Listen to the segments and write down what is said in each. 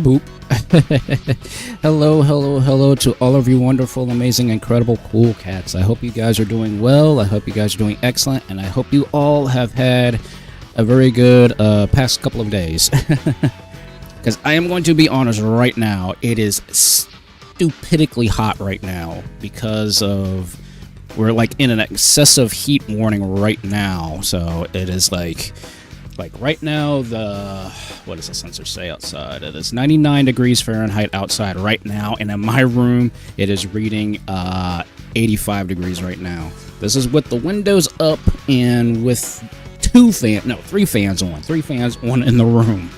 Kaboop. Hello to all of you wonderful, amazing, incredible, cool cats. I hope you guys are doing well. I hope you guys are doing excellent. And I hope you all have had a very good past couple of days. Because I am going to be honest right now. It is stupidly hot right now because of... We're like in an excessive heat warning right now. So it is like right now, what does the sensor say outside? It is 99 degrees Fahrenheit outside right now, and in my room it is reading 85 degrees right now. This is with the windows up and with three fans on in the room.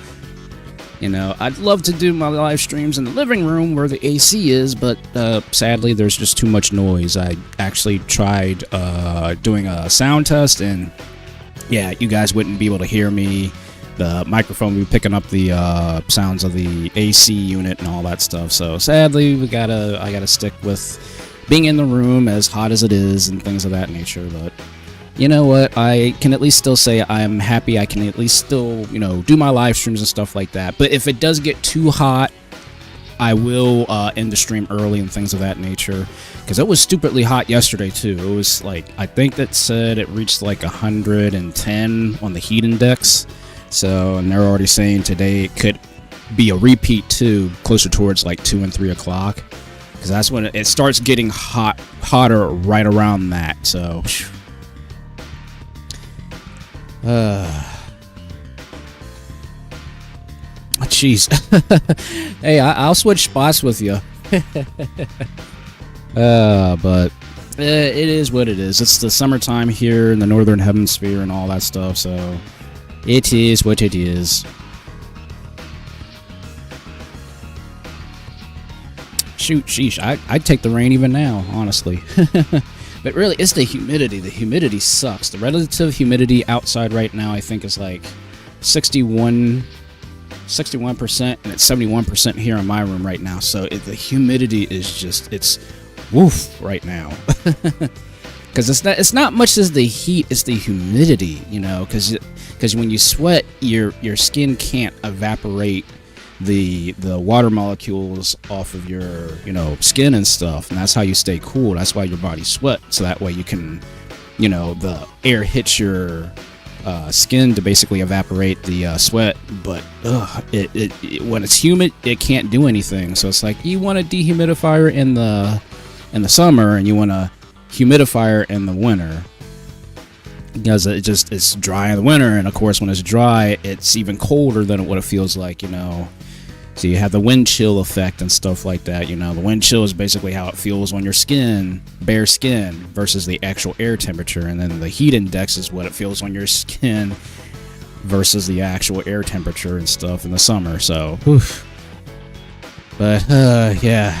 You know, I'd love to do my live streams in the living room where the AC is, but sadly there's just too much noise. I actually tried doing a sound test, and yeah, you guys wouldn't be able to hear me. The microphone would be picking up the sounds of the AC unit and all that stuff. So sadly, I gotta stick with being in the room as hot as it is and things of that nature. But you know what? I can at least still say I'm happy. I can at least still, you know, do my live streams and stuff like that. But if it does get too hot, I will end the stream early and things of that nature. Because it was stupidly hot yesterday too. It was like, I think that said it reached like 110 on the heat index. So, and they're already saying today it could be a repeat too, closer towards like 2 and 3 o'clock. Because that's when it starts getting hotter right around that. So, jeez. Hey, I'll switch spots with you. But it is what it is. It's the summertime here in the northern hemisphere and all that stuff, so it is what it is. Shoot, sheesh, I'd take the rain even now, honestly. But really, it's the humidity. The humidity sucks. The relative humidity outside right now, I think, is like 61%, and it's 71% here in my room right now. So the humidity is just, it's woof right now. Because it's not much as the heat, it's the humidity, you know, because when you sweat, your skin can't evaporate the water molecules off of your, you know, skin and stuff, and that's how you stay cool. That's why your body sweats, so that way you can, you know, the air hits your skin to basically evaporate the sweat. But when it's humid, it can't do anything. So it's like you want a dehumidifier in the summer, and you want a humidifier in the winter, because it's dry in the winter, and of course when it's dry, it's even colder than what it feels like, you know. So you have the wind chill effect and stuff like that, you know. The wind chill is basically how it feels on your skin, bare skin, versus the actual air temperature. And then the heat index is what it feels on your skin versus the actual air temperature and stuff in the summer. So, oof. But, yeah.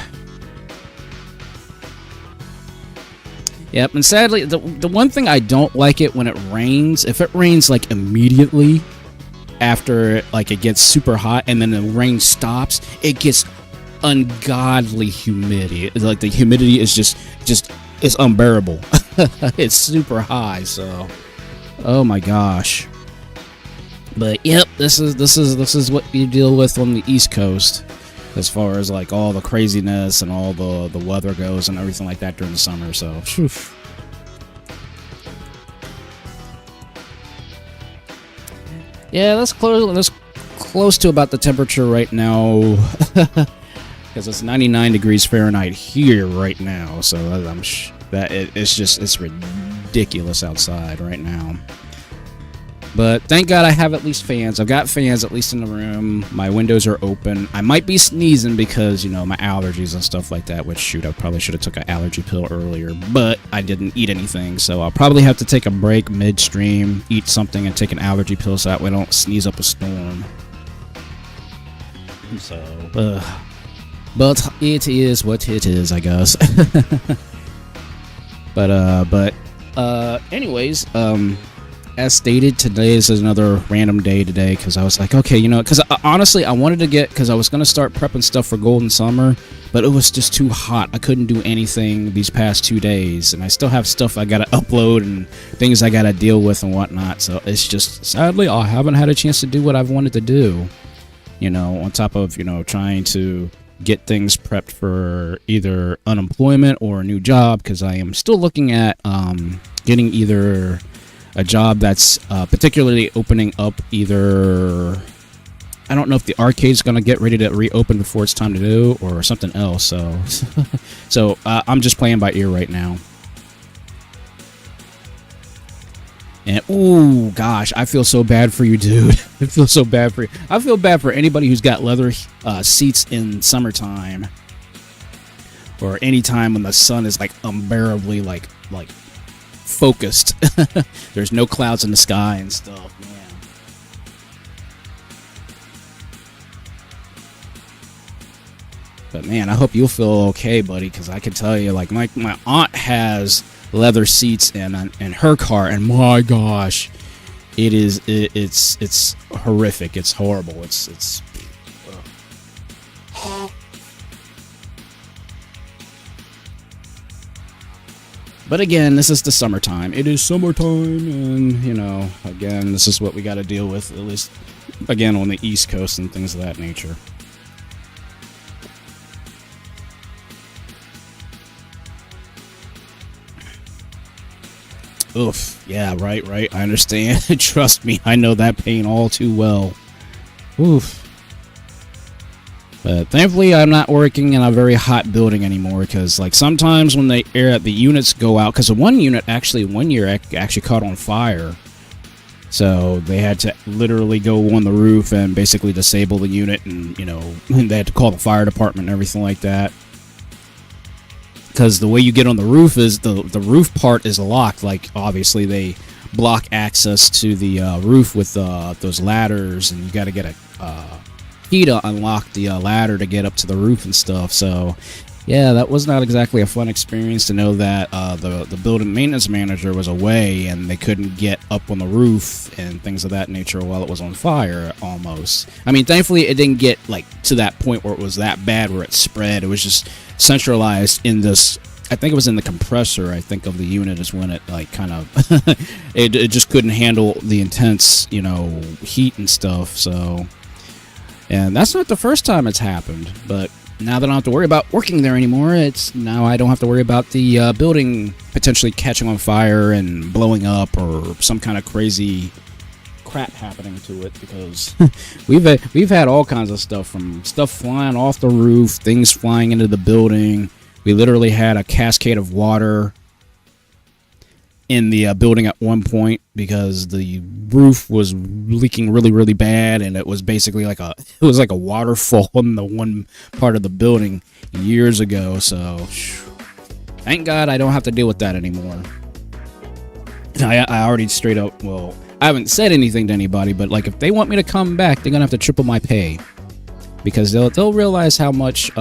Yep, and sadly, the one thing I don't like it when it rains, if it rains like immediately after like it gets super hot and then the rain stops, it gets ungodly humidity. Like the humidity is just it's unbearable. It's super high, so oh my gosh. But yep, this is what you deal with on the East Coast as far as like all the craziness and all the weather goes and everything like that during the summer. So whew. Yeah, that's close to about the temperature right now, because it's 99 degrees Fahrenheit here right now. So it's ridiculous outside right now. But thank God I have at least fans. I've got fans at least in the room. My windows are open. I might be sneezing because, you know, my allergies and stuff like that, which, shoot, I probably should have took an allergy pill earlier, but I didn't eat anything, so I'll probably have to take a break midstream, eat something, and take an allergy pill so that way I don't sneeze up a storm. So, but it is what it is, I guess. But anyways, as stated, today is another random day today, because I was like, okay, you know, because honestly, I wanted to because I was going to start prepping stuff for Golden Summer, but it was just too hot. I couldn't do anything these past 2 days, and I still have stuff I got to upload and things I got to deal with and whatnot, so it's just, sadly, I haven't had a chance to do what I've wanted to do. you know, on top of, you know, trying to get things prepped for either unemployment or a new job, because I am still looking at getting either a job that's particularly opening up either, I don't know if the arcade's going to get ready to reopen before it's time to do, or something else. So I'm just playing by ear right now. And oh gosh, I feel so bad for you, dude. I feel so bad for you. I feel bad for anybody who's got leather seats in summertime, or any time when the sun is like unbearably like focused. There's no clouds in the sky and stuff, man. But man, I hope you'll feel okay, buddy, because I can tell you, like, my aunt has leather seats in her car, and my gosh, it's horrific. It's horrible. It's But again, this is the summertime. It is summertime, and you know, again, this is what we got to deal with, at least again on the East Coast and things of that nature. Oof. Yeah, right. I understand. Trust me, I know that pain all too well. Oof. But thankfully, I'm not working in a very hot building anymore, because like sometimes when the units go out, because the one unit actually one year actually caught on fire, so they had to literally go on the roof and basically disable the unit, and you know, they had to call the fire department and everything like that. Because the way you get on the roof is the roof part is locked. Like obviously they block access to the roof with those ladders, and you got to get a key to unlock the ladder to get up to the roof and stuff. So yeah, that was not exactly a fun experience to know that the building maintenance manager was away and they couldn't get up on the roof and things of that nature while it was on fire. Almost. I mean, thankfully it didn't get like to that point where it was that bad where it spread. It was just centralized in this, I think it was in the compressor, I think, of the unit is when it like kind of it just couldn't handle the intense, you know, heat and stuff. So, and that's not the first time it's happened, but now that I don't have to worry about working there anymore, now I don't have to worry about the building potentially catching on fire and blowing up or some kind of crazy crap happening to it, because we've had all kinds of stuff, from stuff flying off the roof, things flying into the building. We literally had a cascade of water in the building at one point because the roof was leaking really bad, and it was basically like a waterfall in the one part of the building years ago. So thank God I don't have to deal with that anymore. I already straight up, well, I haven't said anything to anybody, but like if they want me to come back, they're gonna have to triple my pay, because they'll realize how much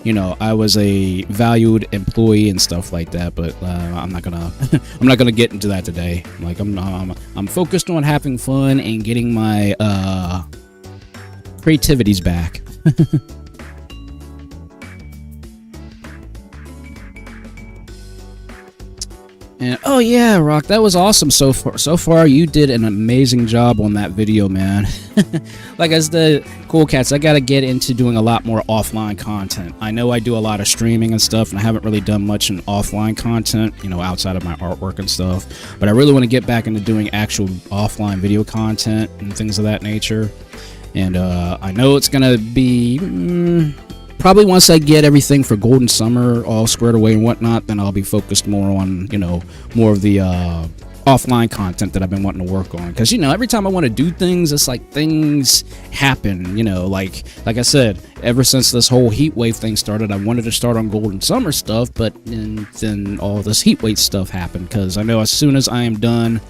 you know, I was a valued employee and stuff like that. But I'm not gonna get into that today. Like I'm focused on having fun and getting my creativities back. And oh yeah, Rock, that was awesome so far. You did an amazing job on that video, man. Like, as the Cool Cats, I gotta get into doing a lot more offline content. I know I do a lot of streaming and stuff, and I haven't really done much in offline content, you know, outside of my artwork and stuff. But I really want to get back into doing actual offline video content and things of that nature. And I know it's gonna be probably once I get everything for Golden Summer all squared away and whatnot, then I'll be focused more on, you know, more of the offline content that I've been wanting to work on. Because, you know, every time I want to do things, it's like things happen, you know, like I said, ever since this whole heat wave thing started, I wanted to start on Golden Summer stuff, but then all this heat wave stuff happened, because I know as soon as I am done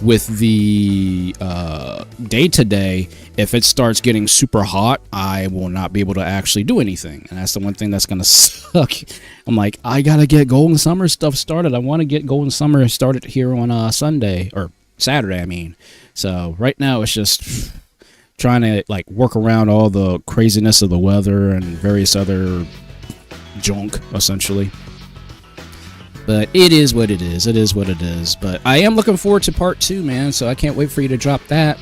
with the day-to-day, if it starts getting super hot, I will not be able to actually do anything, and that's the one thing that's gonna suck. I'm like, I gotta get Golden Summer stuff started. I want to get Golden Summer started here on Sunday, or Saturday, I mean. So right now it's just trying to like work around all the craziness of the weather and various other junk, essentially. But it is what it is. It is what it is. But I am looking forward to part 2, man. So I can't wait for you to drop that.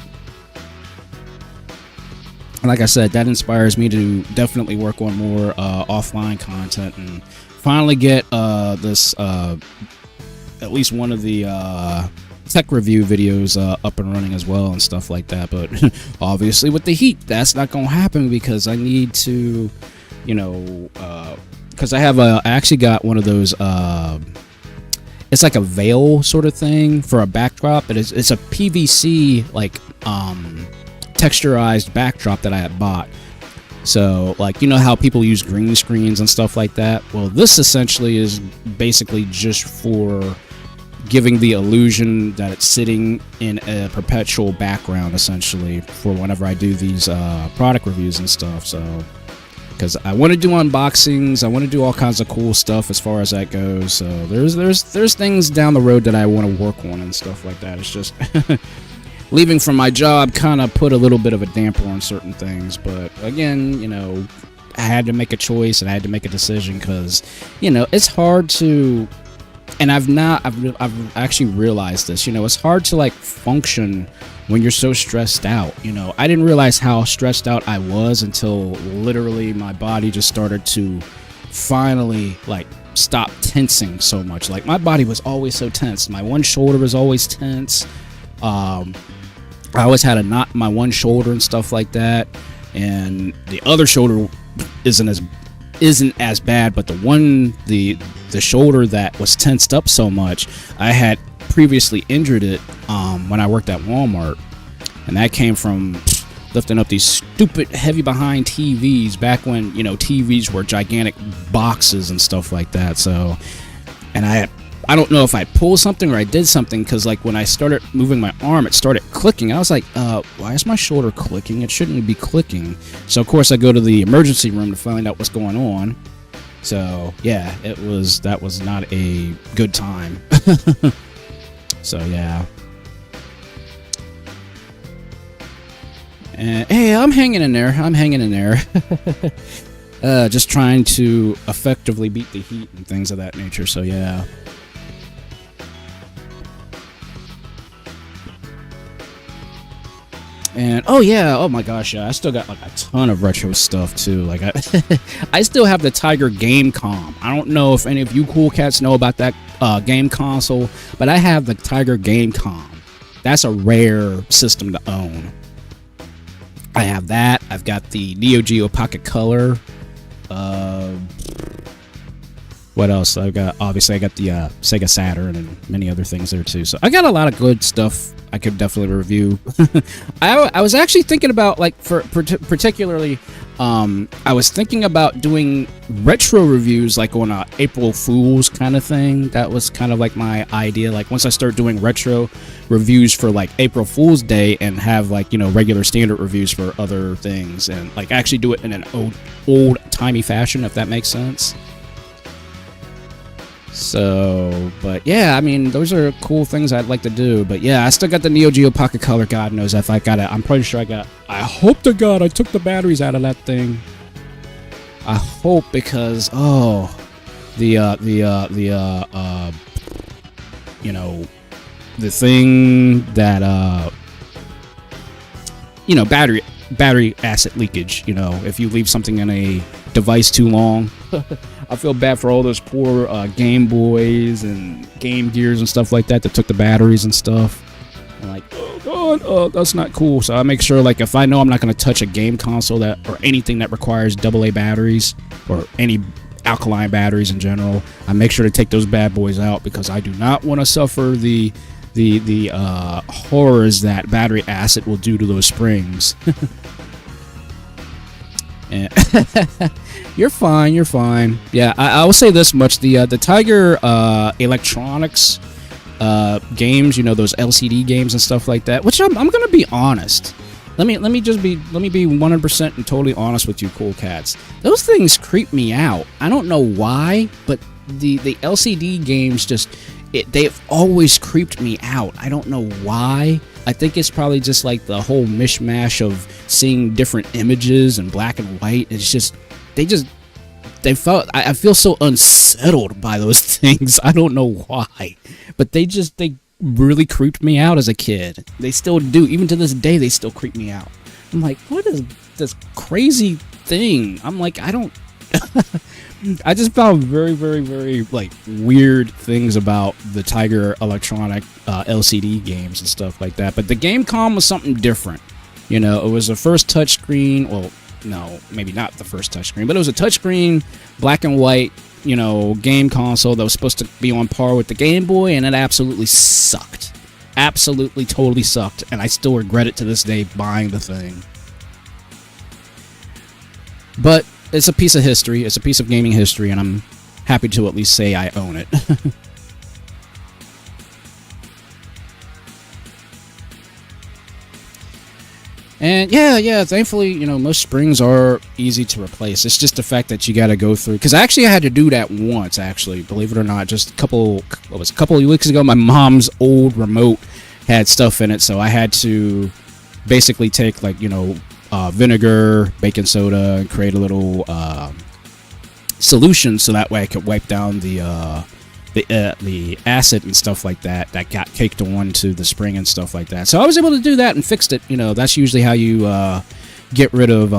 like I said, that inspires me to definitely work on more offline content and finally get this at least one of the tech review videos up and running as well and stuff like that. But obviously with the heat, that's not gonna happen because I need to, you know, because I actually got one of those it's like a veil sort of thing for a backdrop, but it's a PVC like texturized backdrop that I had bought. So, like, you know how people use green screens and stuff like that? Well, this essentially is basically just for giving the illusion that it's sitting in a perpetual background, essentially, for whenever I do these product reviews and stuff. So, because I want to do unboxings, I want to do all kinds of cool stuff as far as that goes. So, there's things down the road that I want to work on and stuff like that. It's just leaving from my job kind of put a little bit of a damper on certain things, but again, you know, I had to make a choice and I had to make a decision because, you know, it's hard to, and I've actually realized this, you know, it's hard to like function when you're so stressed out. You know, I didn't realize how stressed out I was until literally my body just started to finally like stop tensing so much. Like my body was always so tense. My one shoulder was always tense. I always had a knot in my one shoulder and stuff like that, and the other shoulder isn't as bad, but the shoulder that was tensed up so much, I had previously injured it when I worked at Walmart, and that came from lifting up these stupid heavy behind TVs back when, you know, TVs were gigantic boxes and stuff like that. So, and I don't know if I pulled something or I did something, because like when I started moving my arm, it started clicking. I was like, why is my shoulder clicking? It shouldn't be clicking. So of course I go to the emergency room to find out what's going on. So yeah, that was not a good time. So yeah. And hey, I'm hanging in there. Just trying to effectively beat the heat and things of that nature. So yeah. And oh yeah, oh my gosh, yeah, I still got like a ton of retro stuff too. Like I still have the Tiger Game Com. I don't know if any of you cool cats know about that game console, but I have the Tiger Game Com. That's a rare system to own. I have that. I've got the Neo Geo Pocket Color. What else? Obviously I got the Sega Saturn and many other things there too. So I got a lot of good stuff I could definitely review. I was actually thinking about, like, particularly, I was thinking about doing retro reviews, like on a April Fool's kind of thing. That was kind of like my idea. Like once I start doing retro reviews for like April Fool's Day and have like, you know, regular standard reviews for other things, and like actually do it in an old timey fashion, if that makes sense. So, but yeah, I mean, those are cool things I'd like to do. But yeah, I still got the Neo Geo Pocket Color. God knows if I got it. I'm pretty sure I hope to God I took the batteries out of that thing. I hope, because you know, the thing that you know, battery acid leakage. You know, if you leave something in a device too long. I feel bad for all those poor Game Boys and Game Gears and stuff like that took the batteries and stuff. I'm like, oh god, oh, that's not cool. So I make sure, like, if I know I'm not going to touch a game console or anything that requires AA batteries or any alkaline batteries in general, I make sure to take those bad boys out, because I do not want to suffer the horrors that battery acid will do to those springs. And you're fine. Yeah, I will say this much: the Tiger Electronics games, you know, those LCD games and stuff like that. Which I'm gonna be honest. Let me be 100% and totally honest with you, cool cats. Those things creep me out. I don't know why, but the LCD games they've always creeped me out. I don't know why. I think it's probably just like the whole mishmash of seeing different images in black and white. It's just, I feel so unsettled by those things. I don't know why, but they really creeped me out as a kid. They still do. Even to this day, they still creep me out. I'm like, what is this crazy thing? I'm like, I don't. I just found very, very, very like weird things about the Tiger Electronic LCD games and stuff like that. But the GameCom was something different. You know, it was the first touchscreen. Well, no, maybe not the first touchscreen, but it was a touchscreen, black and white, you know, game console that was supposed to be on par with the Game Boy, and it absolutely sucked. Absolutely, totally sucked, and I still regret it to this day buying the thing. But it's a piece of history. It's a piece of gaming history, and I'm happy to at least say I own it. And yeah, thankfully, you know, most springs are easy to replace. It's just the fact that you got to go through. Because actually, I had to do that once, actually, believe it or not. Just a couple of weeks ago, my mom's old remote had stuff in it, so I had to basically take, like, you know, vinegar, baking soda, and create a little solution so that way I could wipe down the acid and stuff like that got caked onto the spring and stuff like that. So I was able to do that and fixed it. You know, that's usually how you get rid of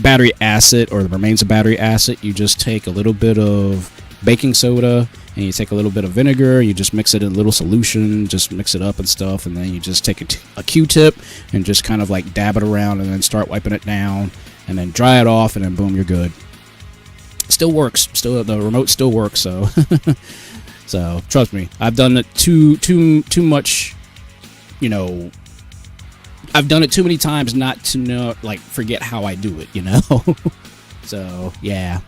battery acid or the remains of battery acid. You just take a little bit of baking soda and you take a little bit of vinegar, you just mix it in a little solution, just mix it up and stuff, and then you just take a Q-tip and just kind of like dab it around and then start wiping it down and then dry it off, and then boom, you're good. Still works. Still, the remote still works. So, so trust me, I've done it too much. You know, I've done it too many times not to know, like, forget how I do it. You know, so yeah.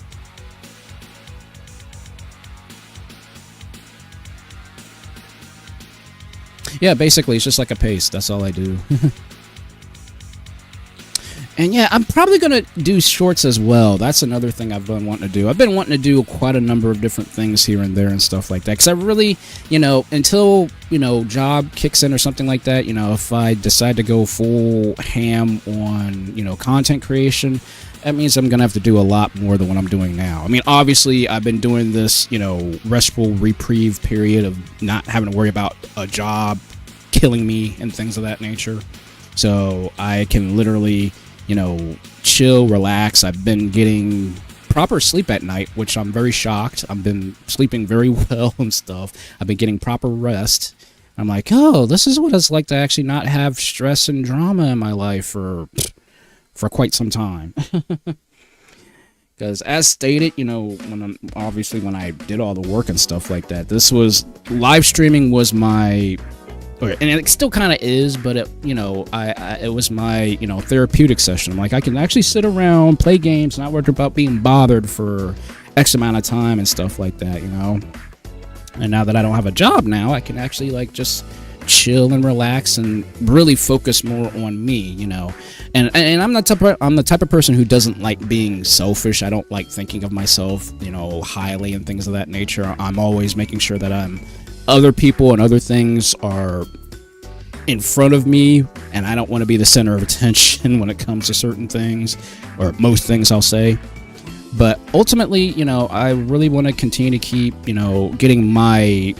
Yeah, basically, it's just like a paste. That's all I do. And yeah, I'm probably going to do shorts as well. That's another thing I've been wanting to do. I've been wanting to do quite a number of different things here and there and stuff like that. Because I really, you know, until, you know, job kicks in or something like that, you know, if I decide to go full ham on, you know, content creation, that means I'm going to have to do a lot more than what I'm doing now. I mean, obviously, I've been doing this, you know, restful reprieve period of not having to worry about a job killing me and things of that nature. So I can literally, you know, chill, relax. I've been getting proper sleep at night, which I'm very shocked. I've been sleeping very well and stuff. I've been getting proper rest. I'm like, oh, this is what it's like to actually not have stress and drama in my life for quite some time. Because as stated, you know, when I did all the work and stuff like that, this was live streaming was my, and it still kind of is, but it, you know, it was my, you know, therapeutic session. I'm like, I can actually sit around, play games, not worry about being bothered for X amount of time and stuff like that, you know. And now that I don't have a job now, I can actually like just chill and relax and really focus more on me, you know. And I'm the type of person who doesn't like being selfish. I don't like thinking of myself, you know, highly and things of that nature. I'm always making sure that other people and other things are in front of me, and I don't want to be the center of attention when it comes to certain things, or most things, I'll say. But ultimately, you know, I really want to continue to keep, you know, getting my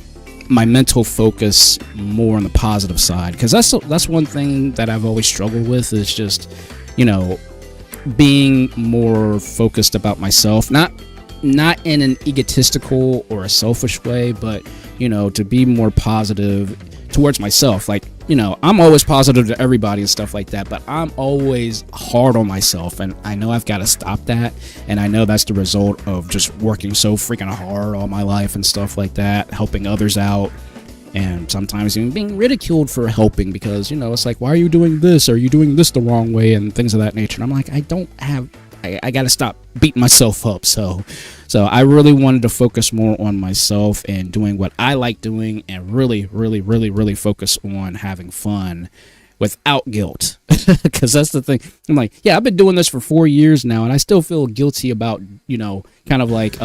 mental focus more on the positive side, because that's one thing that I've always struggled with, is just, you know, being more focused about myself, not in an egotistical or a selfish way, but, you know, to be more positive towards myself. Like, you know, I'm always positive to everybody and stuff like that, but I'm always hard on myself, and I know I've got to stop that. And I know that's the result of just working so freaking hard all my life and stuff like that, helping others out, and sometimes even being ridiculed for helping, because, you know, it's like, why are you doing this? Are you doing this the wrong way? And things of that nature. And I'm like, I got to stop beating myself up. So I really wanted to focus more on myself and doing what I like doing, and really, really, really, really focus on having fun without guilt. Because that's the thing. I'm like, yeah, I've been doing this for 4 years now, and I still feel guilty about, you know, kind of like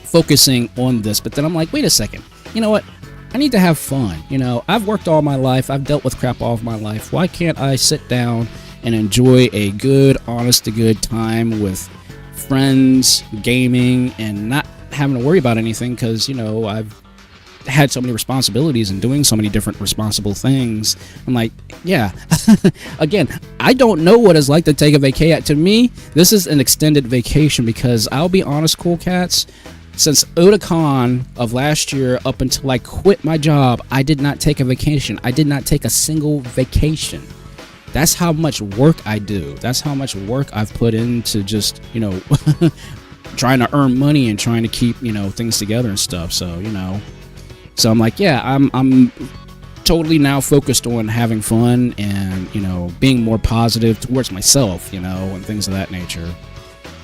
focusing on this. But then I'm like, wait a second. You know what? I need to have fun. You know, I've worked all my life. I've dealt with crap all of my life. Why can't I sit down and enjoy a good, honest-to-good time with friends, gaming, and not having to worry about anything? Because, you know, I've had so many responsibilities and doing so many different responsible things. I'm like, yeah. Again, I don't know what it's like to take a vacation. To me, this is an extended vacation, because I'll be honest, Cool Cats, since Otakon of last year up until I quit my job, I did not take a vacation. I did not take a single vacation. That's how much work I do. That's how much work I've put into just, you know, trying to earn money and trying to keep, you know, things together and stuff. So, you know, so I'm like, yeah, I'm totally now focused on having fun and, you know, being more positive towards myself, you know, and things of that nature.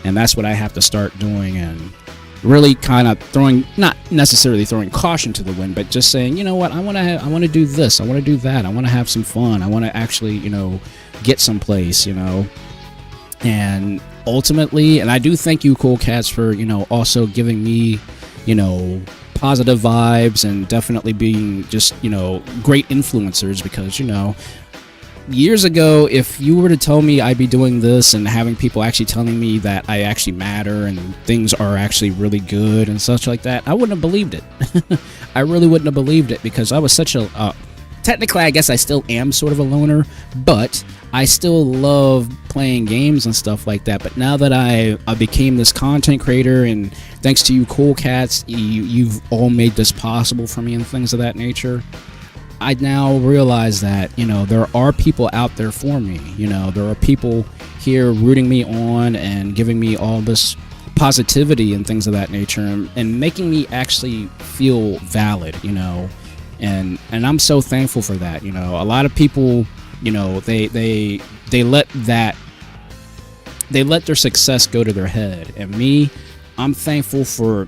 And that's what I have to start doing, and really kind of throwing, not necessarily throwing caution to the wind, but just saying, you know what, I want to do this, I want to do that, I want to have some fun, I want to actually, you know, get someplace, you know. And ultimately, and I do thank you, Cool Cats, for, you know, also giving me, you know, positive vibes and definitely being just, you know, great influencers, because, you know, years ago, if you were to tell me I'd be doing this and having people actually telling me that I actually matter and things are actually really good and such like that, I wouldn't have believed it. I really wouldn't have believed it, because I was such a technically, I guess I still am sort of a loner, but I still love playing games and stuff like that. But now that I became this content creator, and thanks to you, Cool Cats, you've all made this possible for me and things of that nature, I now realize that, you know, there are people out there for me. You know, there are people here rooting me on and giving me all this positivity and things of that nature, and making me actually feel valid, you know. And I'm so thankful for that. You know, a lot of people, you know, they let their success go to their head. And me, I'm thankful for,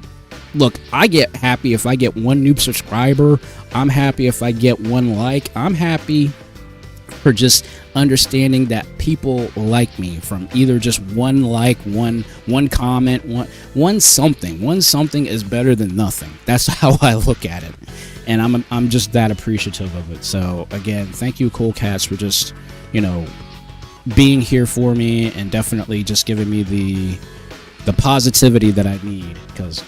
look, I get happy if I get one new subscriber. I'm happy if I get one like. I'm happy for just understanding that people like me, from either just one like, one comment, one something. One something is better than nothing. That's how I look at it. And I'm just that appreciative of it. So again, thank you, Cool Cats, for just, you know, being here for me, and definitely just giving me the positivity that I need, because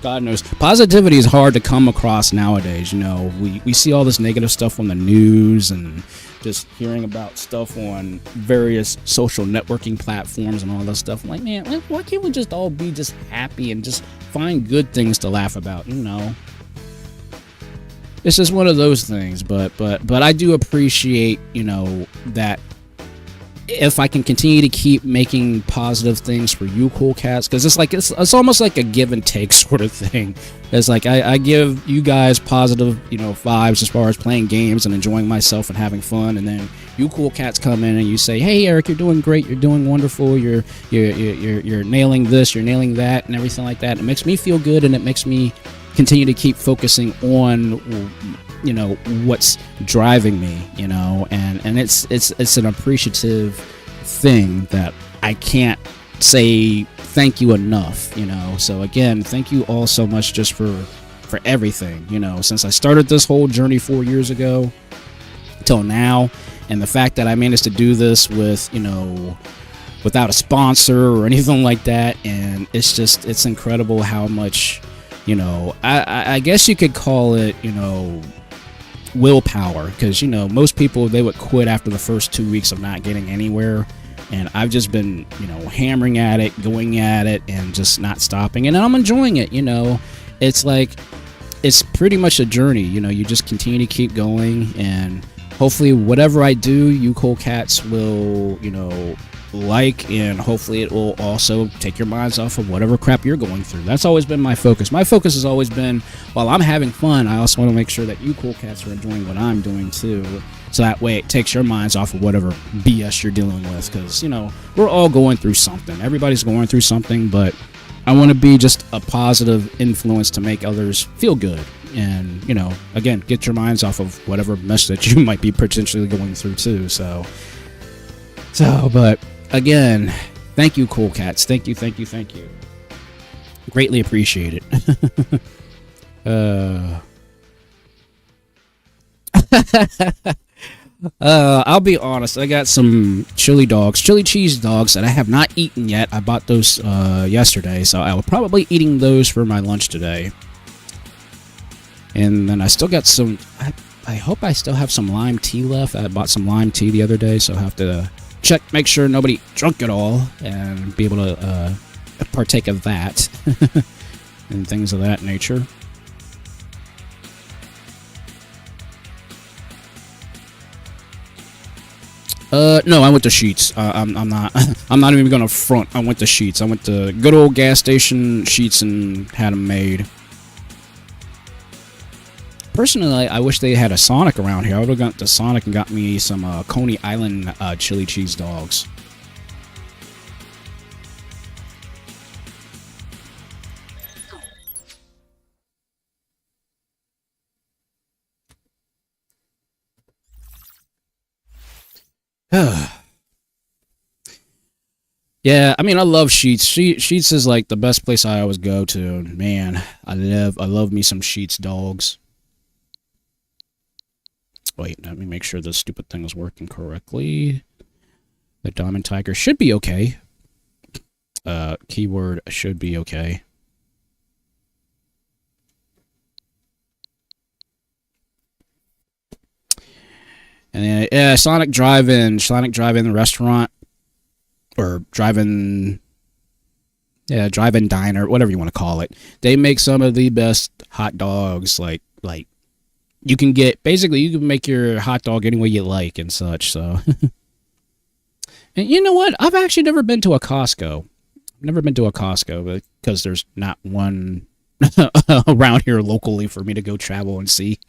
God knows positivity is hard to come across nowadays. You know, we see all this negative stuff on the news, and just hearing about stuff on various social networking platforms and all that stuff. I'm like, man, why can't we just all be just happy and just find good things to laugh about? You know, it's just one of those things. But I do appreciate, you know, that if I can continue to keep making positive things for you, Cool Cats, because it's like it's almost like a give and take sort of thing. It's like I give you guys positive, you know, vibes as far as playing games and enjoying myself and having fun, and then you, Cool Cats, come in and you say, hey Eric, you're doing great, you're doing wonderful, you're nailing this, you're nailing that, and everything like that. It makes me feel good, and it makes me continue to keep focusing on, you know, what's driving me, you know, and it's an appreciative thing that I can't say thank you enough, you know. So again, thank you all so much just for everything, you know, since I started this whole journey 4 years ago till now, and the fact that I managed to do this with, you know, without a sponsor or anything like that. And it's incredible how much, you know, I guess you could call it, you know, willpower, because, you know, most people, they would quit after the first 2 weeks of not getting anywhere, and I've just been, you know, hammering at it, going at it, and just not stopping, and I'm enjoying it. You know, it's like, it's pretty much a journey. You know, you just continue to keep going, and hopefully whatever I do, you Cool Cats will, you know, like, and hopefully it will also take your minds off of whatever crap you're going through. That's always been my focus. My focus has always been, while I'm having fun, I also want to make sure that you Cool Cats are enjoying what I'm doing too, so that way it takes your minds off of whatever BS you're dealing with, because, you know, we're all going through something. Everybody's going through something, but I want to be just a positive influence to make others feel good, and, you know, again, get your minds off of whatever mess that you might be potentially going through too. So but again, thank you, Cool Cats. Thank you. Greatly appreciate it. I'll be honest, I got some chili cheese dogs that I have not eaten yet. I bought those yesterday, so I will probably eating those for my lunch today. And then I still got some... I hope I still have some lime tea left. I bought some lime tea the other day, so I'll have to check, make sure nobody drunk it all, and be able to partake of that. And things of that nature. No, I went to Sheets. I'm not. I'm not even gonna front. I went to Sheets. I went to good old gas station Sheets and had them made. Personally, I wish they had a Sonic around here. I would have gone to Sonic and got me some Coney Island chili cheese dogs. Yeah, I mean, I love Sheets. Sheets is like the best place I always go to. Man, I love me some Sheets dogs. Wait, let me make sure this stupid thing is working correctly. The Diamond Tiger should be okay. Keyword should be okay. And then, yeah, Sonic Drive-In restaurant, or drive-in diner, whatever you want to call it. They make some of the best hot dogs. Like you can get, basically you can make your hot dog any way you like and such. So, and you know what? I've actually never been to a Costco. Never been to a Costco because there's not one around here locally for me to go travel and see.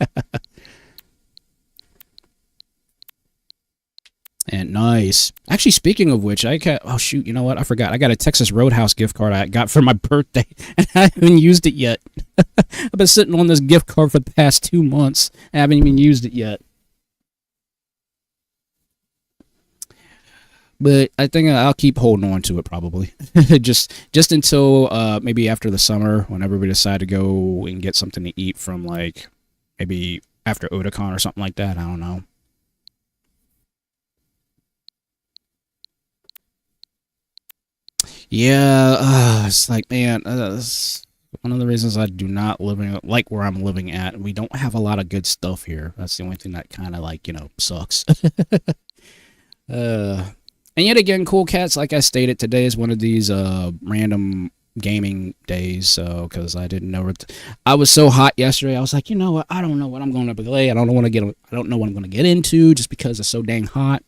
And nice. Actually, speaking of which, oh shoot, you know what? I forgot. I got a Texas Roadhouse gift card I got for my birthday, and I haven't used it yet. I've been sitting on this gift card for the past 2 months. I haven't even used it yet. But I think I'll keep holding on to it probably. just until maybe after the summer, when everybody decide to go and get something to eat from, like, maybe after Otakon or something like that. I don't know. Yeah, it's like, man, it's one of the reasons I do not like where I'm living at. We don't have a lot of good stuff here. That's the only thing that kind of, like, sucks. And yet again, Cool Cats, like I stated, today is one of these random gaming days. So, because I didn't know I was so hot yesterday, I was like, you know what? I don't know what I'm going to play. I don't know what I'm going to get into, just because it's so dang hot.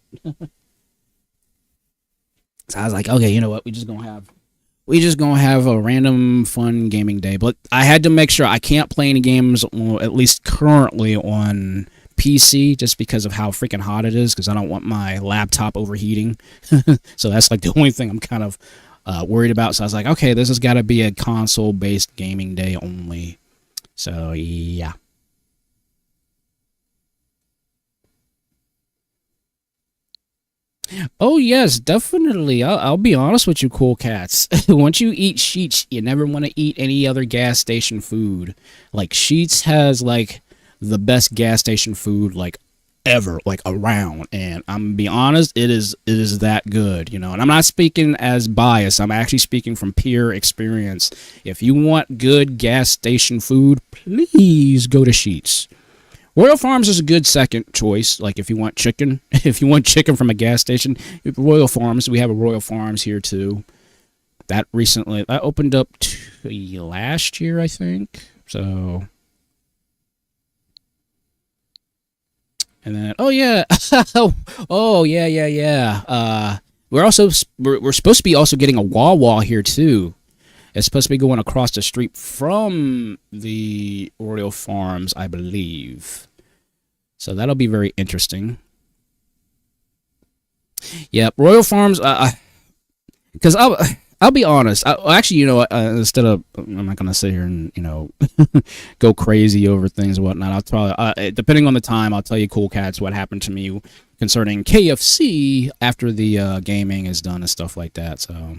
So I was like, okay, you know what? We just gonna have a random fun gaming day. But I had to make sure I can't play any games, at least currently, on PC, just because of how freaking hot it is, because I don't want my laptop overheating. So that's like the only thing I'm kind of worried about. So I was like, okay, this has got to be a console-based gaming day only. So yeah. Oh yes, definitely. I'll be honest with you, Cool Cats. Once you eat Sheets, you never want to eat any other gas station food. Like, Sheets has, like, the best gas station food, like, ever, like, around. And I'm gonna be honest, it is that good, And I'm not speaking as biased. I'm actually speaking from pure experience. If you want good gas station food, please go to Sheets. Royal Farms is a good second choice. Like, if you want chicken, from a gas station, Royal Farms. We have a Royal Farms here too. That opened up last year, I think. So, and then oh yeah. We're supposed to be also getting a Wawa here too. It's supposed to be going across the street from the Royal Farms, I believe. So that'll be very interesting. Yeah, Royal Farms. Because I'll be honest. Actually, instead of, I'm not gonna sit here and go crazy over things and whatnot. I'll probably, depending on the time, I'll tell you, Cool Cats, what happened to me concerning KFC after the gaming is done and stuff like that. So.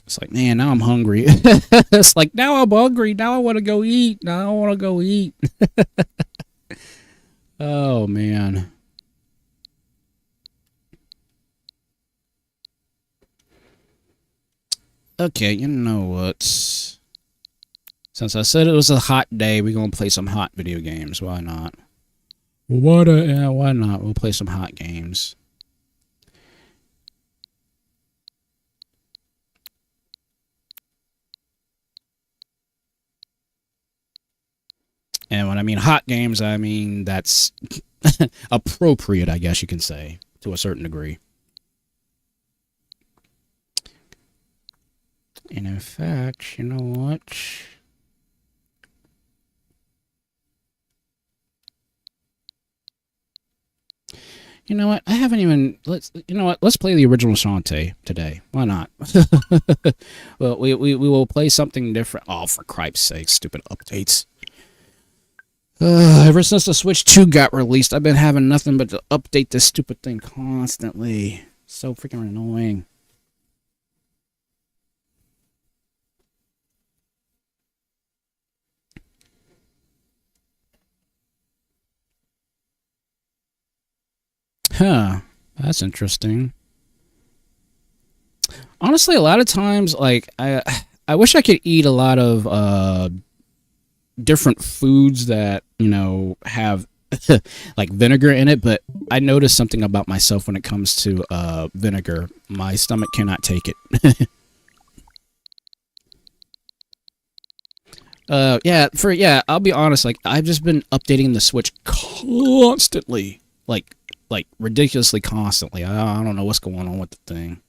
It's like, man, now I'm hungry. It's like, now I'm hungry. Now I want to go eat. Oh, man. Okay, you know what? Since I said it was a hot day, we're gonna play some hot video games. Why not? Yeah, why not? We'll play some hot games. And when I mean hot games, I mean that's appropriate, I guess you can say, to a certain degree. And in fact, you know what? You know what? I haven't even. You know what? Let's play the original Shantae today. Why not? Well, we will play something different. Oh, for cripe's sake, stupid updates. Ever since the Switch 2 got released, I've been having nothing but to update this stupid thing constantly. So freaking annoying. Huh. That's interesting. Honestly, a lot of times, like, I wish I could eat a lot of different foods that, you know, have like vinegar in it, but I noticed something about myself when it comes to vinegar. My stomach cannot take it. Yeah, I'll be honest, like I've just been updating the Switch constantly. Like ridiculously constantly. I don't know what's going on with the thing.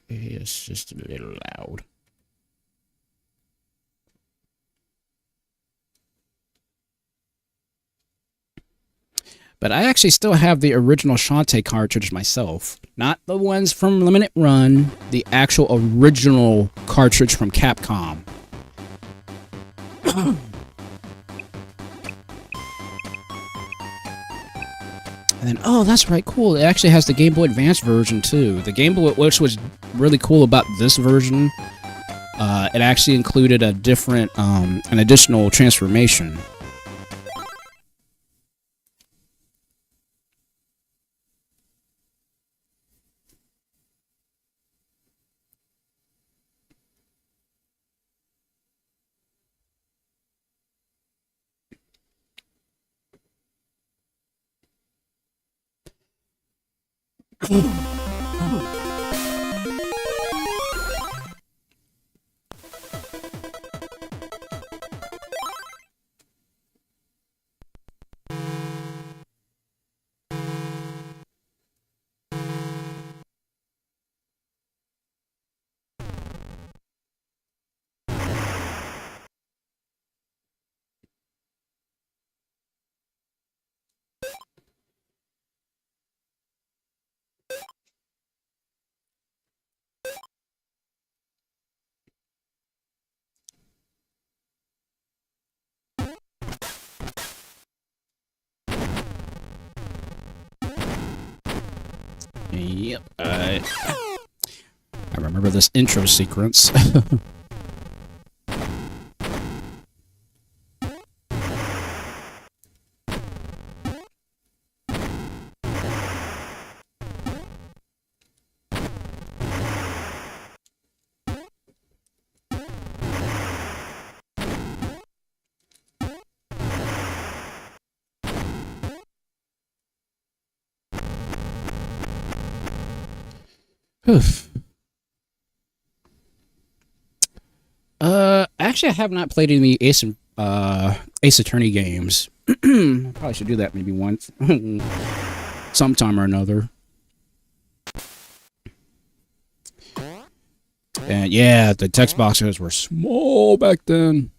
It's just a little loud. But I actually still have the original Shantae cartridge myself. Not the ones from Limited Run, the actual original cartridge from Capcom. And then, oh, that's right, cool. It actually has the Game Boy Advance version, too. The Game Boy, which was really cool about this version, it actually included a different, an additional transformation. Yep, I remember this intro sequence. Oof. Actually, I have not played any Ace Attorney games. Probably should do that maybe once, sometime or another. And yeah, the text boxes were small back then.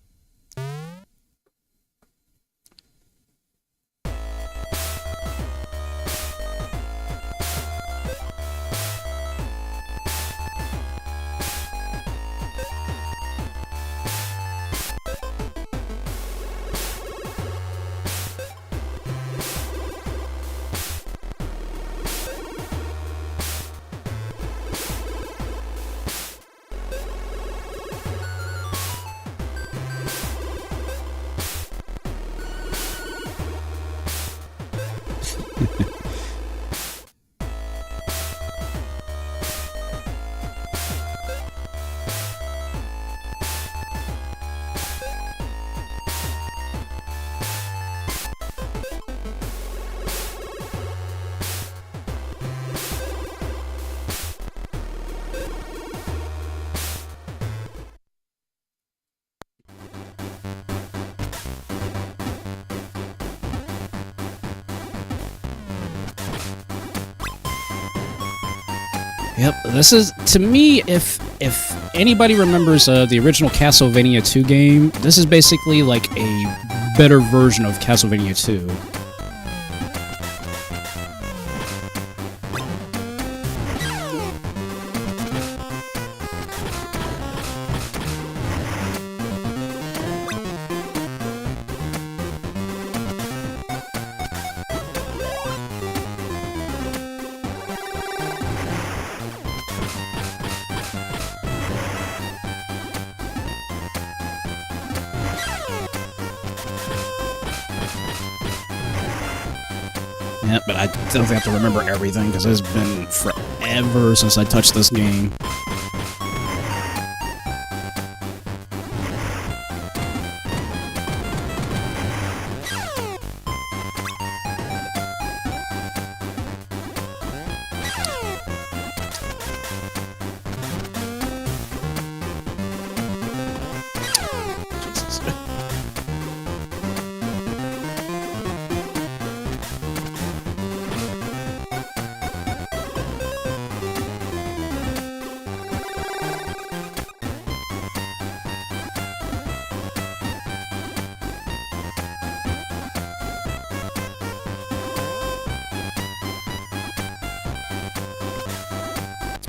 Yep, this is, to me, if anybody remembers the original Castlevania 2 game, this is basically like a better version of Castlevania 2. Yeah, but I definitely have to remember everything because it's been forever since I touched this game.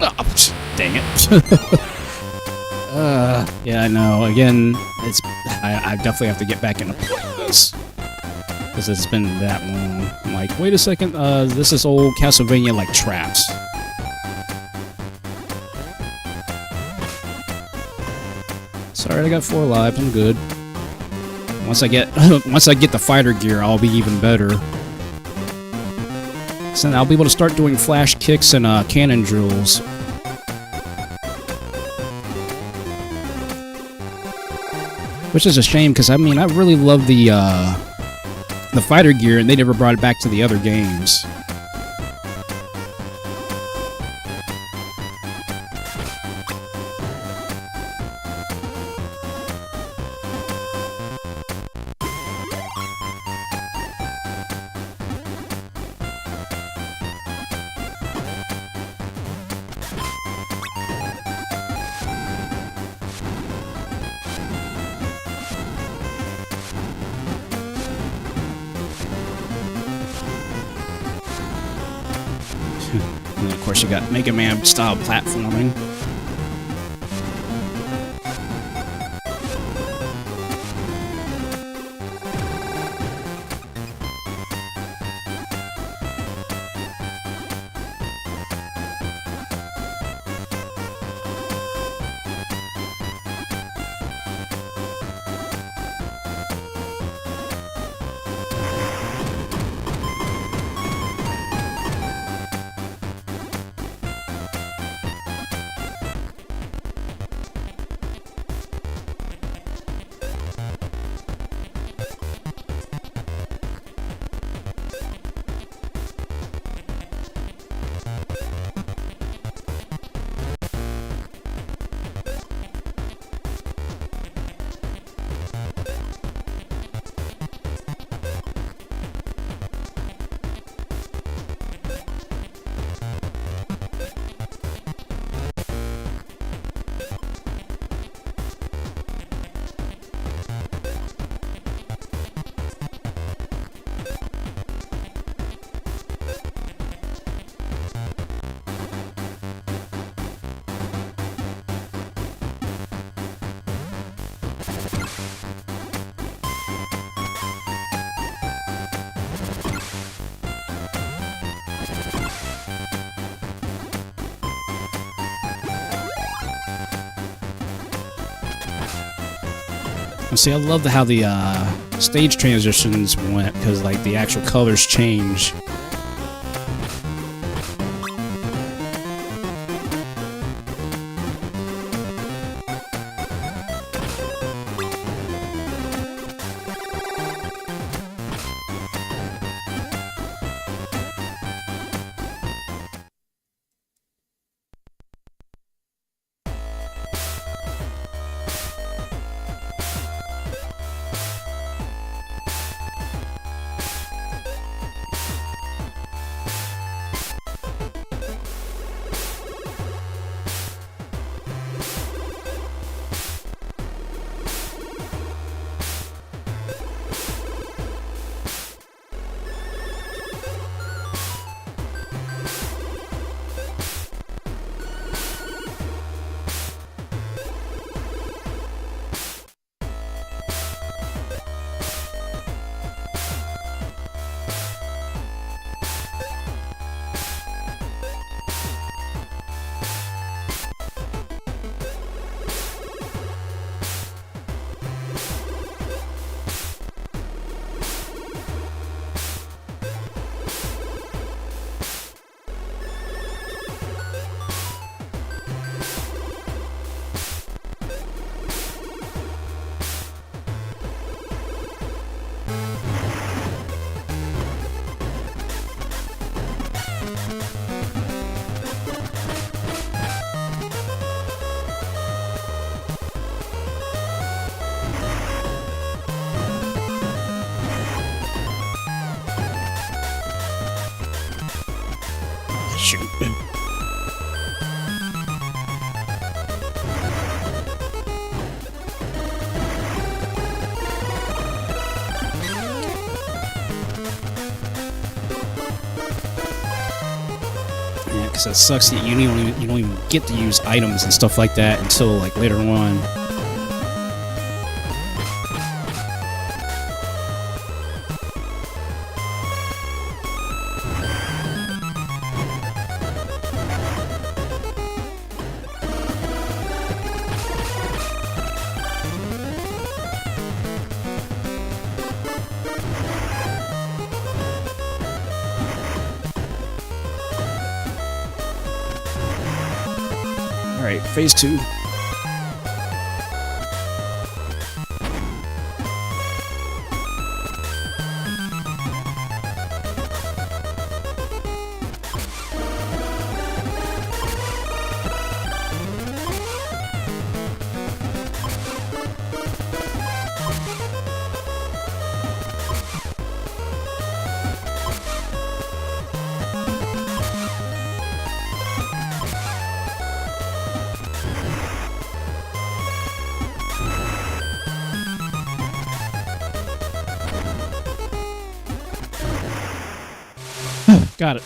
Oh, dang it. Yeah, I know. Again, I definitely have to get back into playing this. Because it's been that long. I'm like, wait a second, this is old Castlevania like traps. Sorry, I got 4 lives, I'm good. Once I get the fighter gear, I'll be even better. So I'll be able to start doing flash kicks and cannon drills. Which is a shame, because I mean, I really love the fighter gear, and they never brought it back to the other games. And then, of course, you got Mega Man style platforming. See, I love how the stage transitions went, because like the actual colors change shoot. Yeah, because it sucks that you don't even get to use items and stuff like that until like later on. Alright, phase 2. Got it.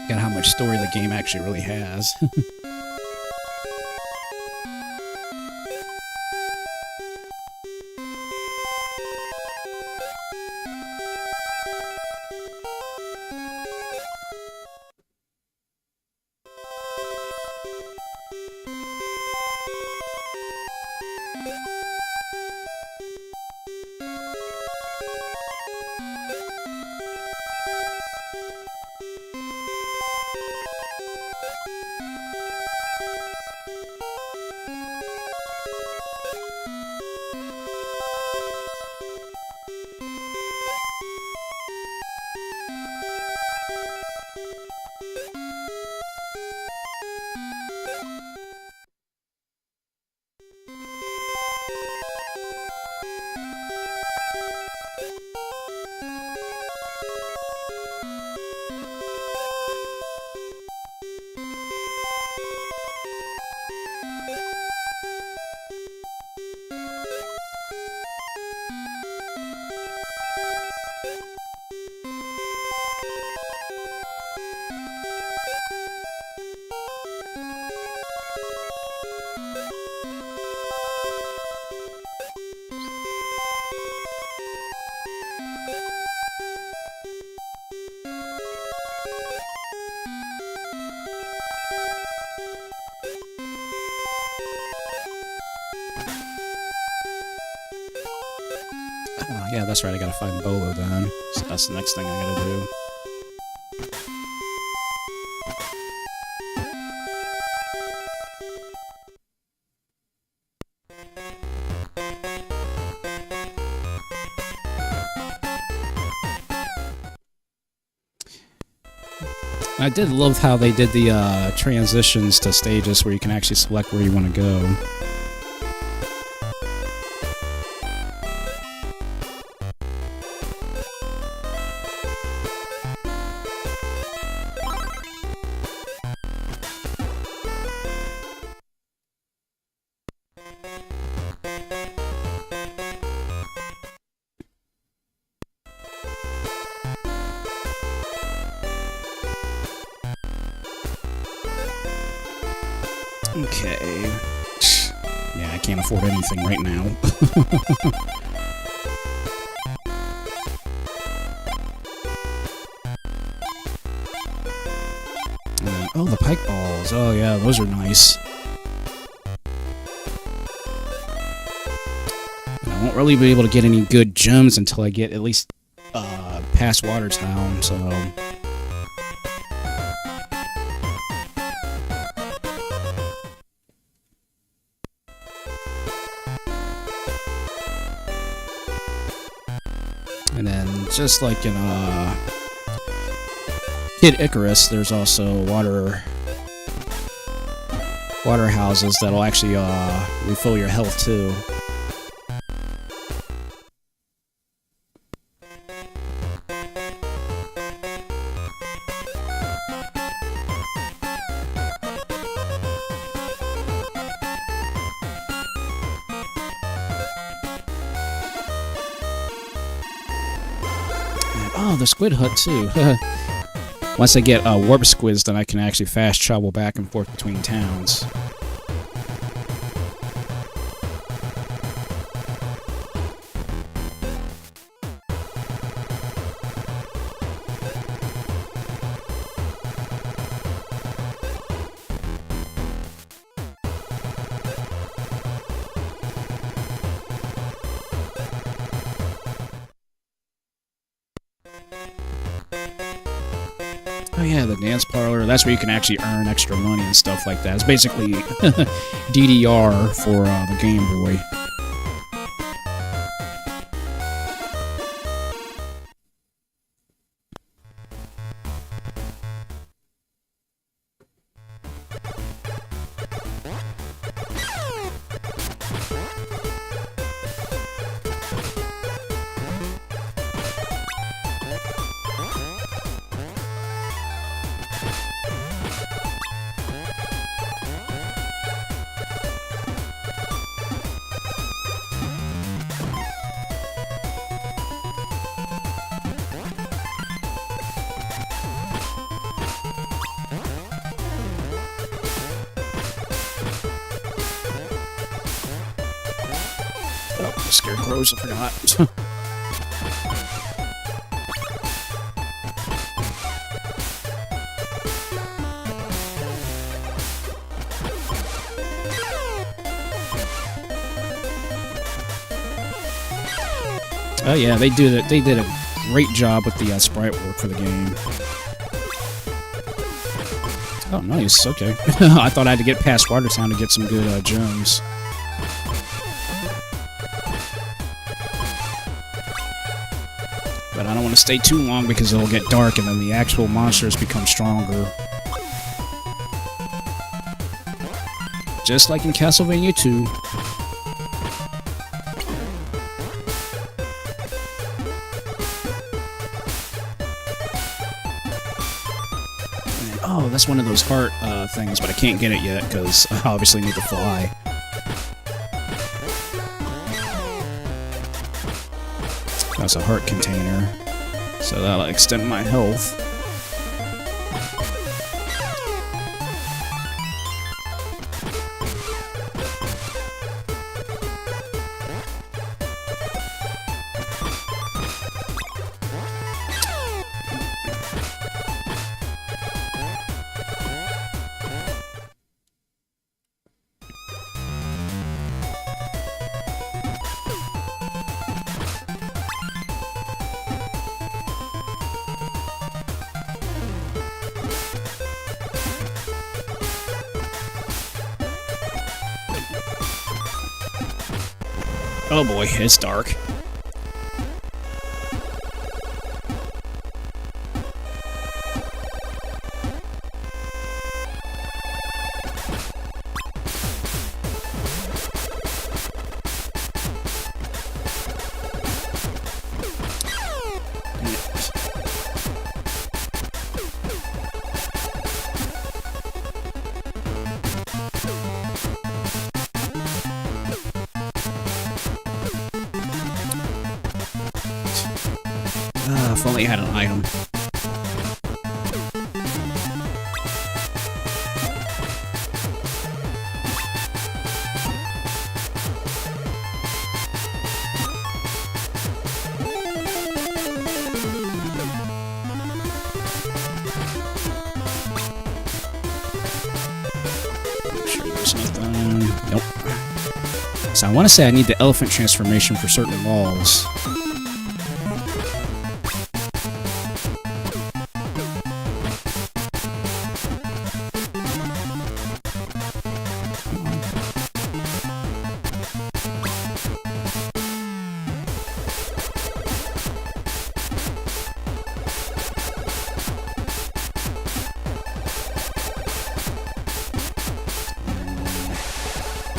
Forgot how much story the game actually really has. yeah, that's right. I gotta find Bolo then. So that's the next thing I gotta do. I did love how they did the transitions to stages where you can actually select where you want to go. Okay. Yeah, I can't afford anything right now. Oh, the pike balls. Oh, yeah, those are nice. I won't really be able to get any good gems until I get at least past Watertown, so... And then, just like in Kid Icarus, there's also water houses that'll actually refill your health too. Oh, the squid hut too. Once I get warp squids, then I can actually fast travel back and forth between towns. Oh yeah, the dance parlor. That's where you can actually earn extra money and stuff like that. It's basically DDR for the Game Boy. Oh, the scarecrows, I forgot. Oh yeah, they did a great job with the sprite work for the game. Oh, nice. Okay. I thought I had to get past Watertown to get some good gems. But I don't want to stay too long because it'll get dark and then the actual monsters become stronger. Just like in Castlevania 2. Oh, that's one of those heart things, but I can't get it yet because I obviously need to fly. That's a heart container, so that'll extend my health. Oh boy, it's dark. If only I had an item. Sure there's nothing. Nope. So I want to say I need the elephant transformation for certain walls.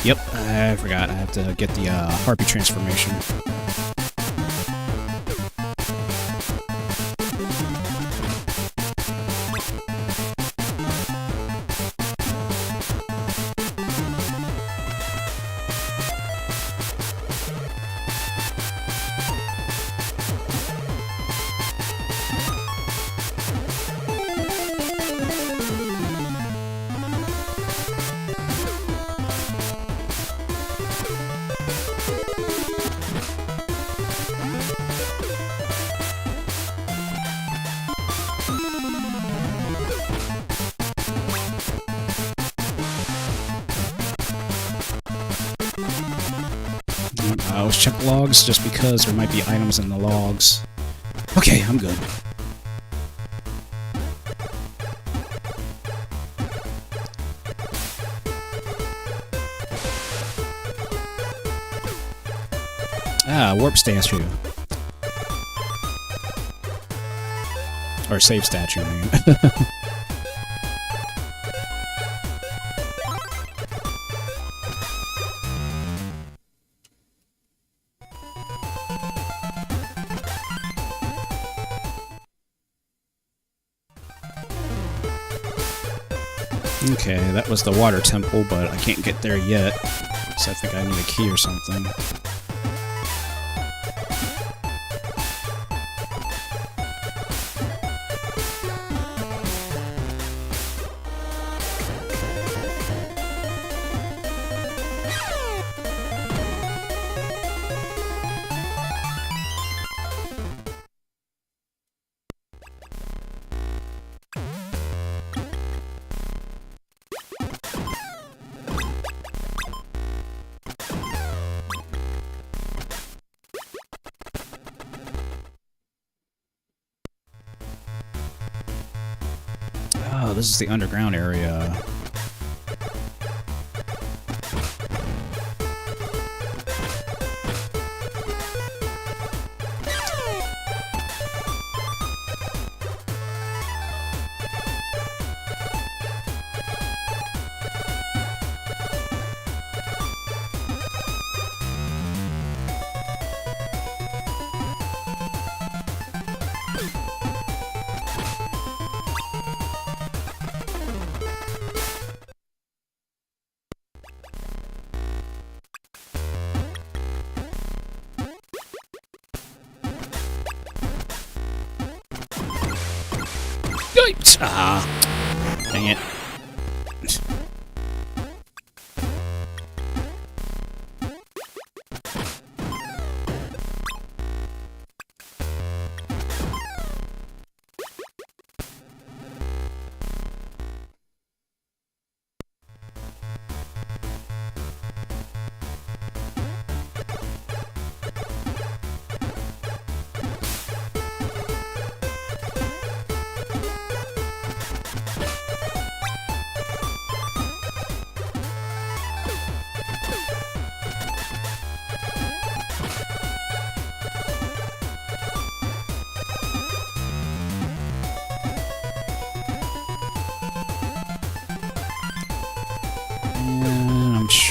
Yep, I forgot. I have to get the harpy transformation. I always check logs just because there might be items in the logs. Okay, I'm good. Ah, warp statue. Or save statue, I mean. Okay, that was the water temple, but I can't get there yet. So I think I need a key or something. Oh, this is the underground area. Ah, dang it.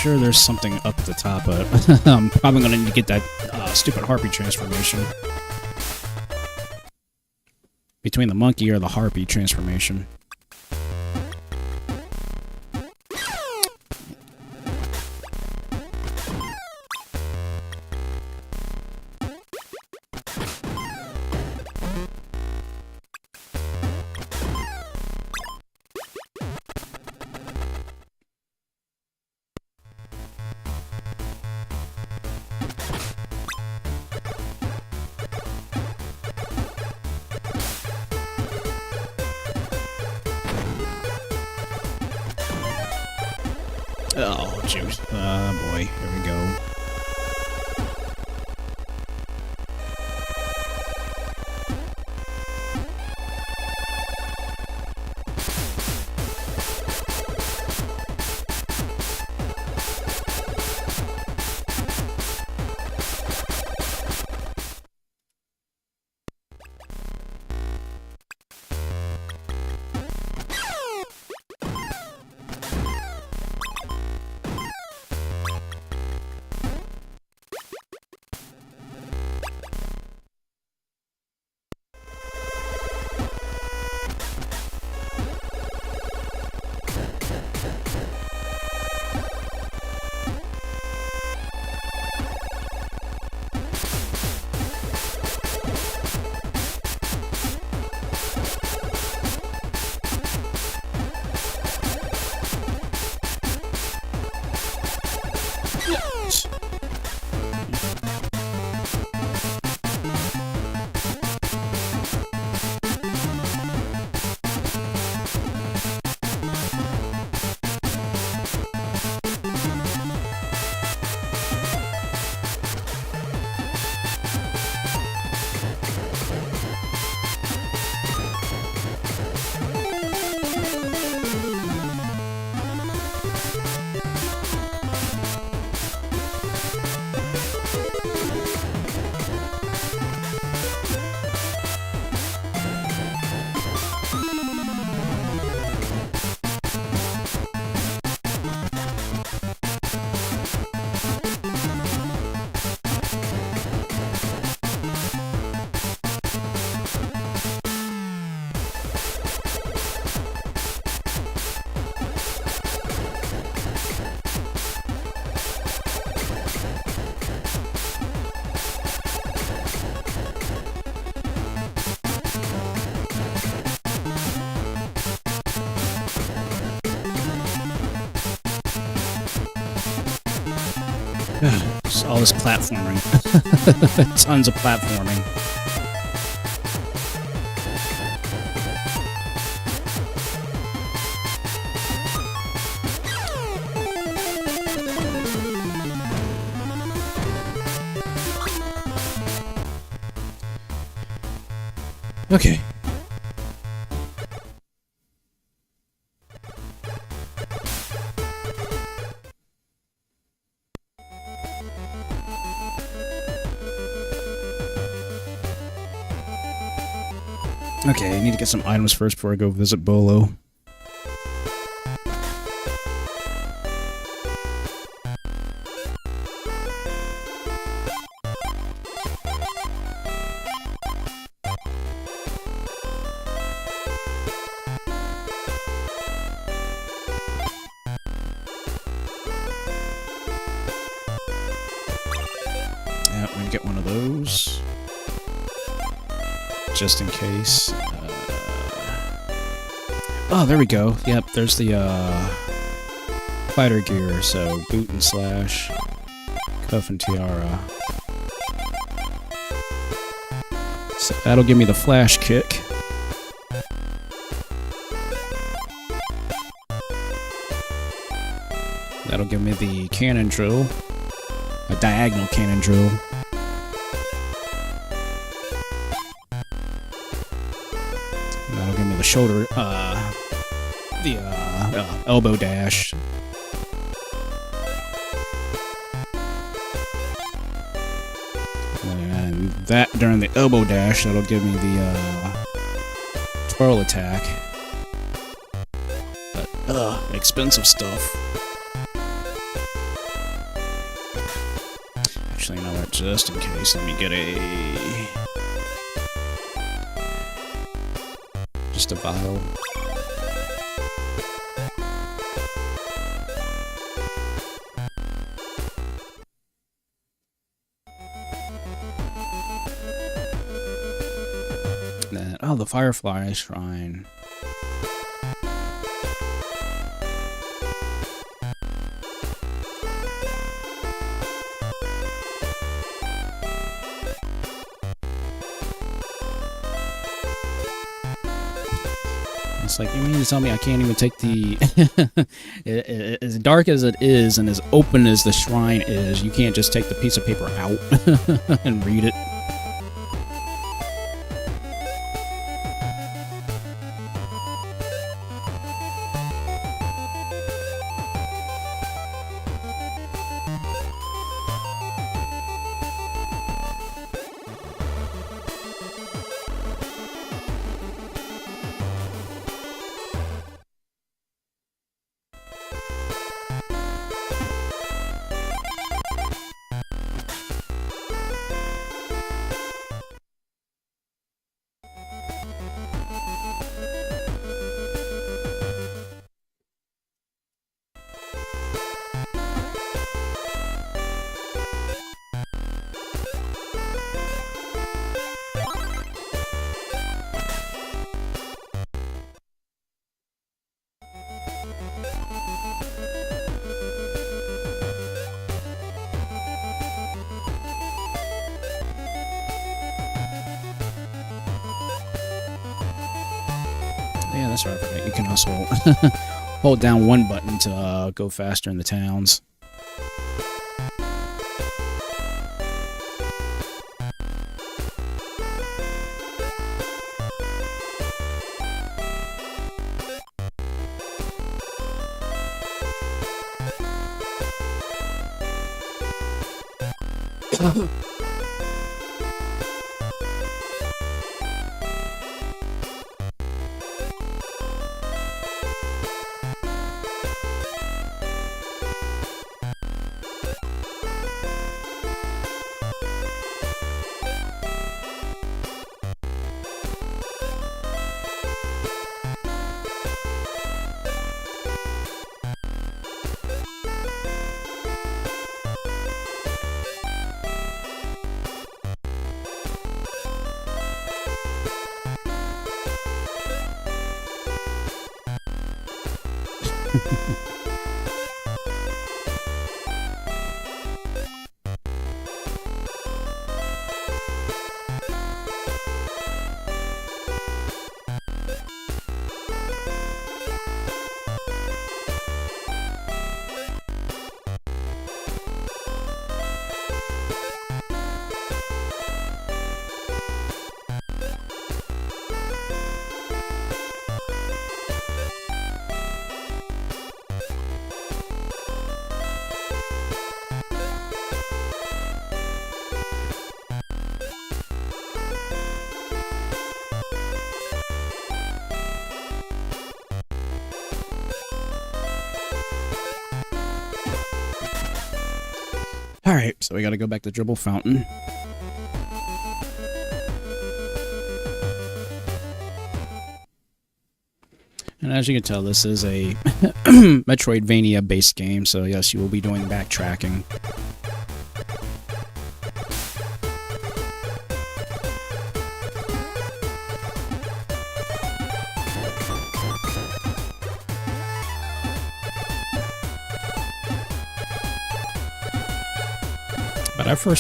sure there's something up at the top, but I'm probably going to need to get that stupid harpy transformation. Between the monkey or the harpy transformation. Oh, juice. Boy. Here we go. Just all this platforming. Tons of platforming. Okay. Okay, I need to get some items first before I go visit Bolo. Yeah, I'm gonna get one of those. Just in case. Oh, there we go. Yep, there's the fighter gear. So boot and slash, cuff and tiara. So that'll give me the flash kick. That'll give me the cannon drill, a diagonal cannon drill. That'll give me the shoulder, elbow dash. And that, during the elbow dash, that'll give me the, twirl attack. But, expensive stuff. Actually, you know what? Just in case, let me get just a vial. Oh, the Firefly Shrine. It's like, you mean to tell me I can't even take the... as dark as it is and as open as the shrine is, you can't just take the piece of paper out and read it? Yeah, that's right. I forgot. You can also hold down one button to go faster in the towns. Alright, so we gotta go back to Dribble Fountain. And as you can tell, this is a Metroidvania-based game, so yes, you will be doing backtracking.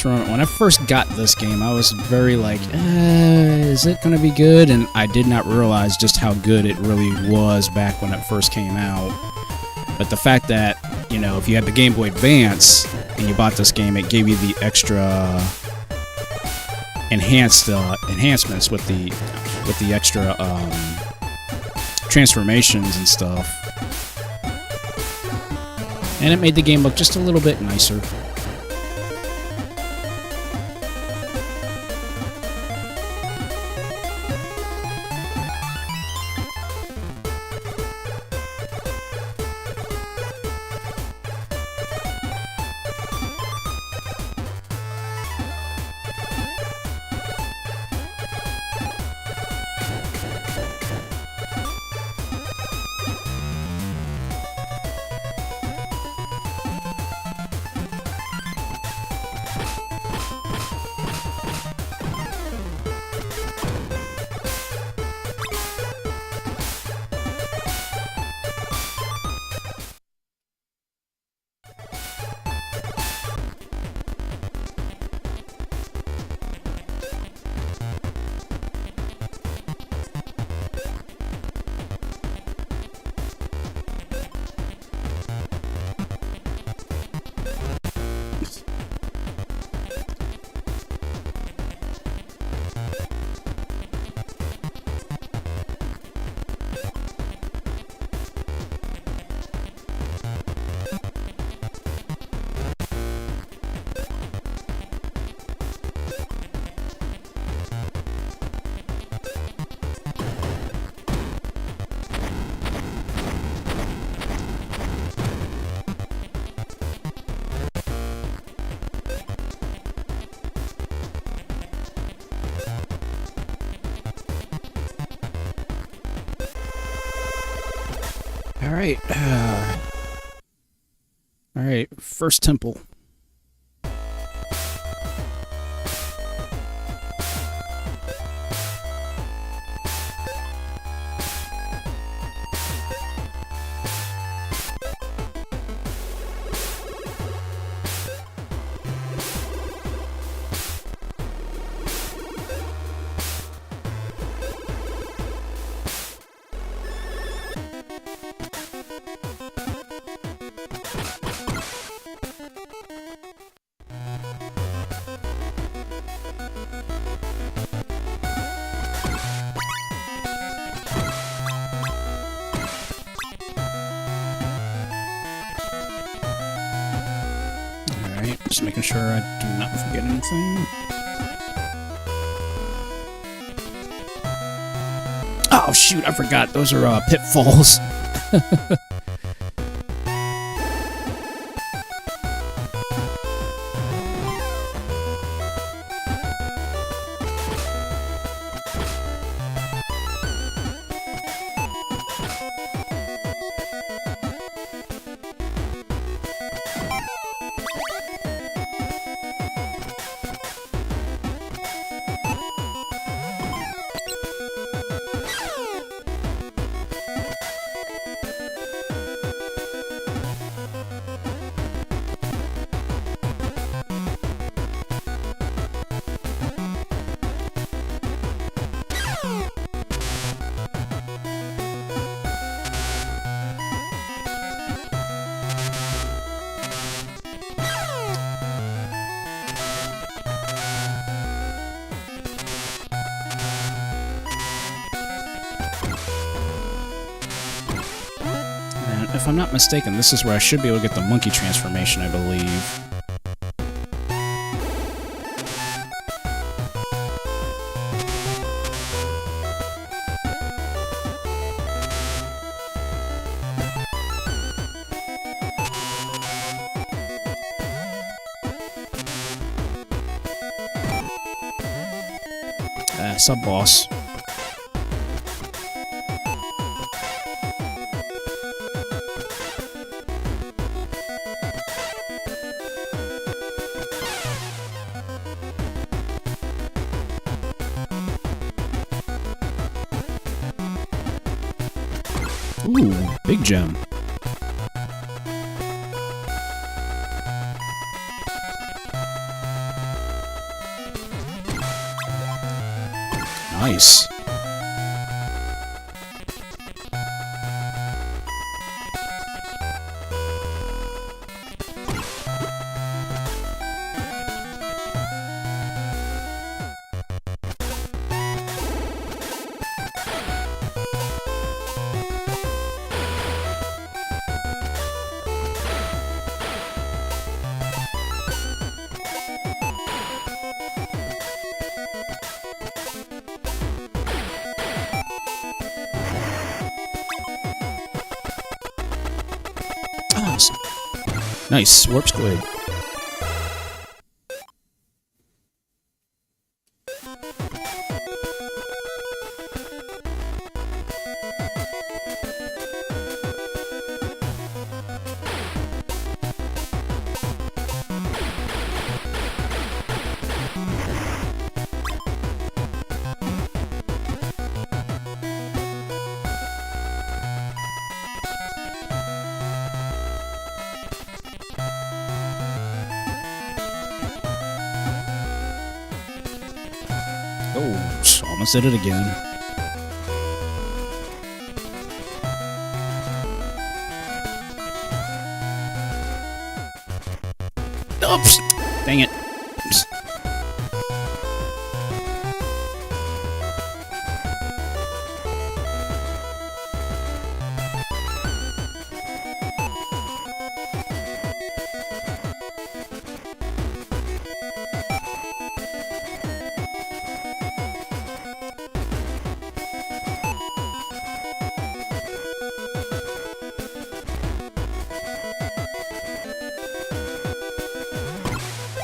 When I first got this game, I was very like, is it going to be good? And I did not realize just how good it really was back when it first came out. But the fact that, you know, if you had the Game Boy Advance and you bought this game, it gave you the extra enhancements with the extra transformations and stuff. And it made the game look just a little bit nicer. Alright. Alright, first temple. Just making sure I do not forget anything. Oh shoot, I forgot. Those are pitfalls. If I'm not mistaken, this is where I should be able to get the monkey transformation, I believe. Sub-boss. Ooh, big gem. Nice. Nice, warp squid. Oh, almost did it again. Oops! Dang it. Oops.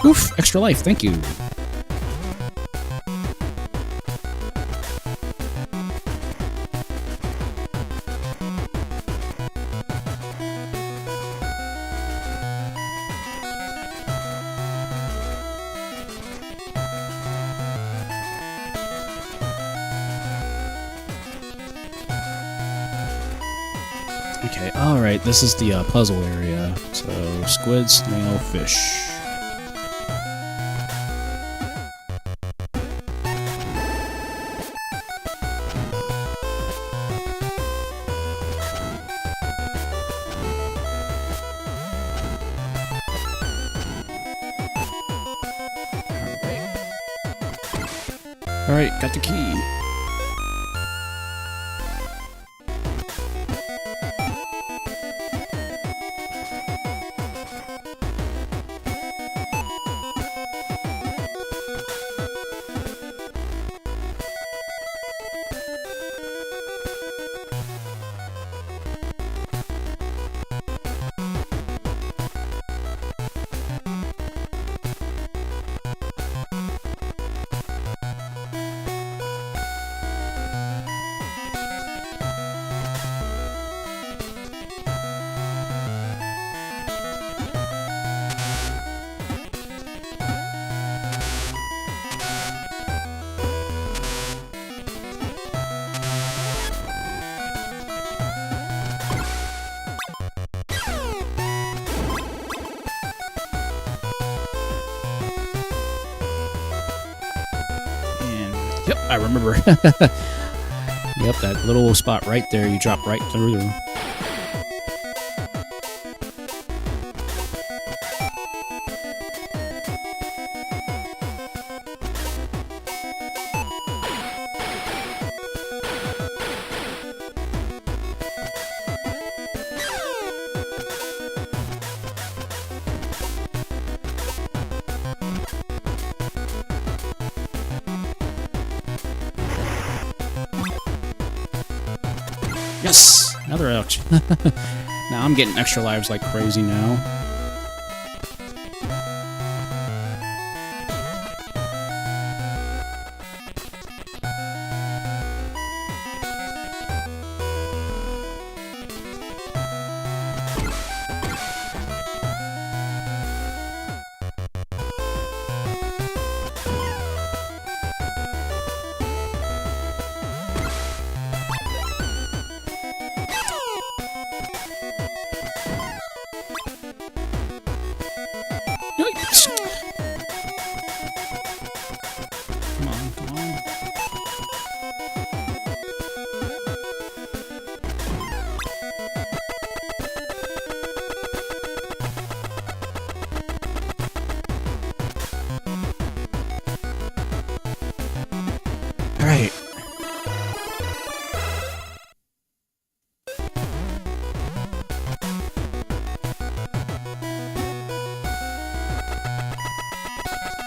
Oof, extra life, thank you. Okay, alright, this is the puzzle area. So, squid, snail, fish. Alright, got the key. Yep, I remember. Yep, that little spot right there, you drop right through the room. Yes! Another ouch. Now I'm getting extra lives like crazy now. Come on, come on. All right.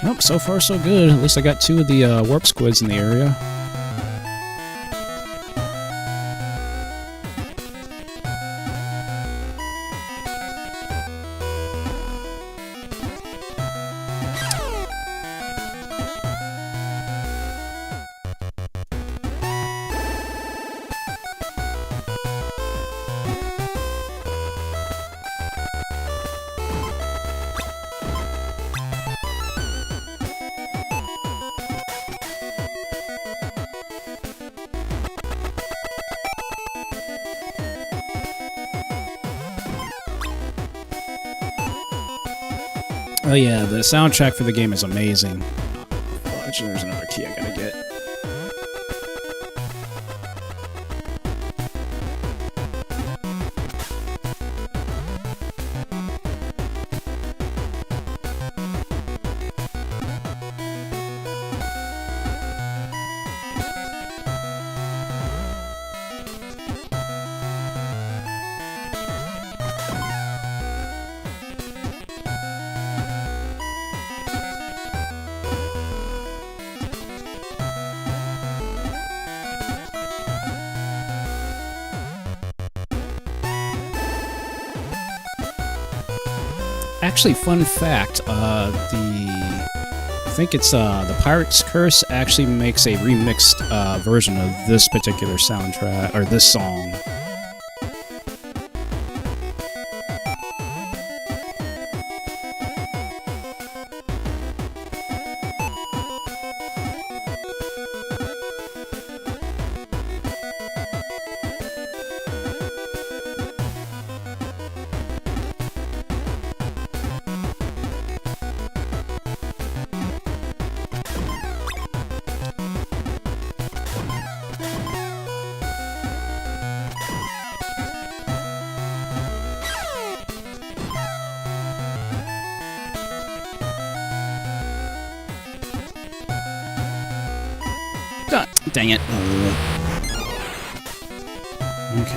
Nope, so far so good. At least I got 2 of the warp squids in the area. Oh yeah, the soundtrack for the game is amazing. Oh, actually, there's another key I gotta get. Actually, fun fact, I think it's the Pirate's Curse actually makes a remixed version of this particular soundtrack, or this song. Dang it. Okay.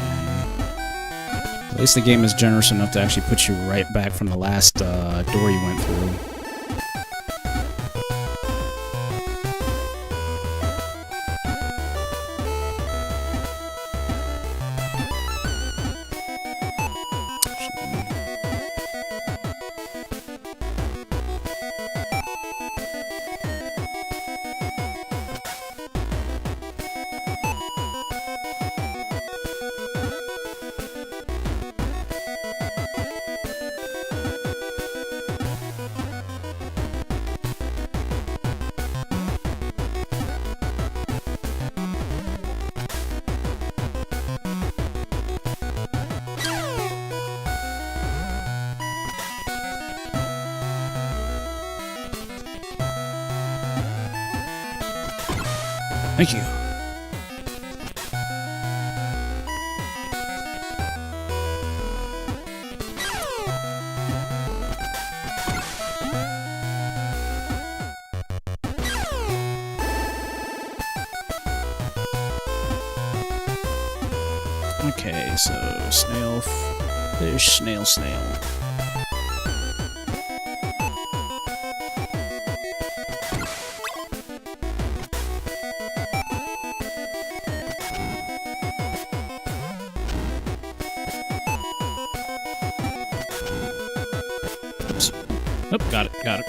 At least the game is generous enough to actually put you right back from the last door you went through. Thank you. Okay, so snail, fish, snail, snail. Oops. Oh, got it, got it.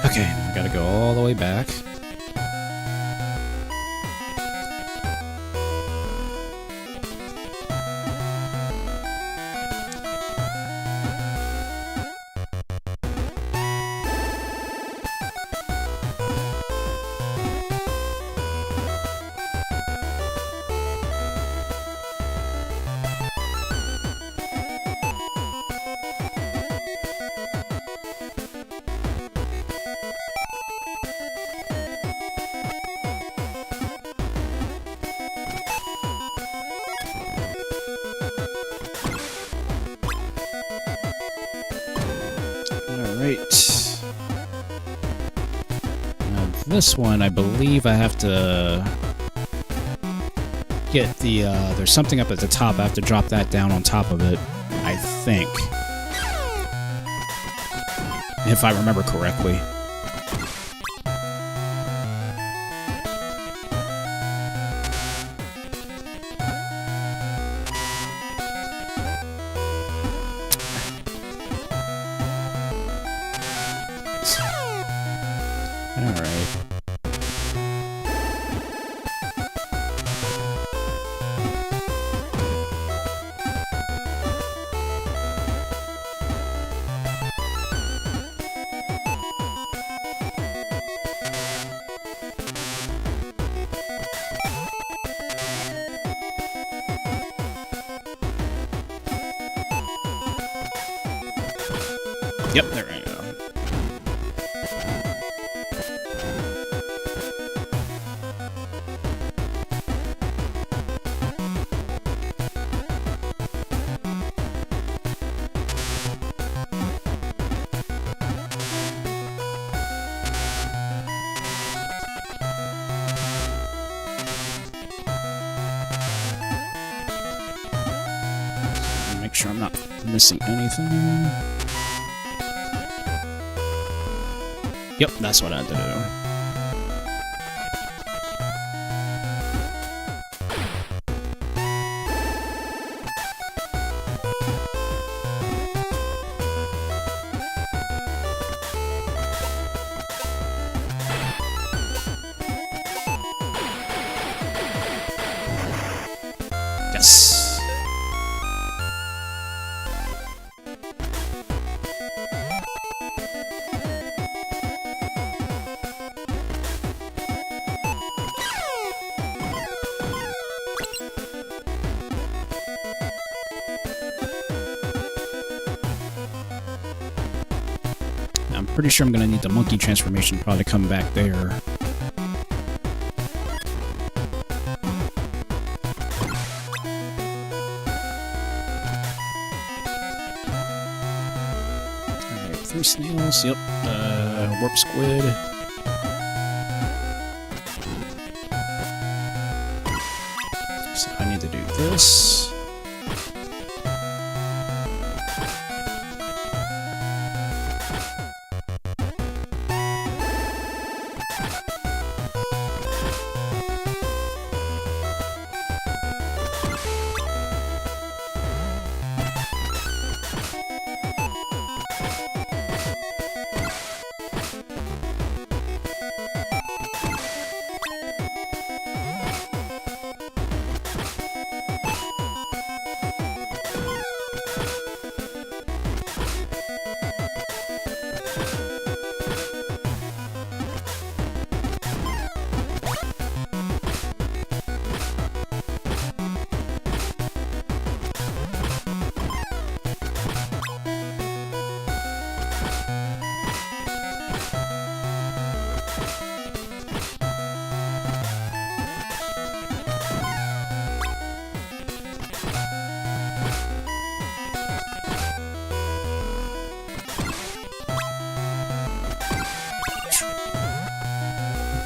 Okay, I gotta go all the way back. Alright. Now this one, I believe I have to get the, there's something up at the top. I have to drop that down on top of it, I think. If I remember correctly. Yep, there we go. Make sure I'm not missing anything. Yep, that's what I had to do. Yes. I'm pretty sure I'm gonna need the monkey transformation to probably come back there. Alright, 3 snails, yep. Warp squid. So I need to do this.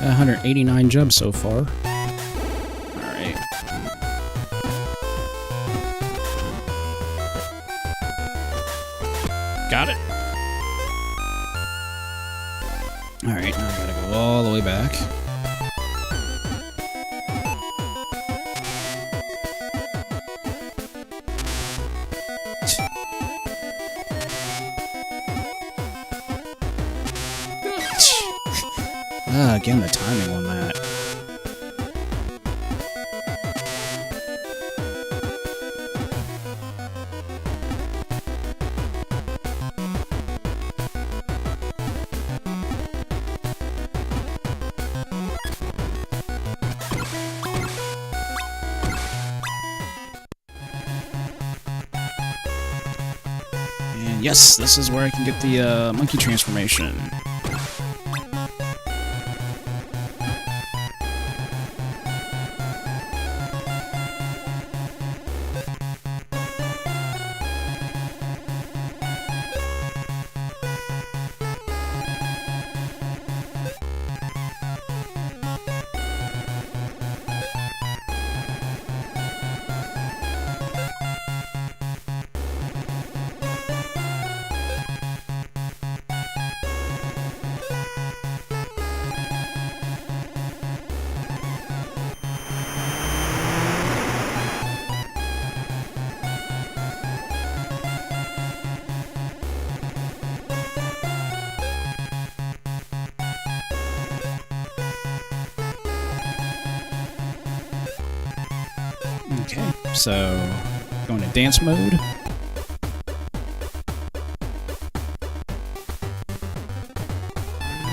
Got 189 jumps so far. Alright. Got it. Alright, now I gotta go all the way back. Again, the timing on that. And yes, this is where I can get the monkey transformation. Okay, so going to dance mode.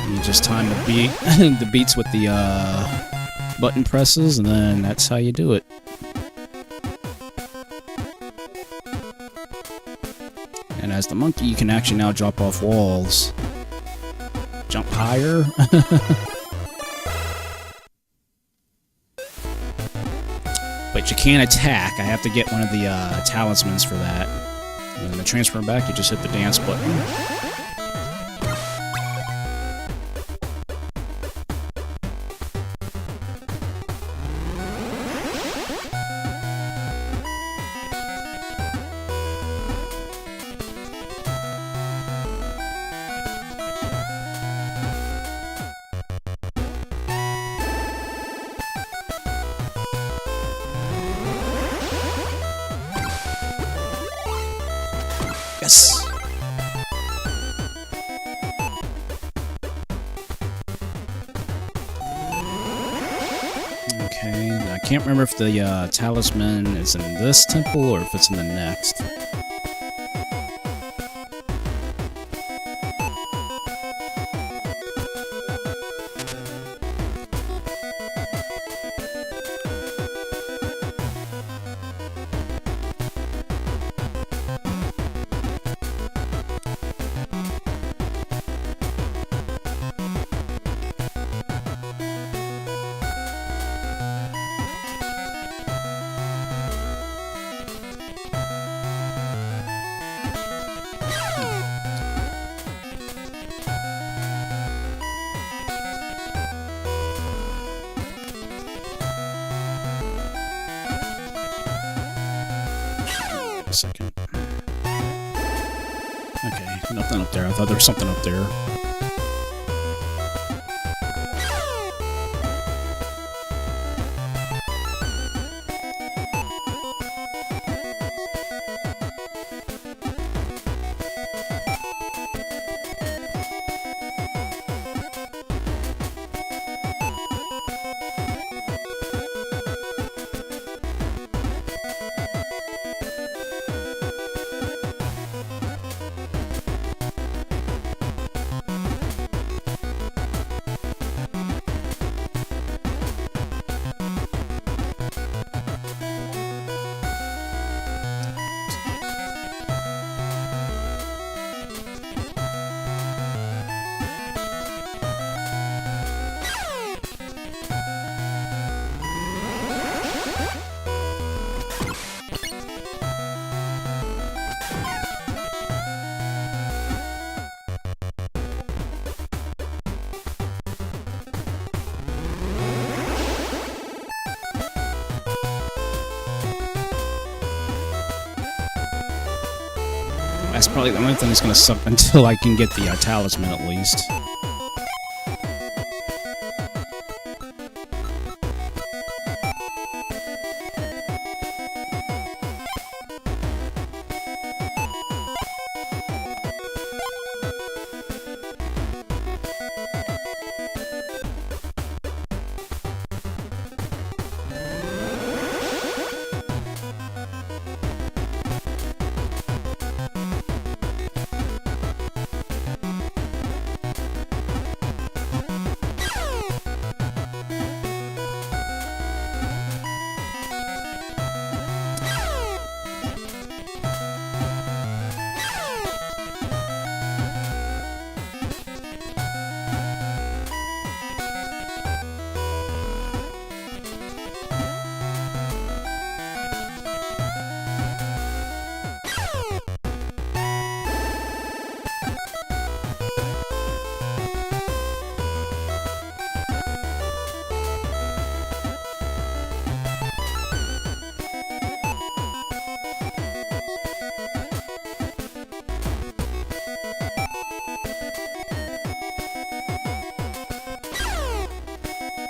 You just time the beat, the beats with the button presses, and then that's how you do it. And as the monkey, you can actually now drop off walls, jump higher. But you can't attack. I have to get one of the talismans for that. And then to transfer back, you just hit the dance button. Yes! Okay, I can't remember if the talisman is in this temple or if it's in the next. Okay, nothing up there. I thought there was something up there. That's probably the only thing that's going to suck until I can get the talisman at least.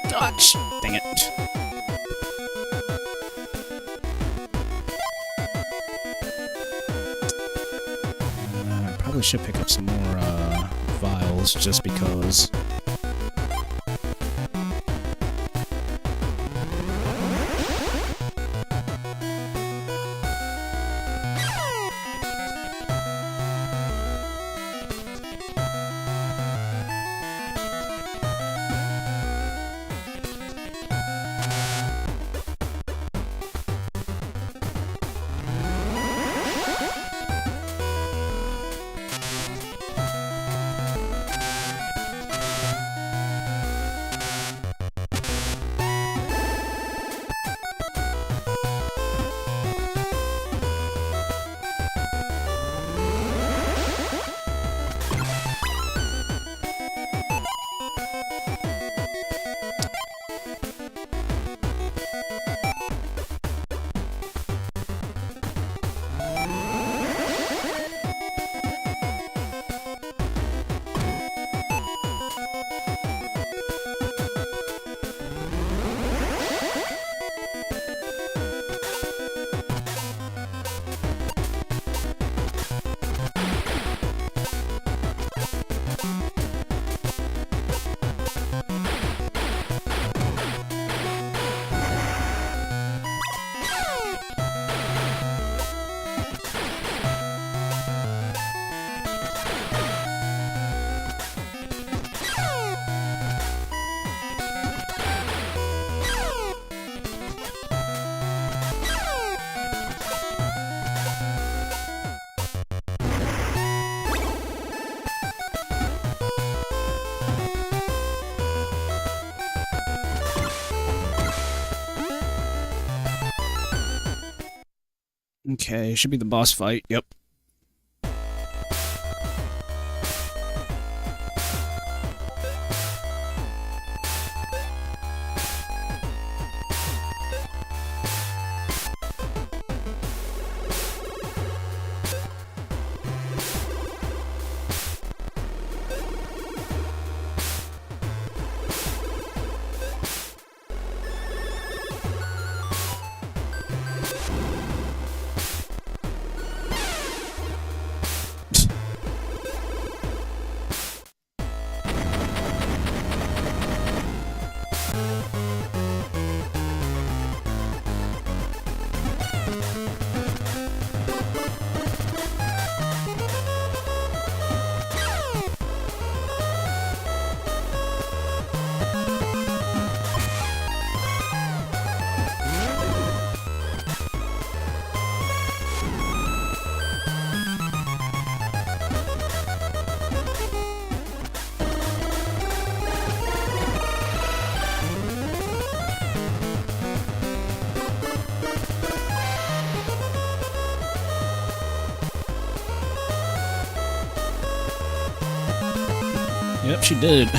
Dodge! Dang it. I probably should pick up some more vials just because. Okay, should be the boss fight. Yep. Yep, she did.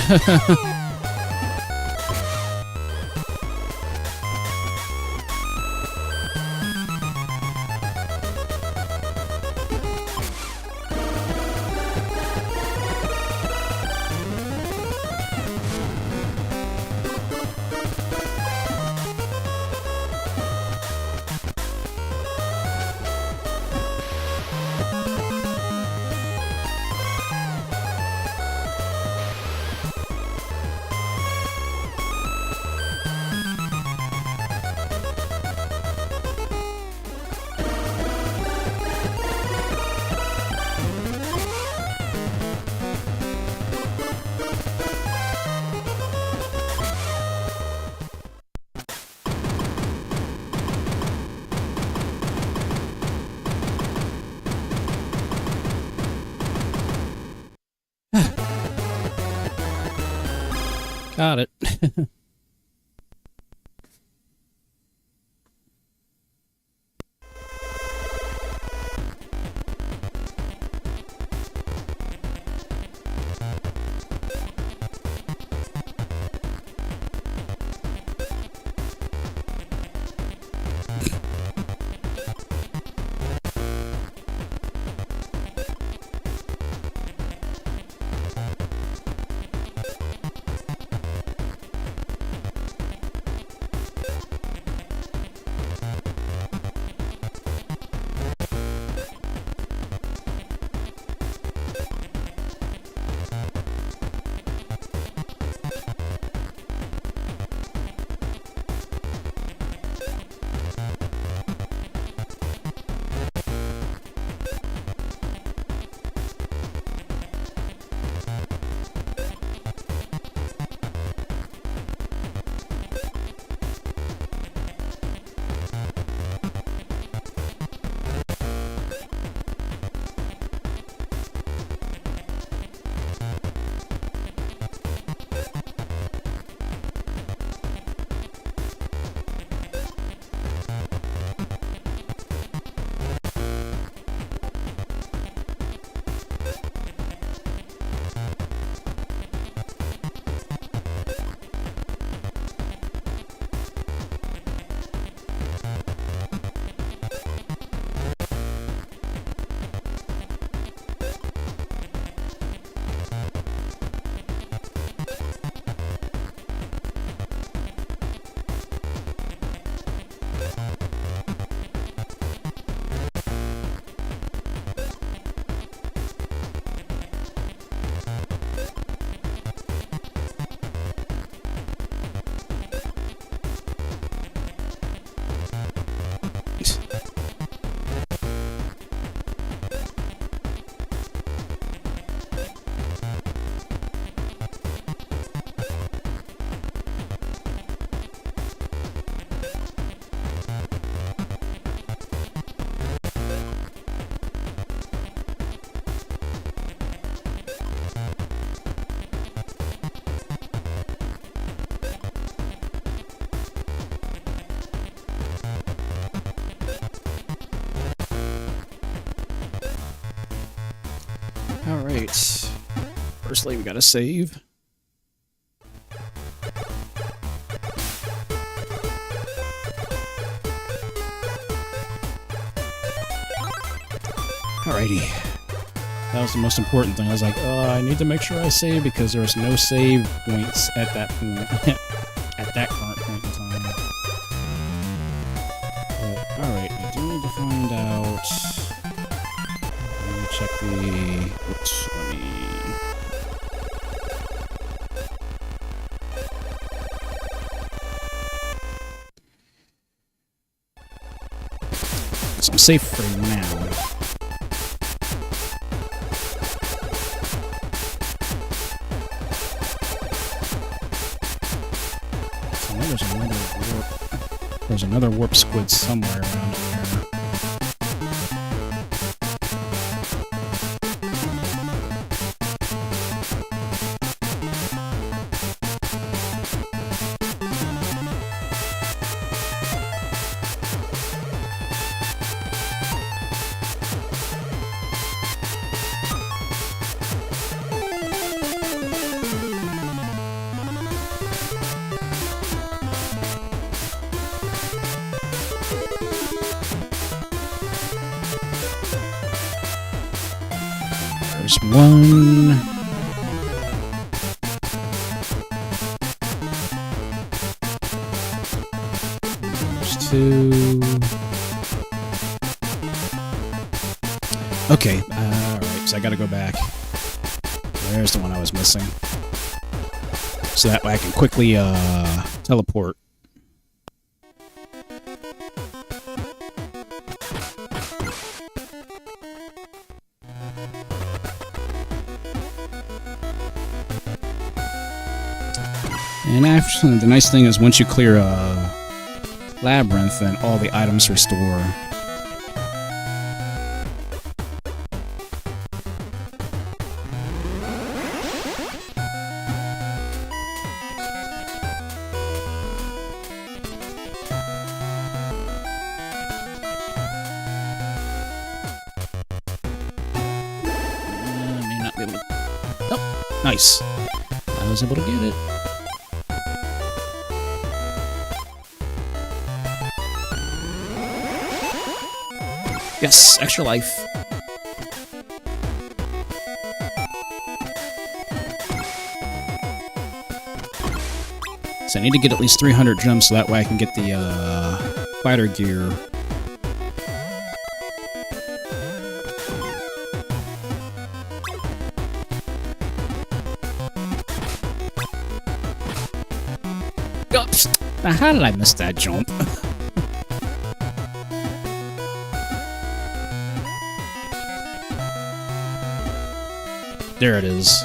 Got it. Alright. Firstly, we gotta save. Alrighty. That was the most important thing. I was like, oh, I need to make sure I save because there was no save points at that point. At that current point in time. But, alright, I do need to find out... Let me check the... Oops, let me... So I'm safe for now. There's another warp squid somewhere around here. There's one. There's two. Okay, alright, so I gotta go back. There's the one I was missing. So that way I can quickly teleport. And actually, the nice thing is once you clear a labyrinth, then all the items restore. May not be able to... Oh, nice. I was able to get it. Yes, extra life. So I need to get at least 300 gems so that way I can get the fighter gear. Oops! Now how did I miss that jump? There it is.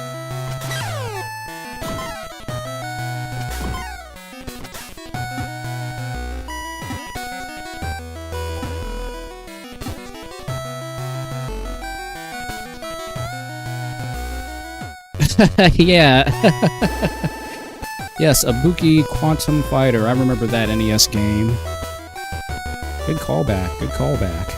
Yeah. Yes, Ibuki Quantum Fighter. I remember that NES game. Good callback. Good callback.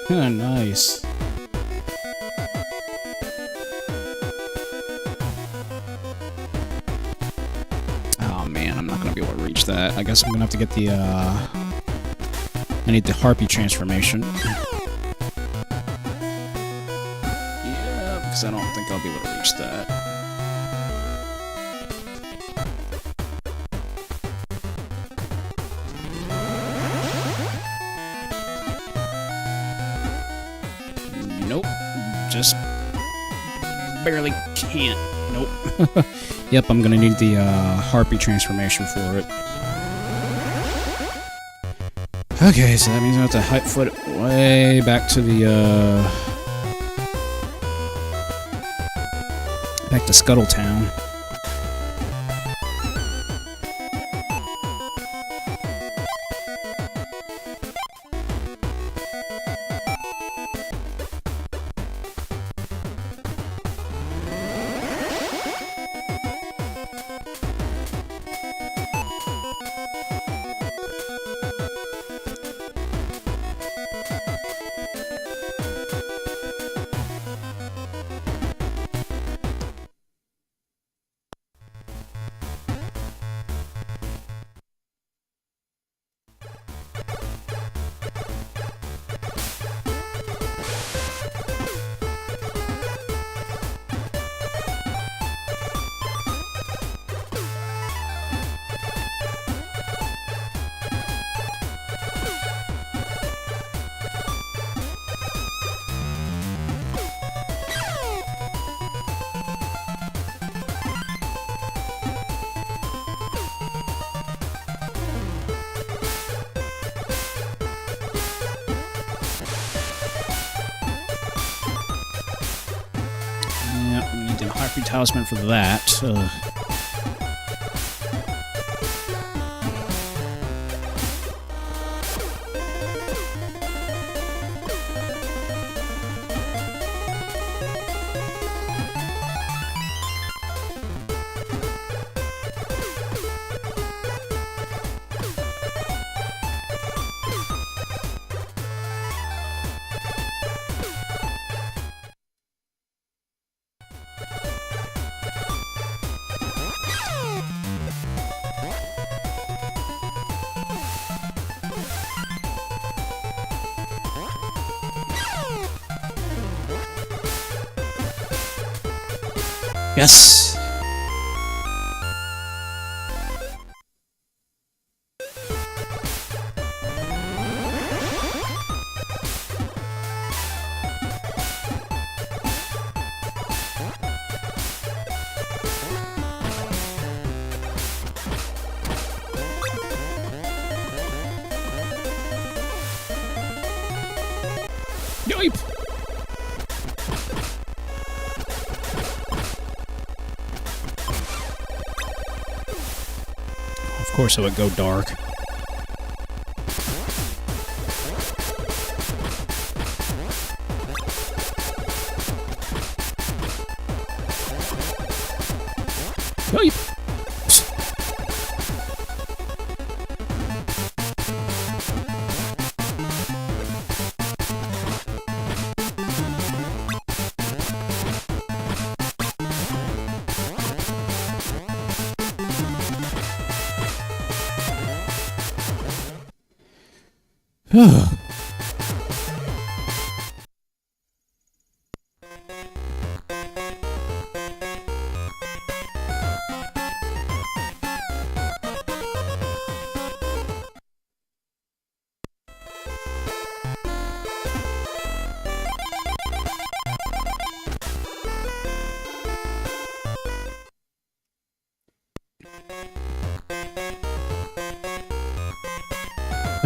Oh, nice. Oh man, I'm not gonna be able to reach that. I guess I'm gonna have to get the I need the Harpy transformation. Yeah, because I don't think I'll be able to reach that. Nope. Just barely can't. Nope. Yep, I'm gonna need the Harpy transformation for it. Okay, so that means I have to hot foot way back to the back to Scuttletown. Yep, we need the Harpy talisman for that. Yes! Yoip! Of course it would go dark. Yoip!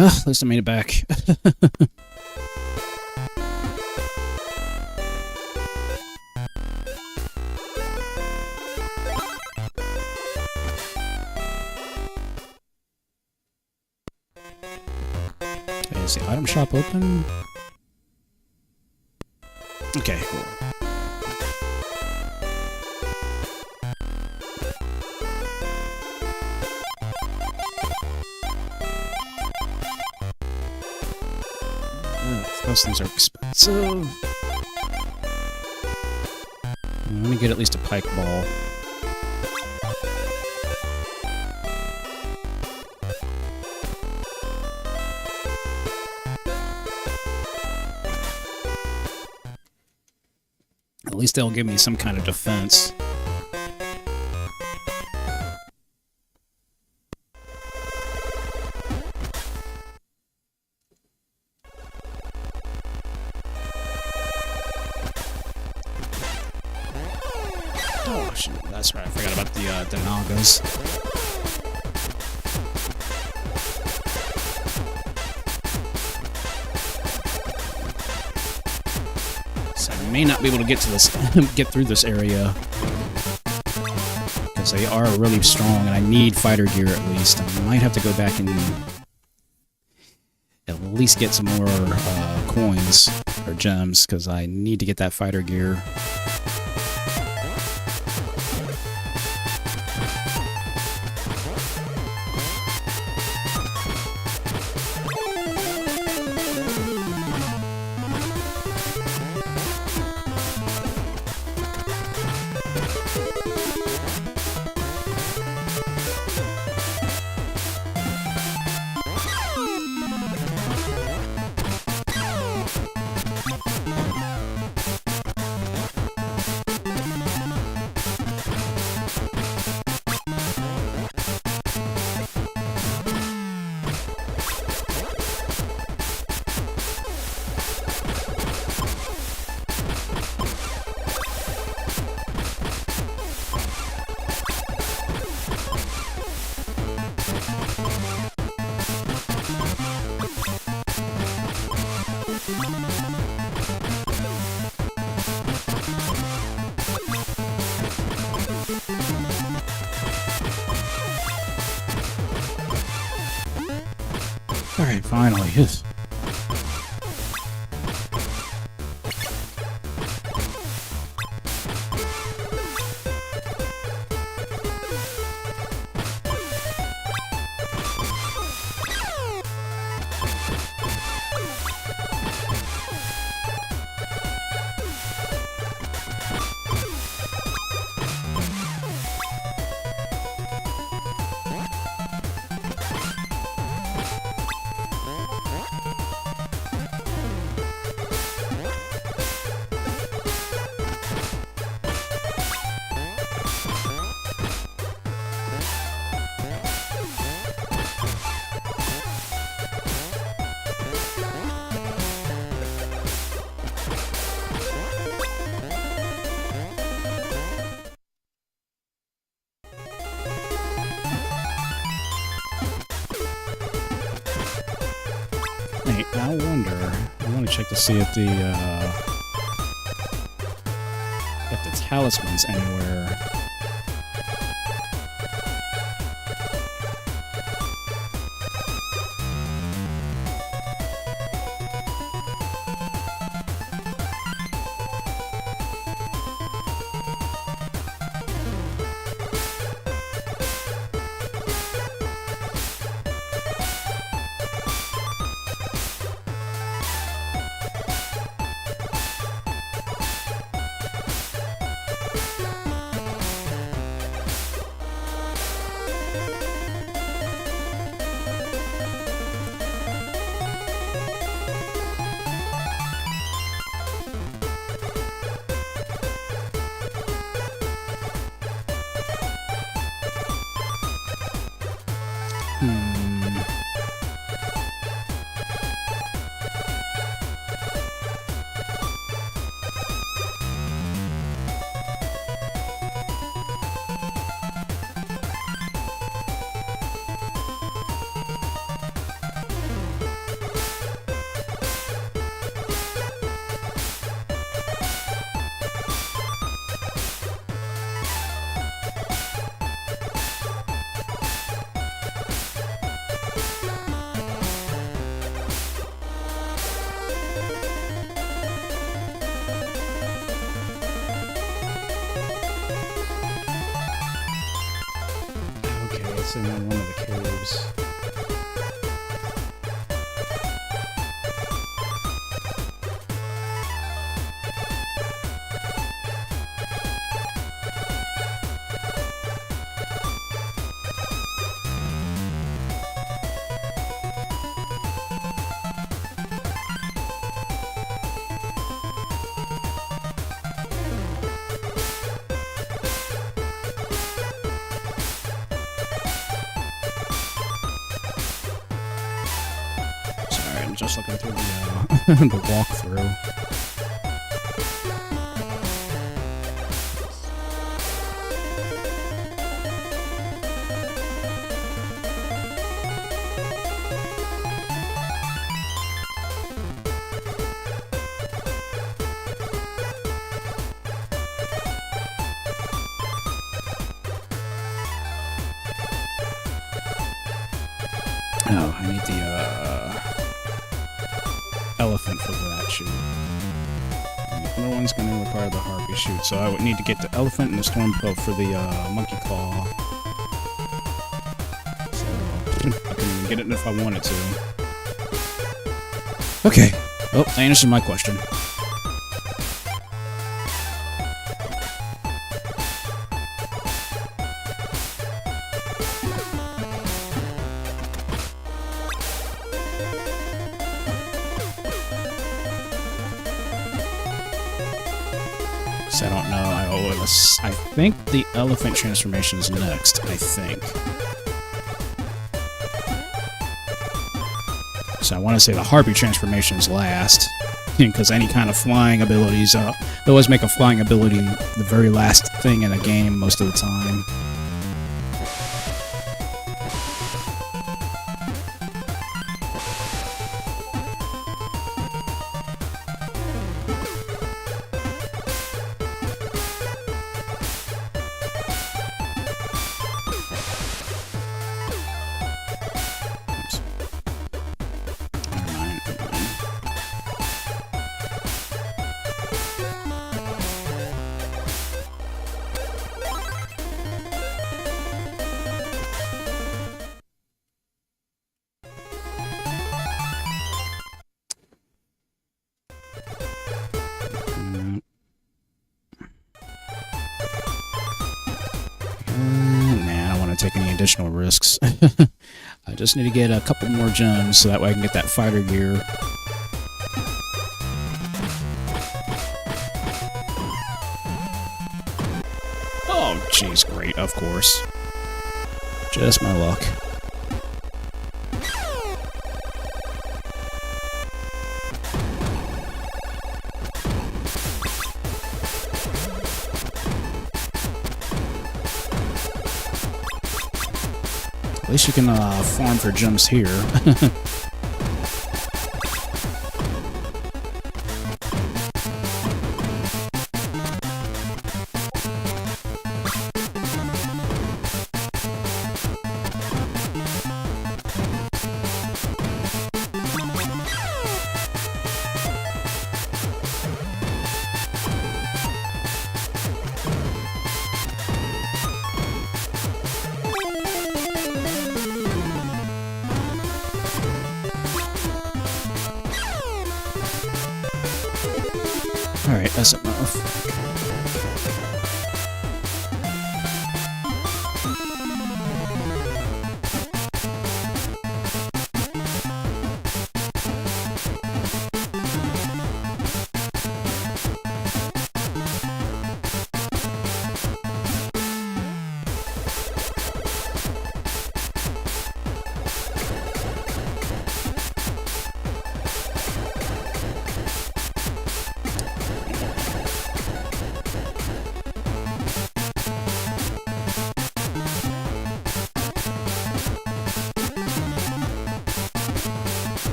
At least I made it back. Okay, is the item shop open? Okay, cool. Those things are expensive. Let me get at least a pike ball. At least they'll give me some kind of defense. Oh, shoot. That's right. I forgot about the Nagas. So I may not be able to get to this, get through this area, because they are really strong, and I need fighter gear at least. I might have to go back and at least get some more coins or gems, because I need to get that fighter gear. Alright, finally, yes. check to see if the talisman's anywhere. It's in one of the caves. Just looking through the the walkthrough. Oh, I need the elephant for that shoot. Another one's going to require the harpy shoot, so I would need to get the elephant and the storm bow for the monkey claw. So I can get it if I wanted to. Okay. Oh, that answers my question. I don't know. I think the elephant transformation is next. I think. So I want to say the harpy transformation is last, because any kind of flying abilities, they always make a flying ability the very last thing in a game most of the time. Take any additional risks. I just need to get a couple more gems so that way I can get that fighter gear. Oh, jeez, great, of course. Just my luck. At least you can farm for gems here.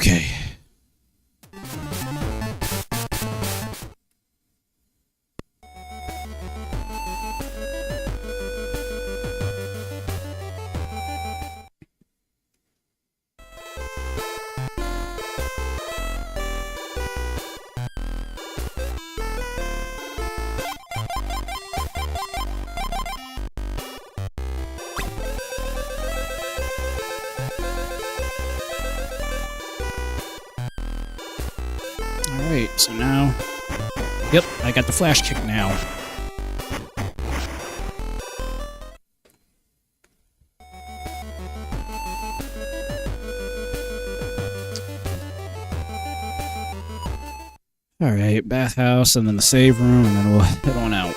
Okay. Alright, so now... Yep, I got the flash kick now. Alright, bathhouse, and then the save room, and then we'll head on out.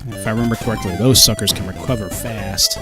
If I remember correctly, those suckers can recover fast.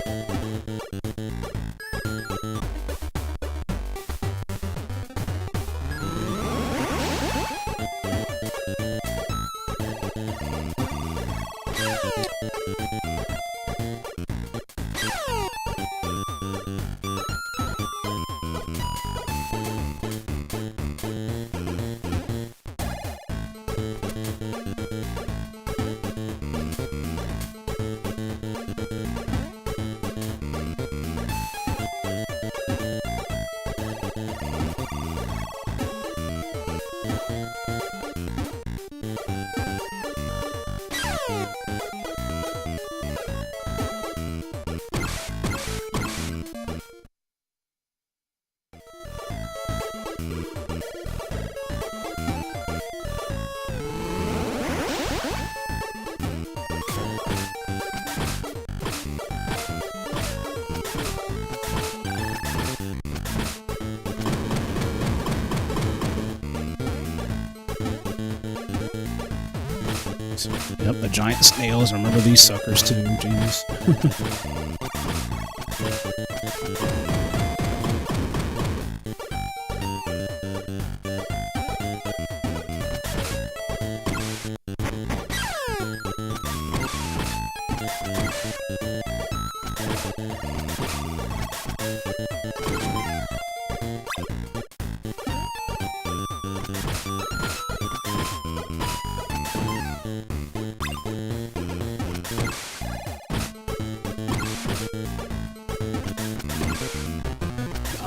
Yep, the giant snails. Remember these suckers too, James.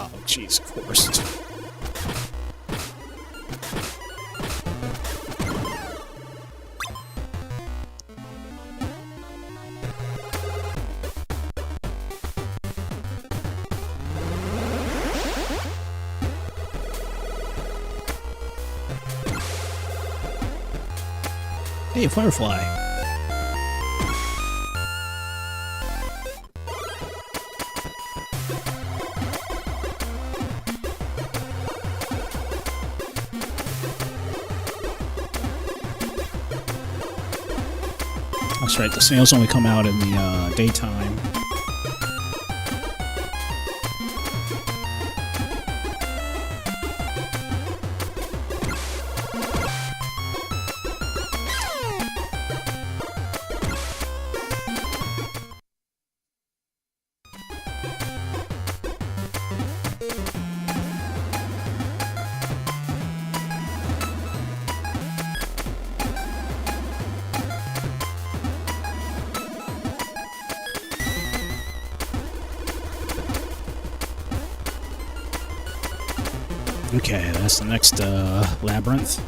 Oh, jeez, of course. Hey, a firefly. That's right, the snails only come out in the daytime. Okay, that's the next labyrinth.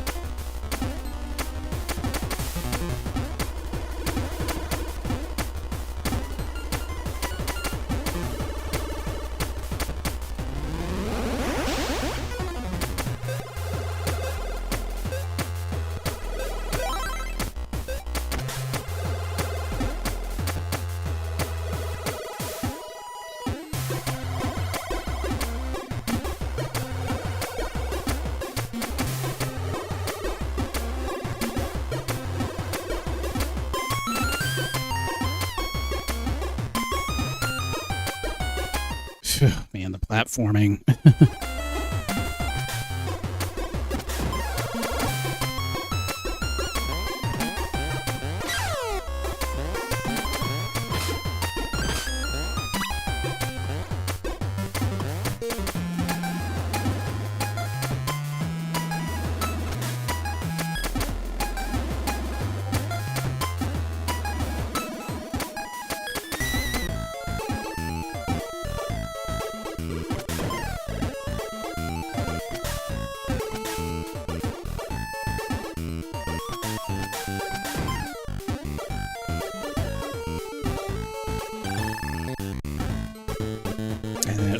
Man, the platforming.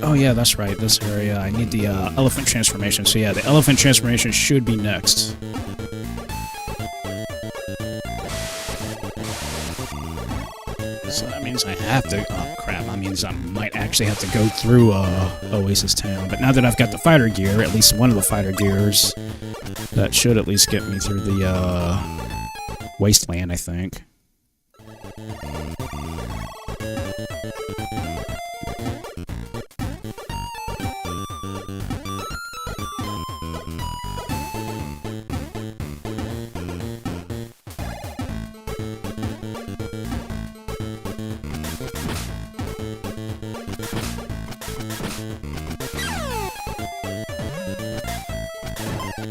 Oh yeah, that's right, this area. I need the elephant transformation. So yeah, the elephant transformation should be next. So that means I have to... Oh crap, that means I might actually have to go through Oasis Town. But now that I've got the fighter gear, at least one of the fighter gears, that should at least get me through the wasteland, I think.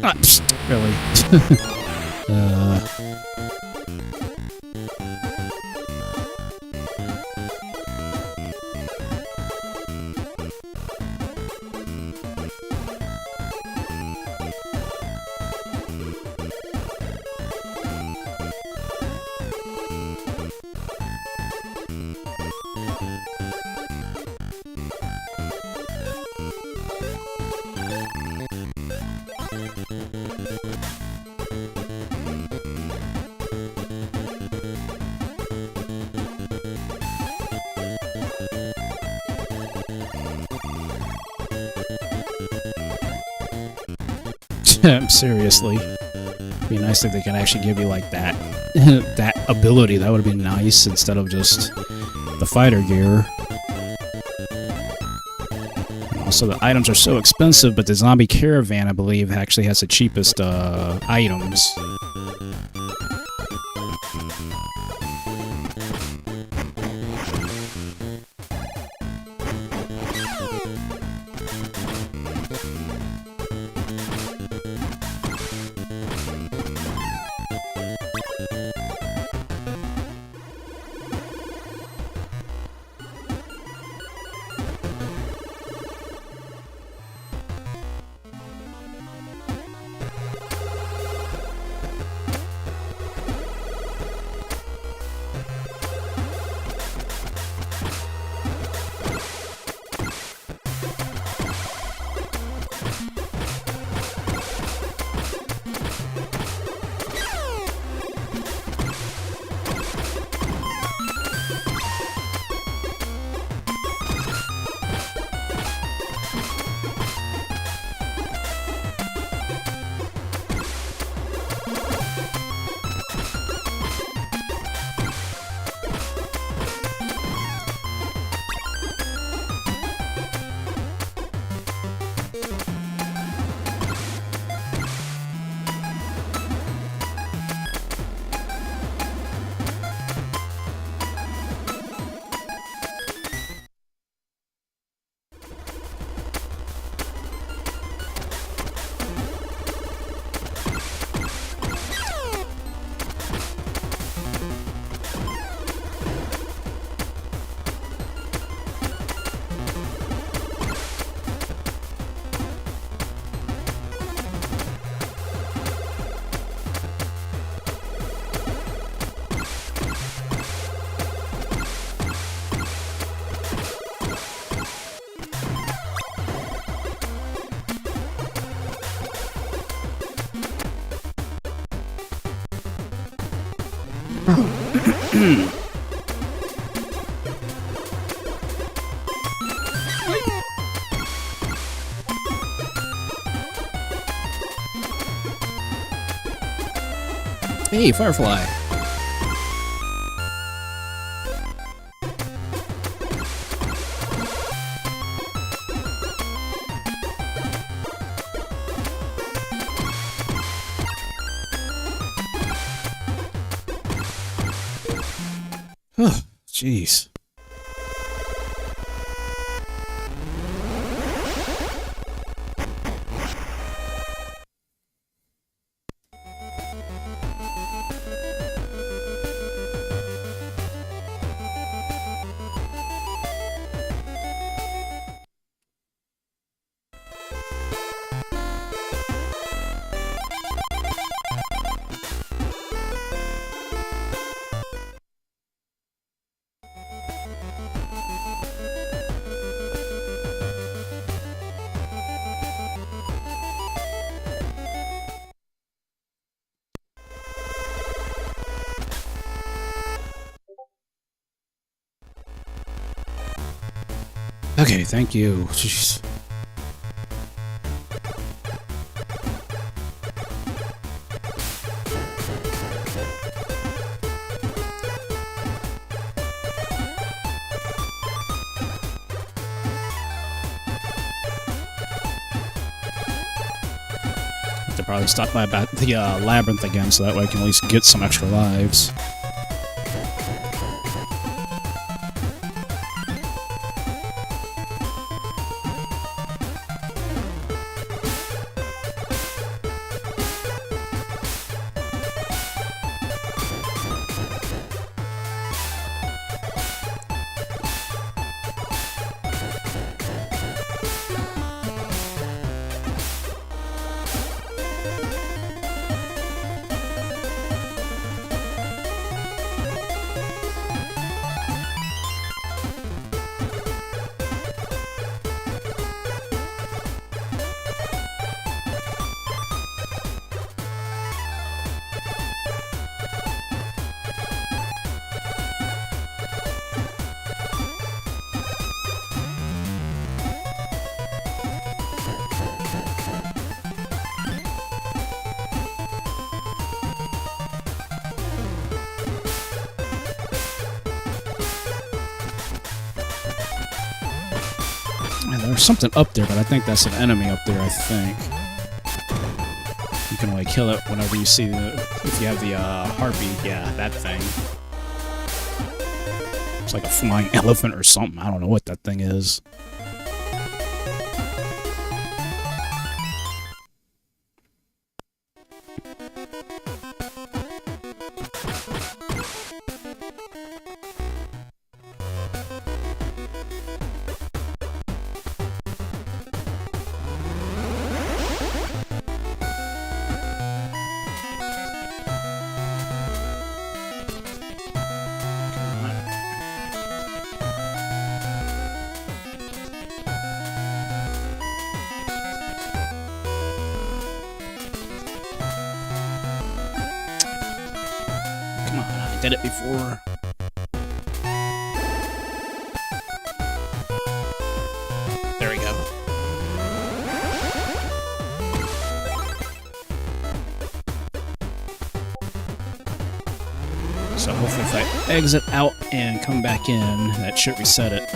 Ah, psst, really? Seriously. It'd be nice if they could actually give you like that that ability. That would be nice instead of just the fighter gear. And also the items are so expensive, but the zombie caravan, I believe, actually has the cheapest items. Hey, Firefly. Oh, jeez. Okay, thank you. Jeez. Have to probably stop by about the labyrinth again, so that way I can at least get some extra lives. There's something up there, but I think that's an enemy up there, I think. You can only kill it whenever you see the... if you have the harpy. Yeah, that thing. It's like a flying elephant or something. I don't know what that thing is. Did it before. There we go. So hopefully if I exit out and come back in, that should reset it.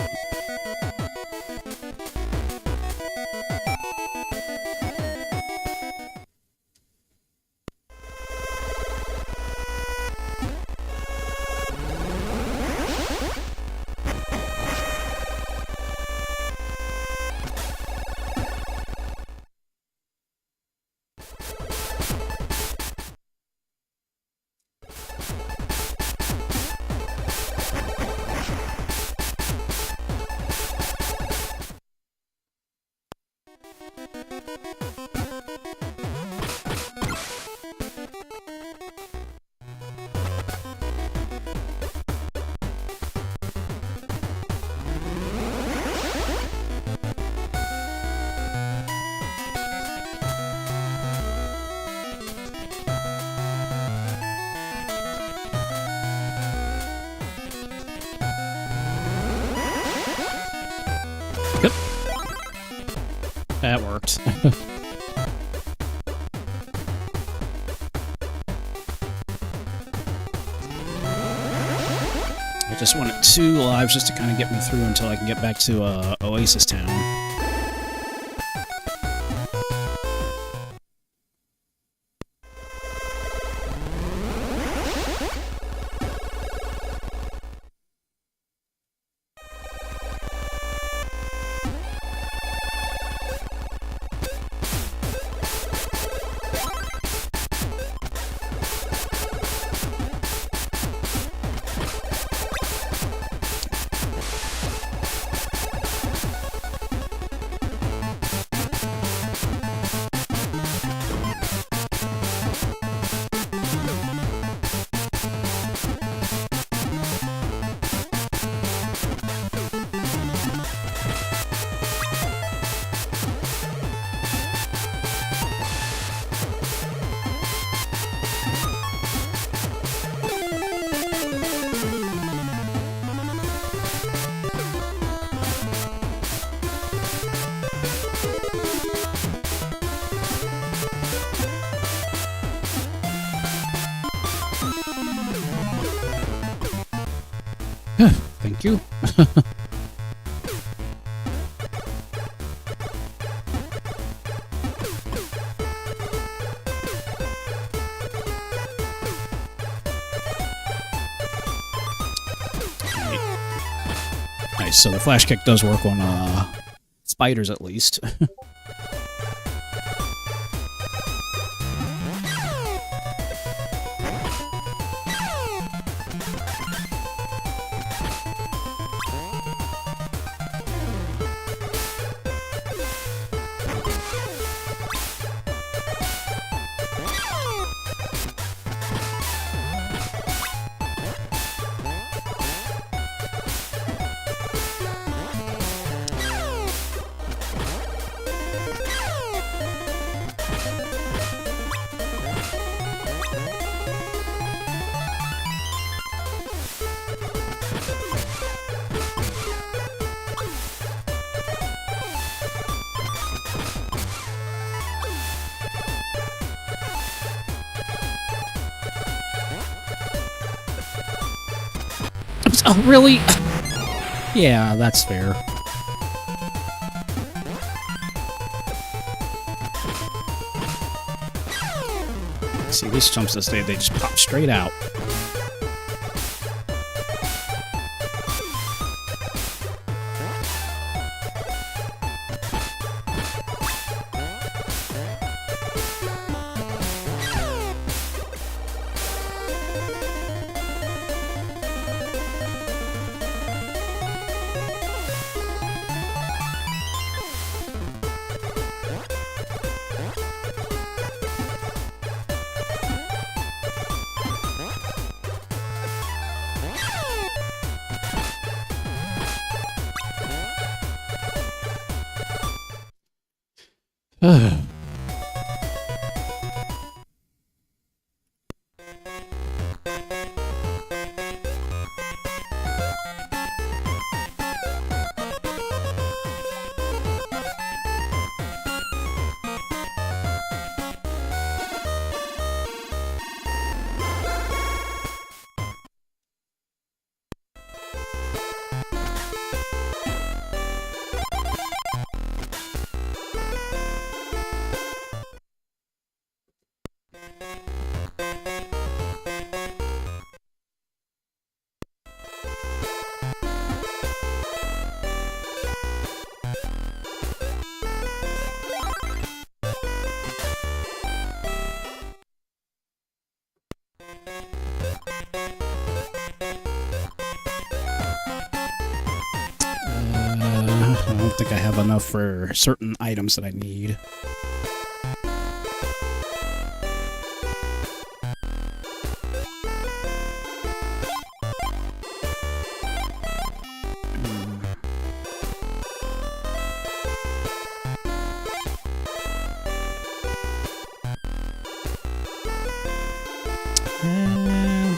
Yep. That worked. I just wanted 2 lives just to kind of get me through until I can get back to Oasis Town. Thank you. Nice, so the flash kick does work on spiders at least. Oh, really? Yeah, that's fair. See, these jumps they just pop straight out. I don't think I have enough for certain items that I need.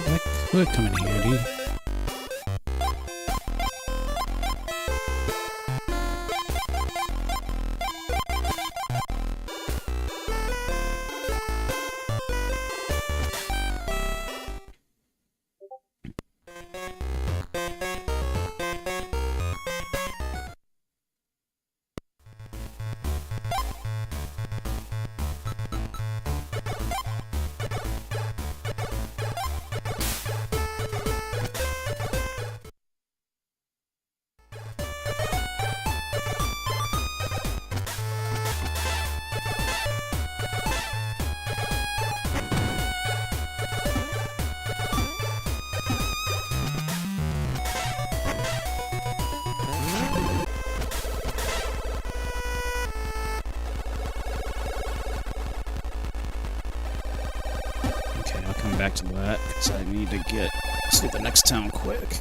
That could come in handy. coming back to that because I need to get to the next town quick.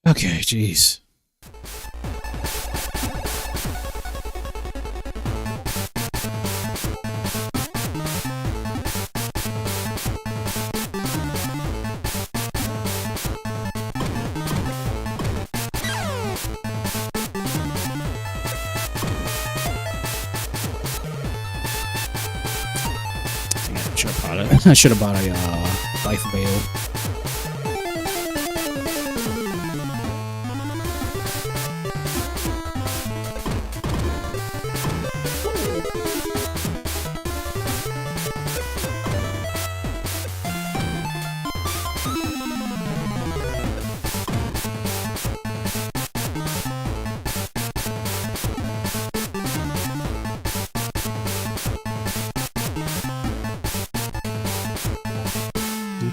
Okay, jeez. I should have bought a life veil.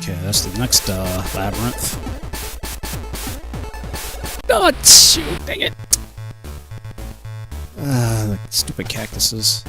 Okay, that's the next labyrinth. Oh, shoot, dang it! The stupid cactuses.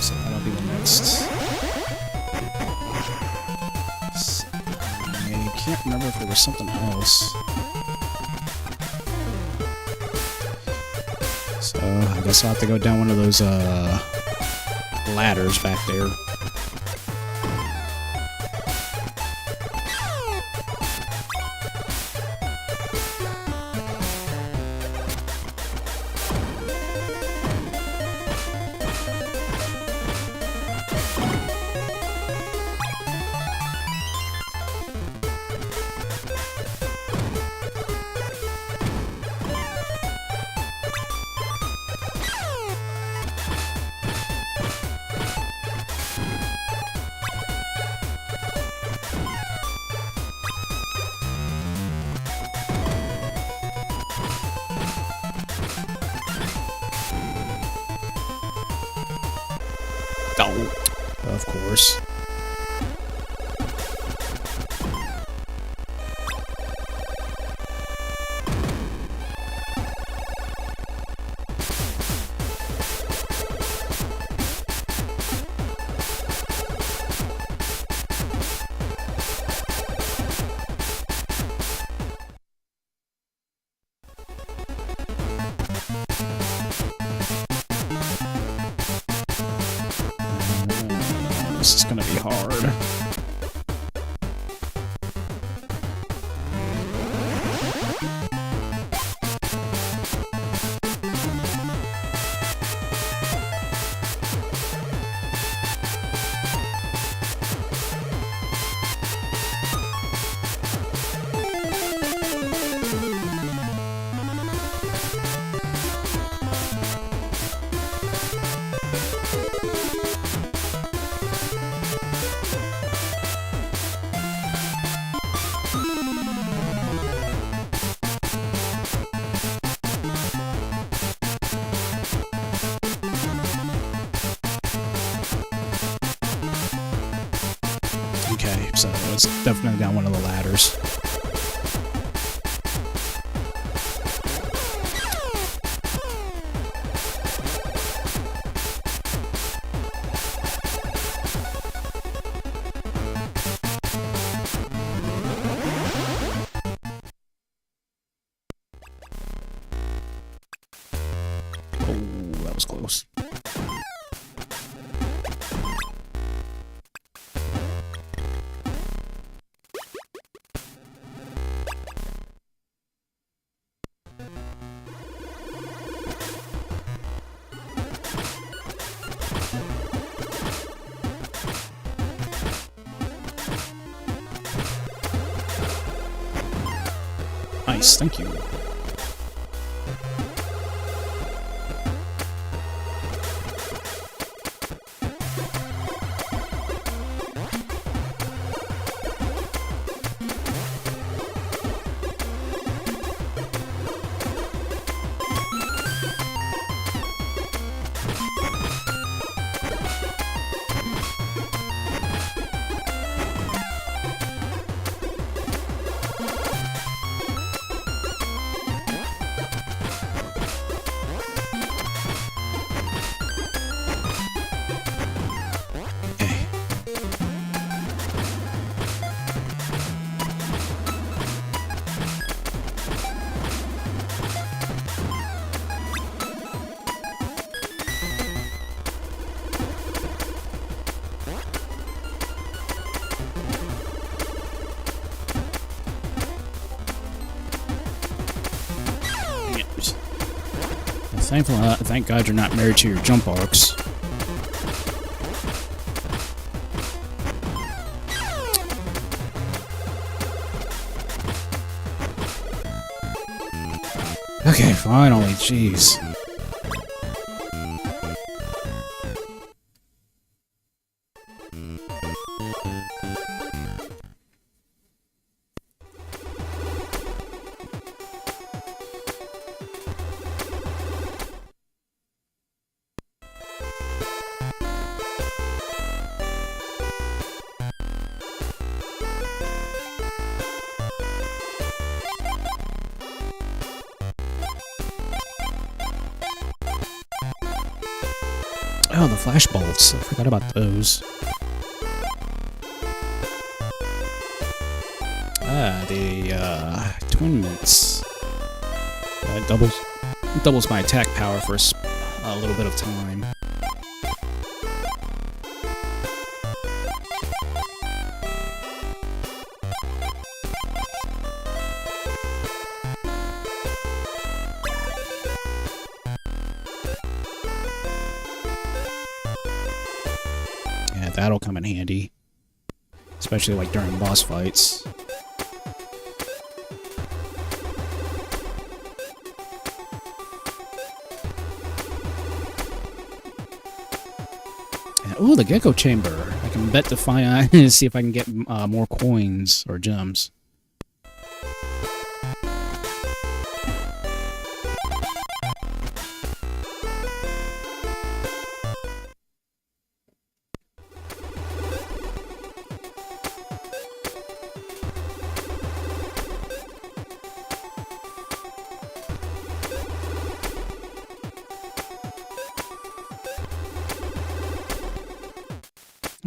So that'll be the next. I can't remember if there was something else. So I guess I'll have to go down one of those ladders back there. Oh, of course. This is gonna be hard. Okay, so it's definitely down one of the ladders. Oh, that was close. Nice, thank you. Thank God you're not married to your jump arcs. Okay, finally, jeez. Oh, the flash bolts. I forgot about those. Ah, the twin mints. Doubles my attack power for a little bit of time. Yeah, that'll come in handy. Especially like during boss fights. Ooh, the gecko chamber. I can bet to find see if I can get more coins or gems.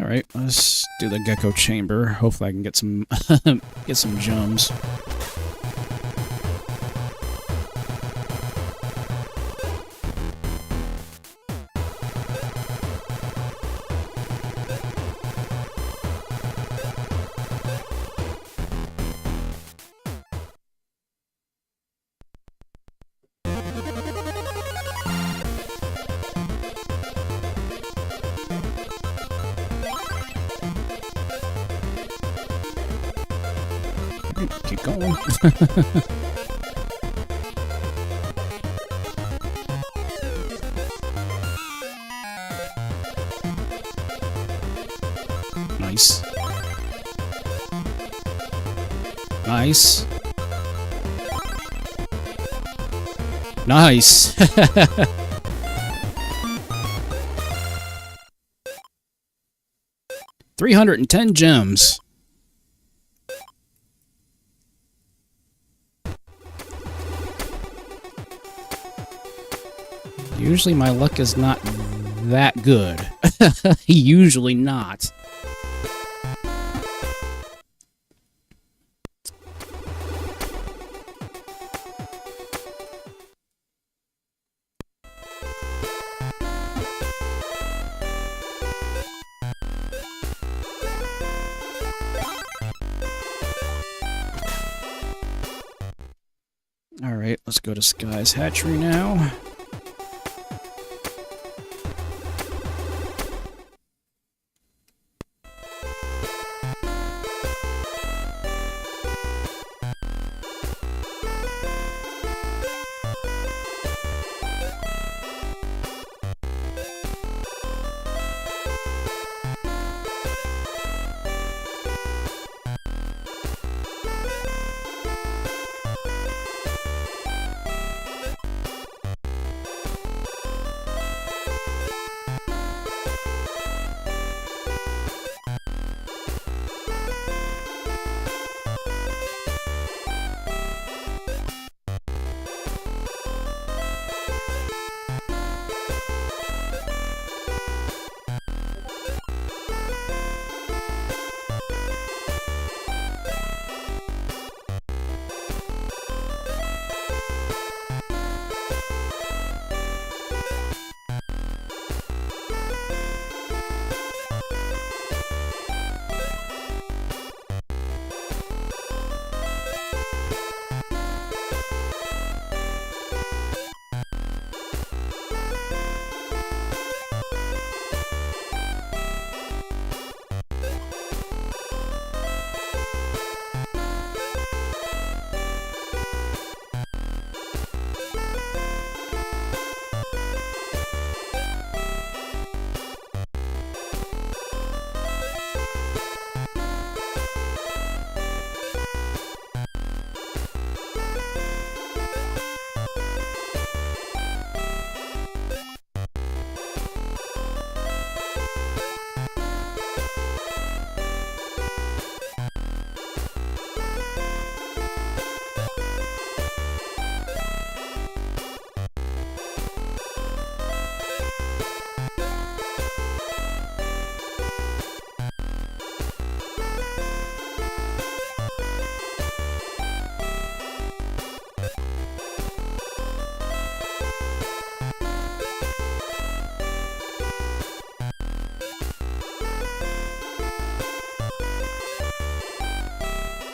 Alright, let's do the gecko chamber. Hopefully I can get some get some gems. Keep going. Nice. Nice. Nice. 310 gems. Usually my luck is not that good. Usually not. Alright, let's go to Sky's Hatchery now.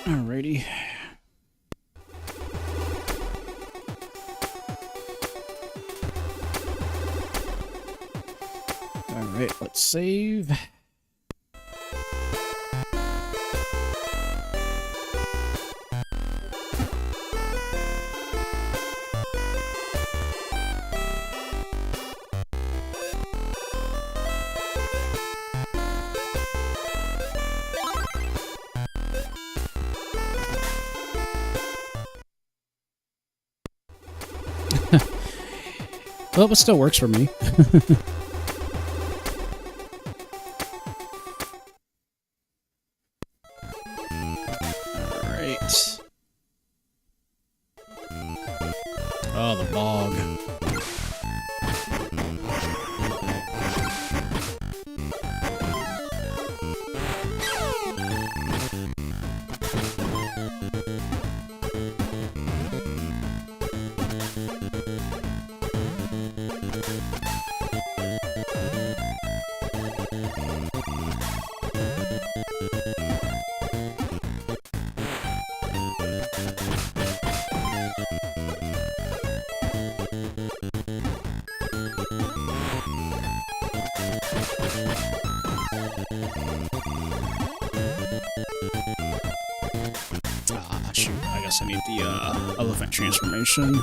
Alrighty. Alright, let's save. Well, it still works for me. Alright. Oh, the bog. Ah. guess I need the elephant transformation.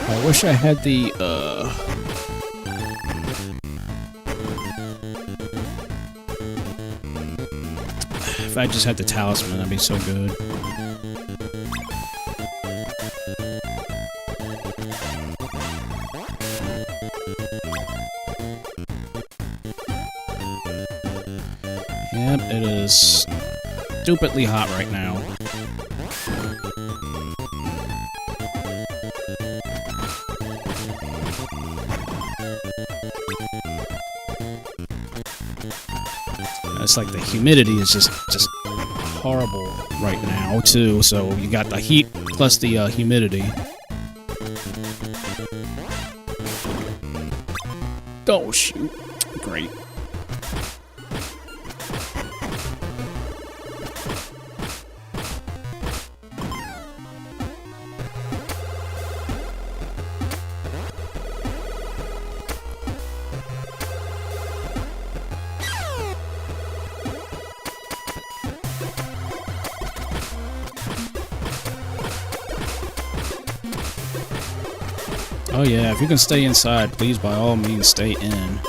I wish I had the, if I just had the talisman, that'd be so good. Yep, it is stupidly hot right now. It's like the humidity is just horrible right now too. So you got the heat plus the humidity. Oh shoot! Great. Oh yeah, if you can stay inside, please by all means stay in.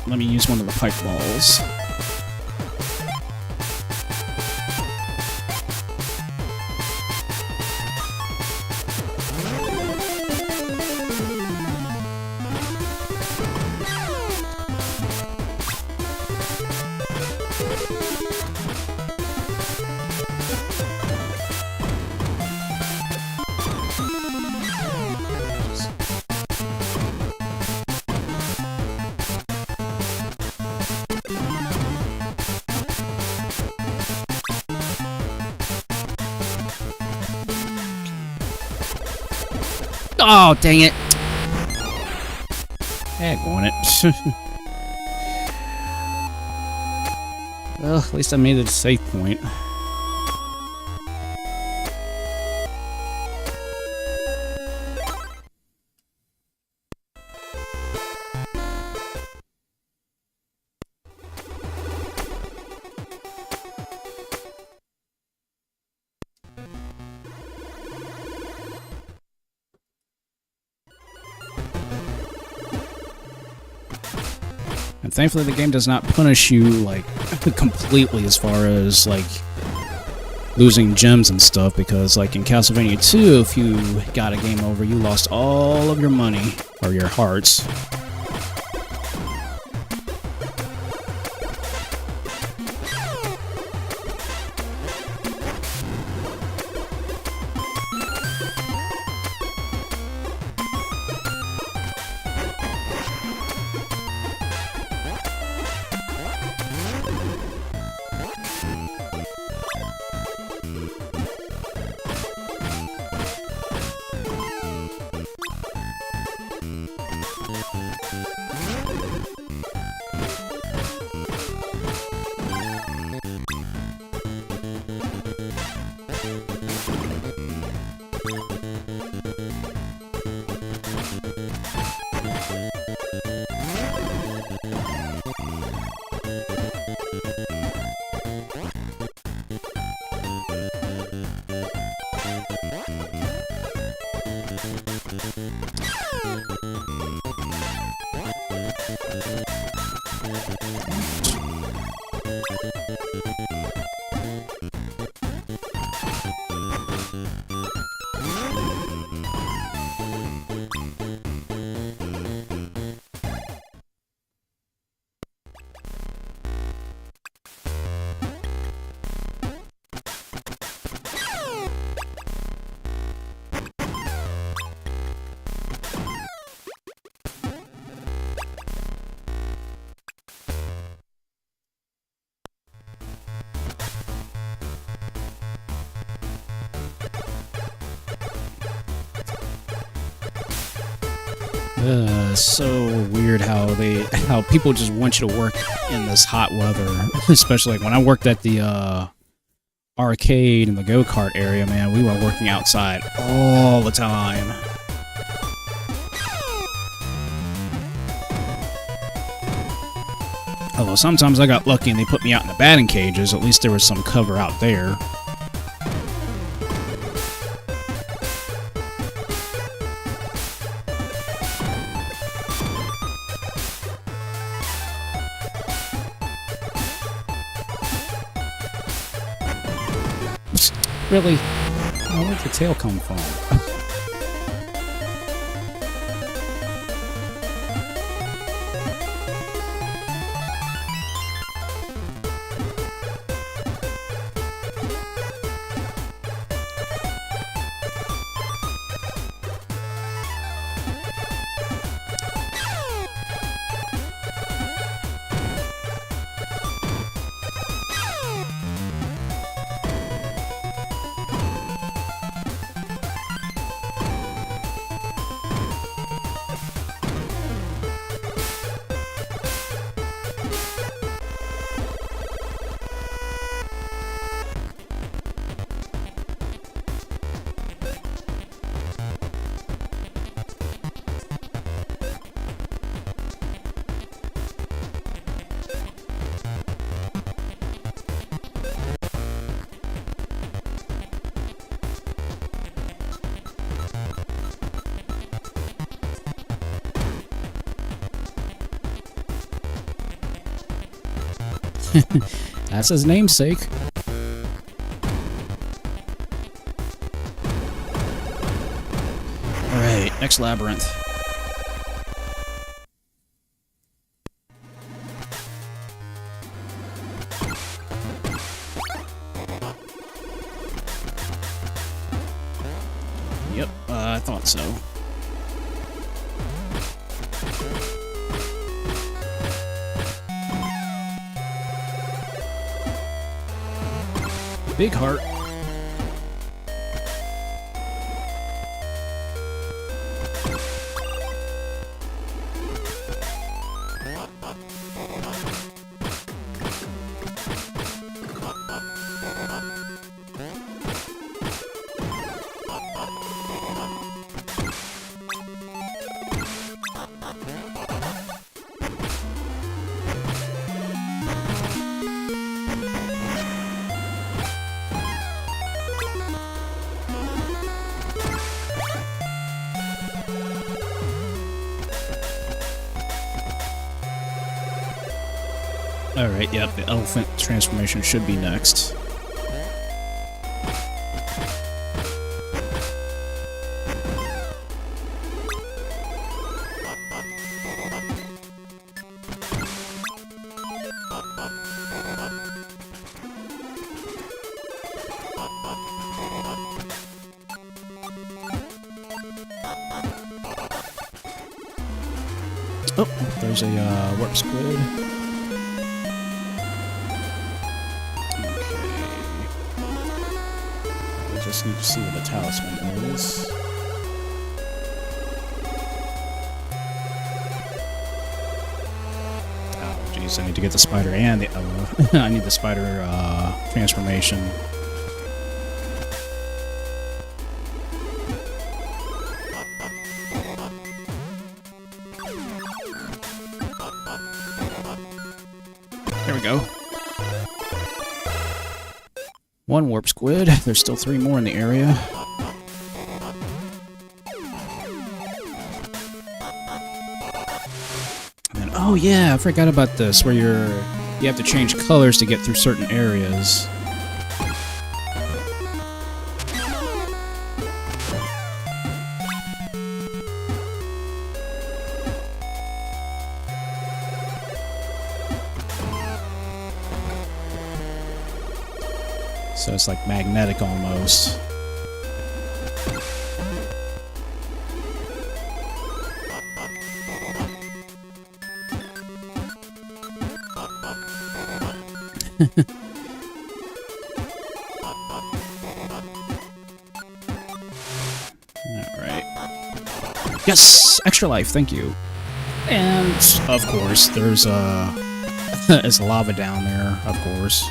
Let me use one of the pipe balls. Oh, dang it. Daggone it. Well, at least I made it a safe point. And thankfully the game does not punish you, like, completely as far as, like, losing gems and stuff, because, like, in Castlevania 2, if you got a game over, you lost all of your money, or your hearts. So weird how people just want you to work in this hot weather, especially like when I worked at the arcade and the go-kart area, man, we were working outside all the time. Although sometimes I got lucky and they put me out in the batting cages, at least there was some cover out there. Really? Where did the tail come from? That's his namesake. Alright, next labyrinth. Yep, I thought so. Big heart. Alright, yep, the elephant transformation should be next. Oh, there's a warp squid. Just need to see what the talisman is. Oh, jeez, I need to get the spider and the... I need the spider transformation. There we go. One warp squid. There's still 3 more in the area. And then, oh yeah, I forgot about this, where you have to change colors to get through certain areas. So it's like magnetic almost. Alright. Yes! Extra life, thank you. And, of course, there's there's lava down there, of course.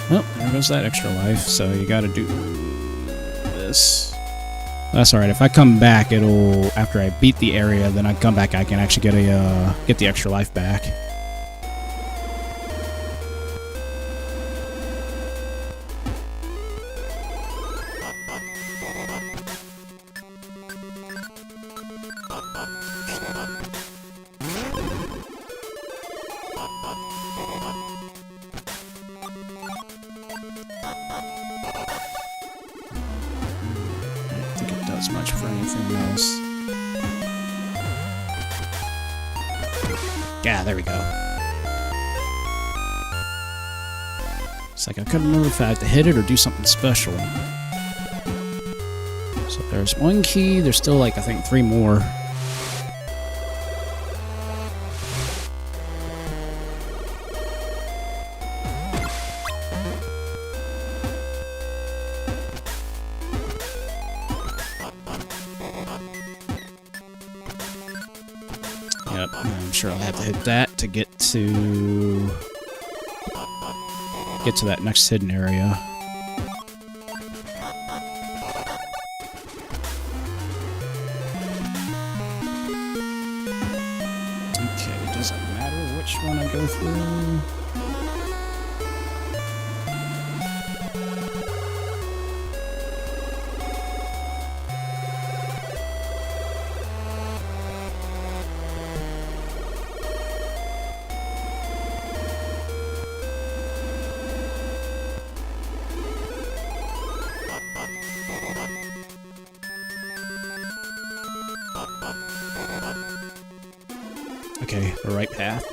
Oh, there goes that extra life, so you gotta do this. That's alright, if I come back, it'll... After I beat the area, then I come back, I can actually get the extra life back. Much for anything else. Yeah, there we go. It's like I couldn't remember if I had to hit it or do something special. So there's one key, there's still like I think 3 more. Yep, I'm sure I'll have to hit that to get to that next hidden area. Okay, it doesn't matter which one I go through. Okay, the right path.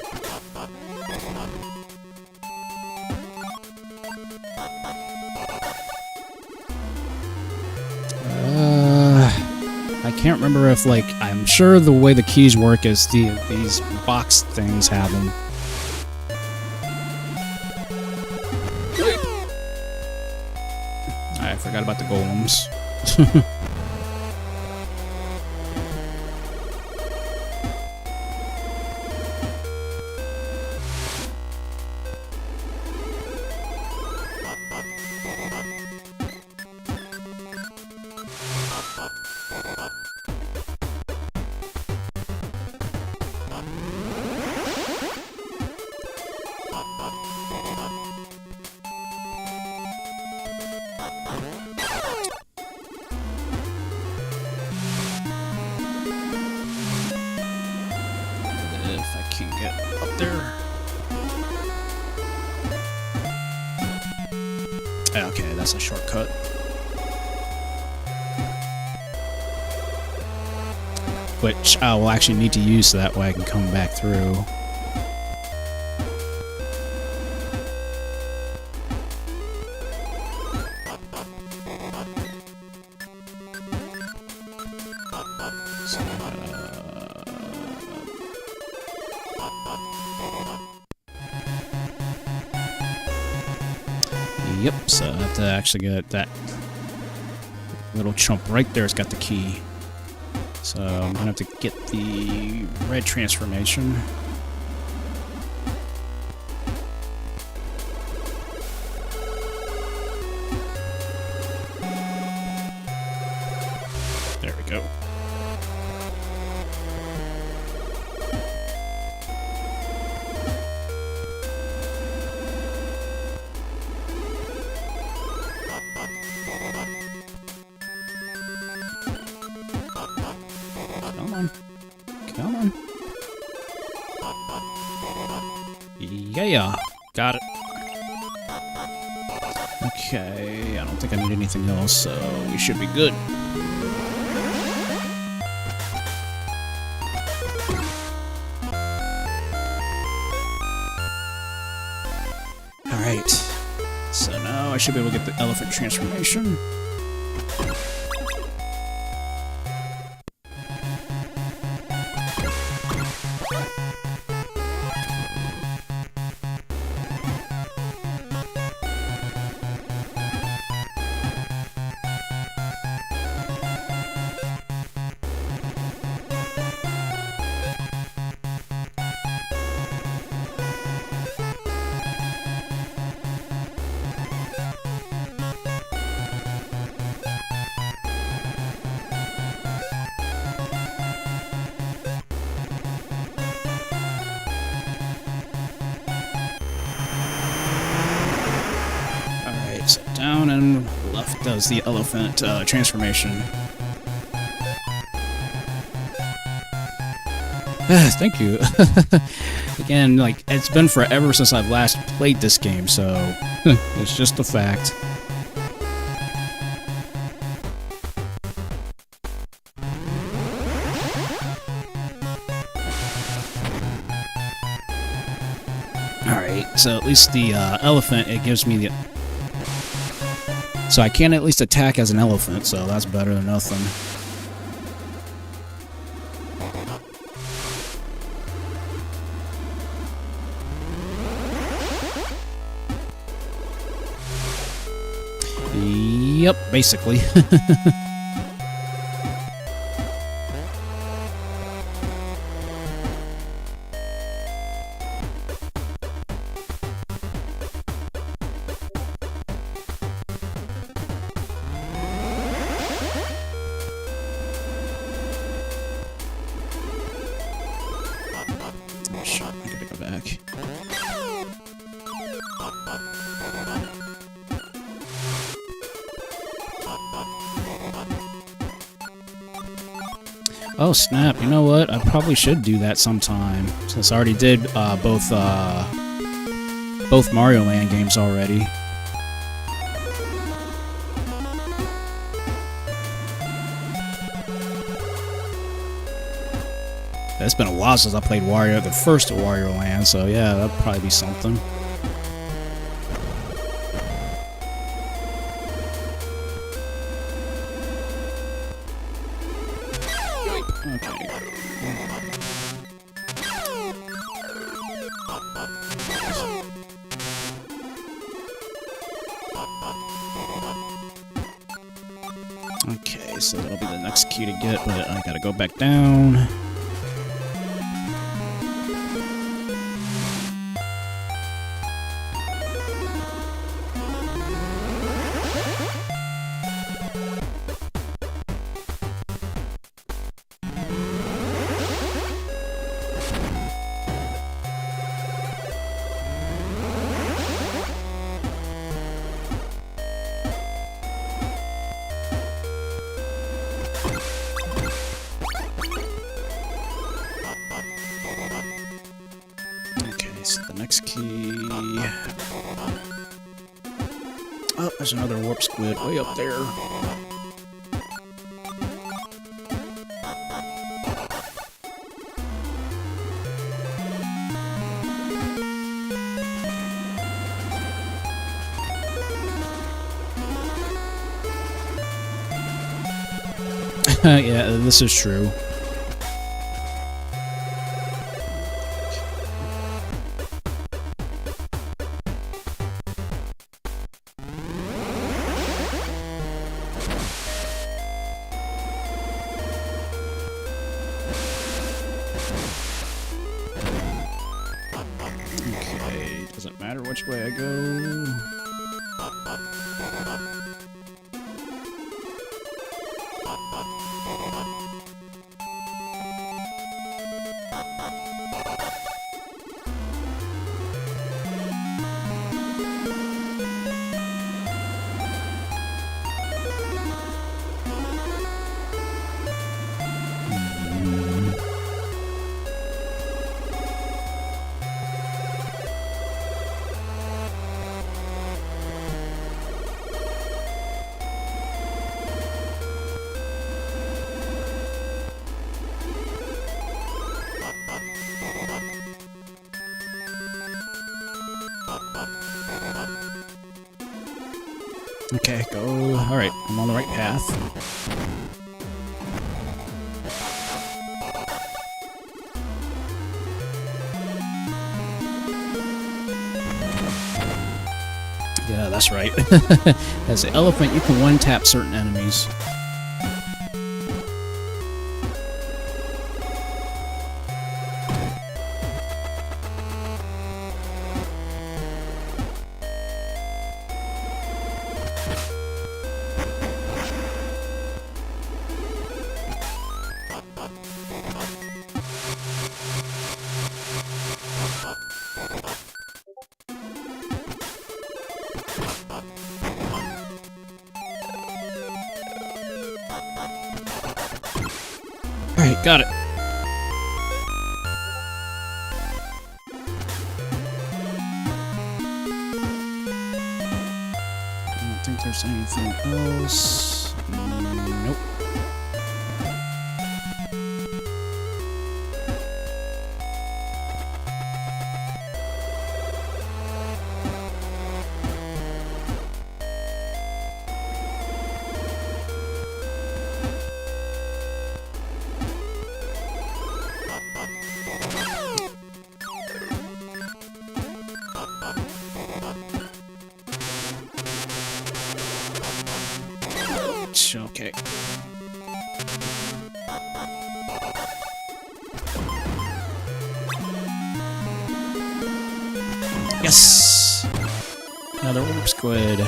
I can't remember if, like, I'm sure the way the keys work is these box things have them. I forgot about the golems. If I can get up there. Okay, that's a shortcut. Which I will actually need to use so that way I can come back through. Yep, so I have to actually get that little chump right there. It's got the key. So I'm gonna have to get the red transformation. There we go. Come on. Come on. Yeah, got it. Okay, I don't think I need anything else, so we should be good. Alright, so now I should be able to get the elephant transformation. down and left does the elephant transformation. Thank you. Again, like, it's been forever since I've last played this game, so it's just a fact. Alright, so at least the elephant, it gives me the... So I can at least attack as an elephant, so that's better than nothing. Yep, basically. Oh, shit, I gotta go back. Oh snap, you know what? I probably should do that sometime, since I already did both Mario Land games already. It's been a while since I played the first Wario Land, so yeah, that'd probably be something. Okay. Okay, so that'll be the next key to get, but I gotta go back down. So the next key... Oh, there's another warp squid way up there. Yeah, this is true. Okay, doesn't matter which way I go. Okay, go. Alright, I'm on the right path. Yeah, that's right. As an elephant, you can one-tap certain enemies. got it. I don't think there's anything else. Nope. Okay. Yes! Another orb squid.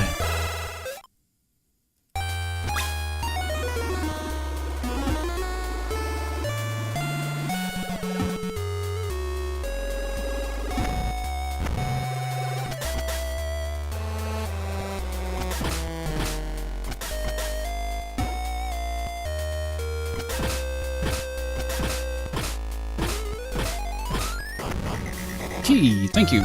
Key, thank you.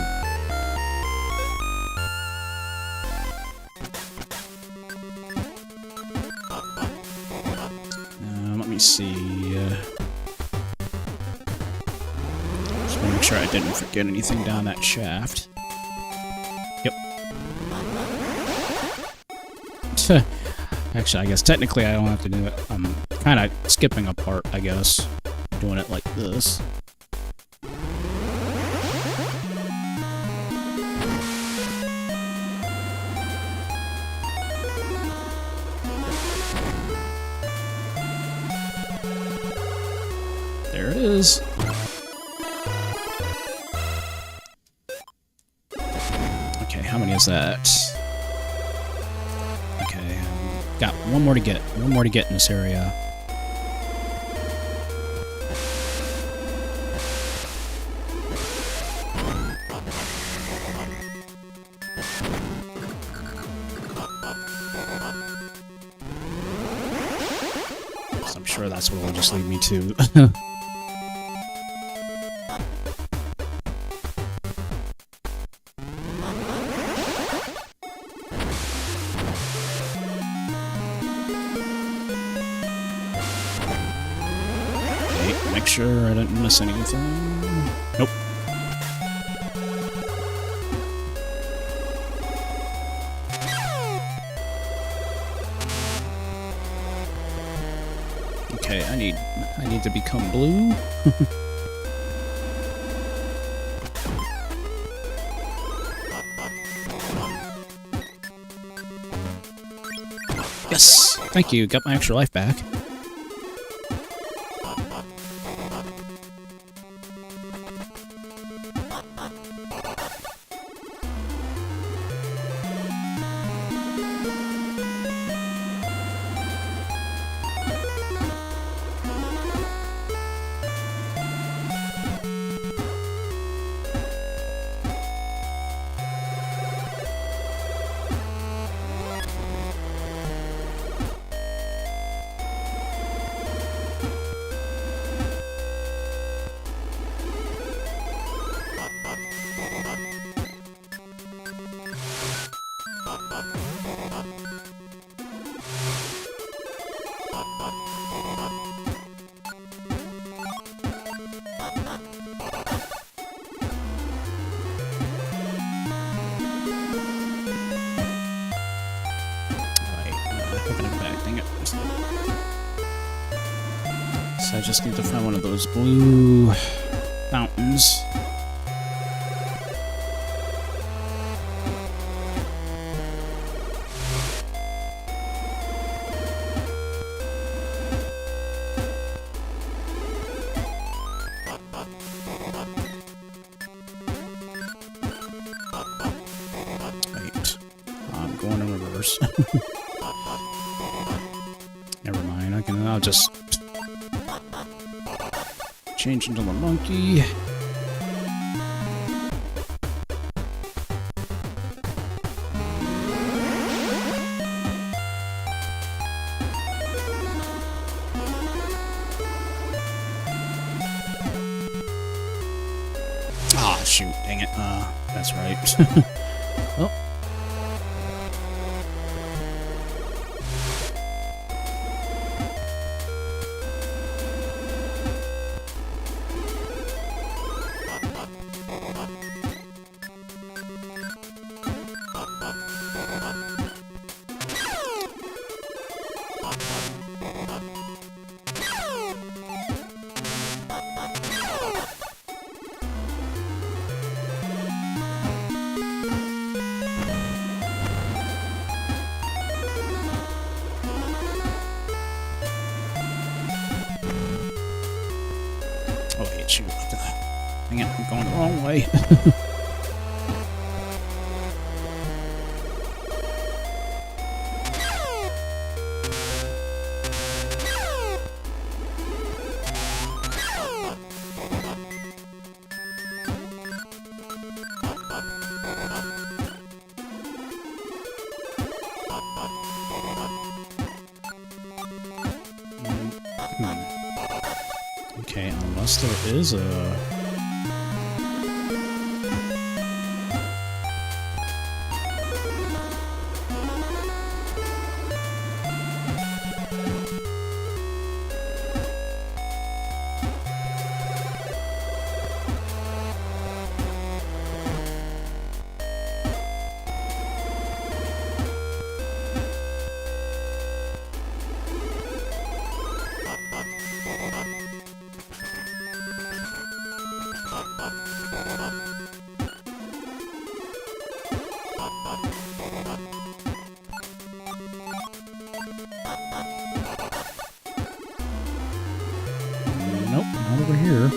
Let me see. Just want to make sure I didn't forget anything down that shaft. Yep. Actually, I guess technically I don't have to do it. I'm kind of skipping a part, I guess. Doing it like this. There it is. Okay, how many is that? Okay, got one more to get. One more to get in this area. So I'm sure that's what will just lead me to. Make sure I didn't miss anything. Nope. Okay, I need to become blue. Yes! Thank you, got my extra life back. So I just need to find one of those blue fountains. Wait, I'm going in reverse. Never mind, I'll just change into the monkey. shoot, dang it. That's right. Well. Oh, wait, shoot. Dang it, I'm going the wrong way. Okay, unless there is a... Nope, not over here.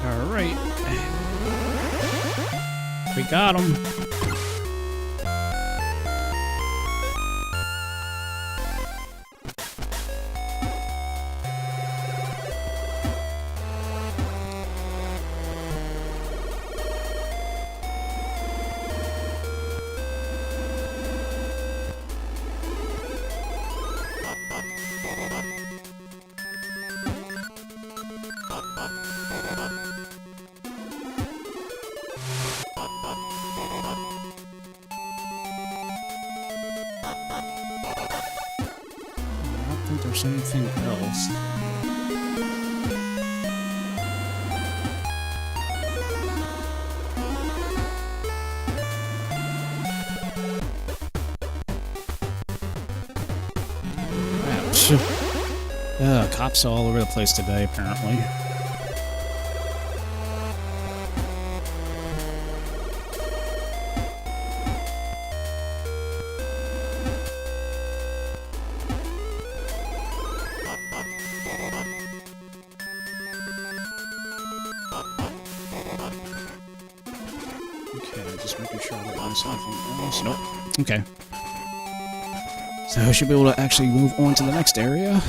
Alright. We got him. I don't think there's anything else. Ouch. Cops all over the place today, apparently. Okay, just making sure I don't miss anything else. Nope. Okay. So I should be able to actually move on to the next area.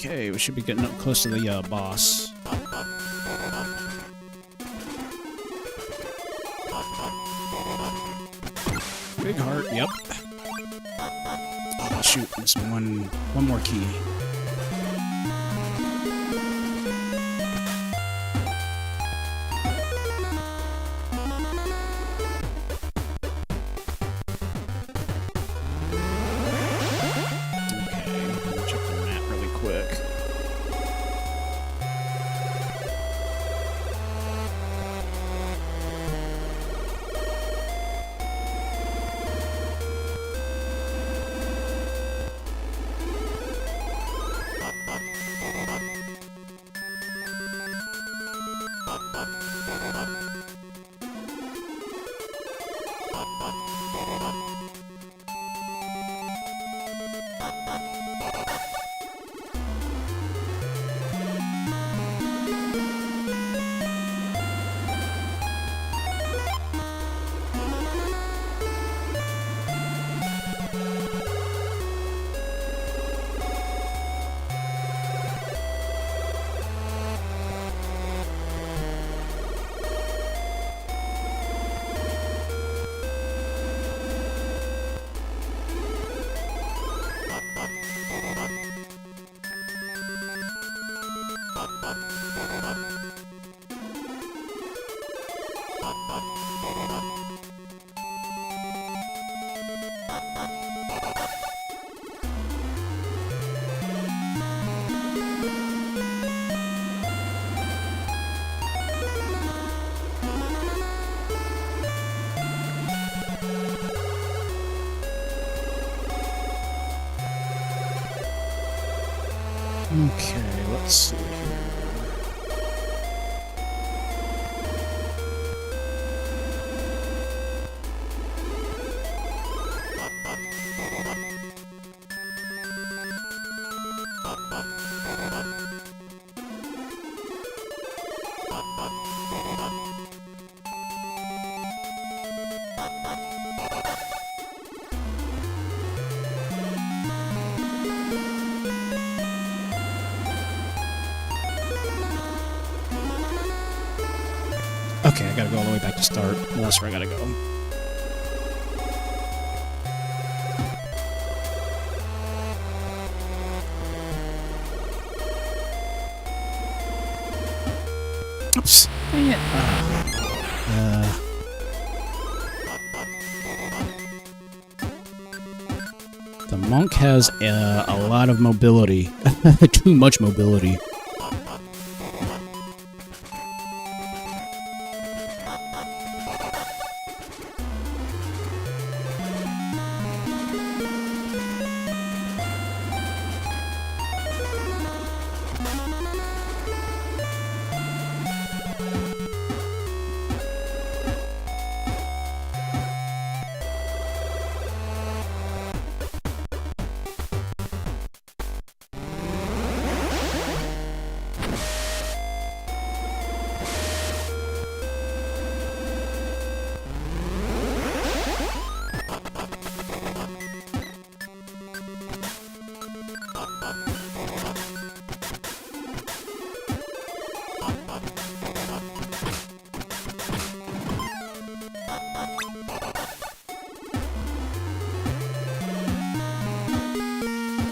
Okay, we should be getting up close to the boss. Big heart, yep. Oh shoot, there's one more key. Okay, let's see here. Okay, I gotta go all the way back to start. Well, that's where I gotta go. Oops. Dang it. The monk has a lot of mobility. Too much mobility.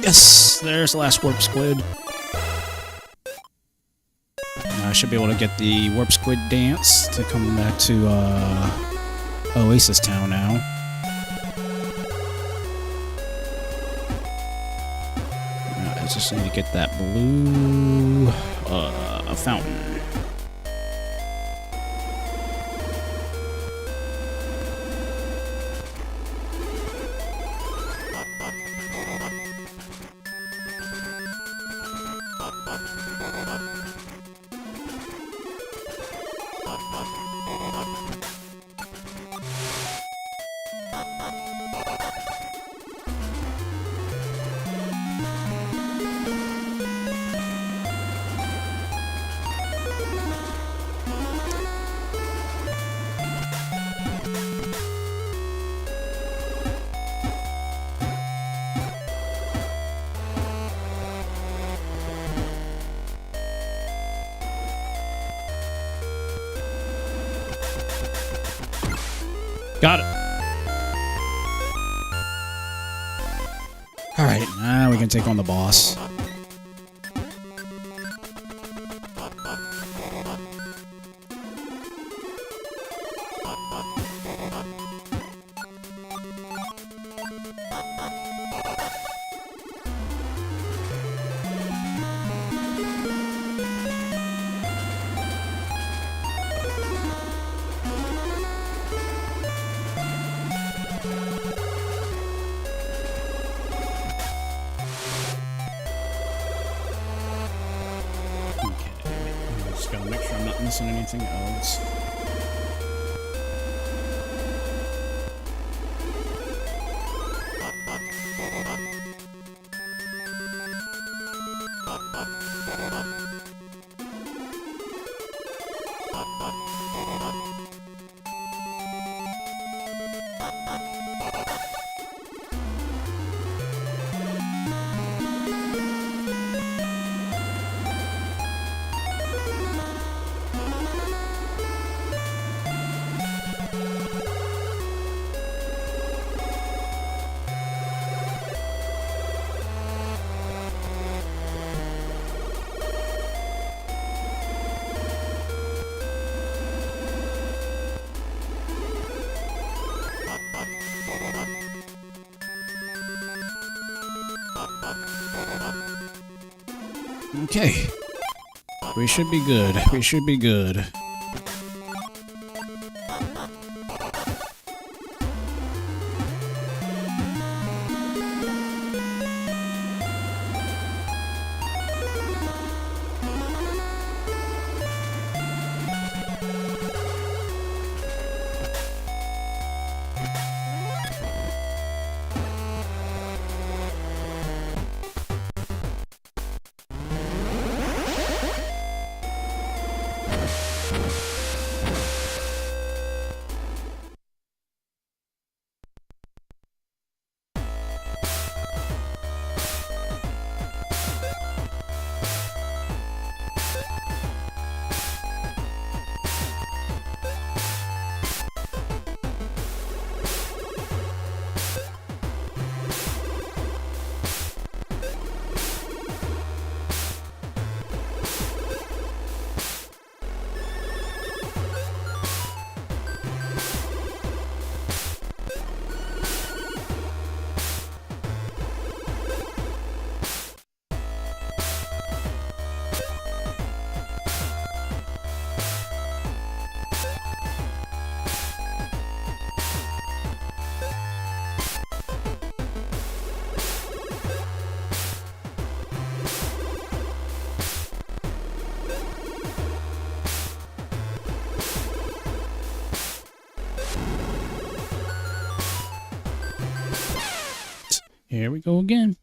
Yes! There's the last warp squid. I should be able to get the warp squid dance to come back to Oasis Town now. I just need to get that blue fountain. Got it. Alright, now we can take on the boss. Gotta make sure I'm not missing anything else. Okay. We should be good. We should be good. Here we go again.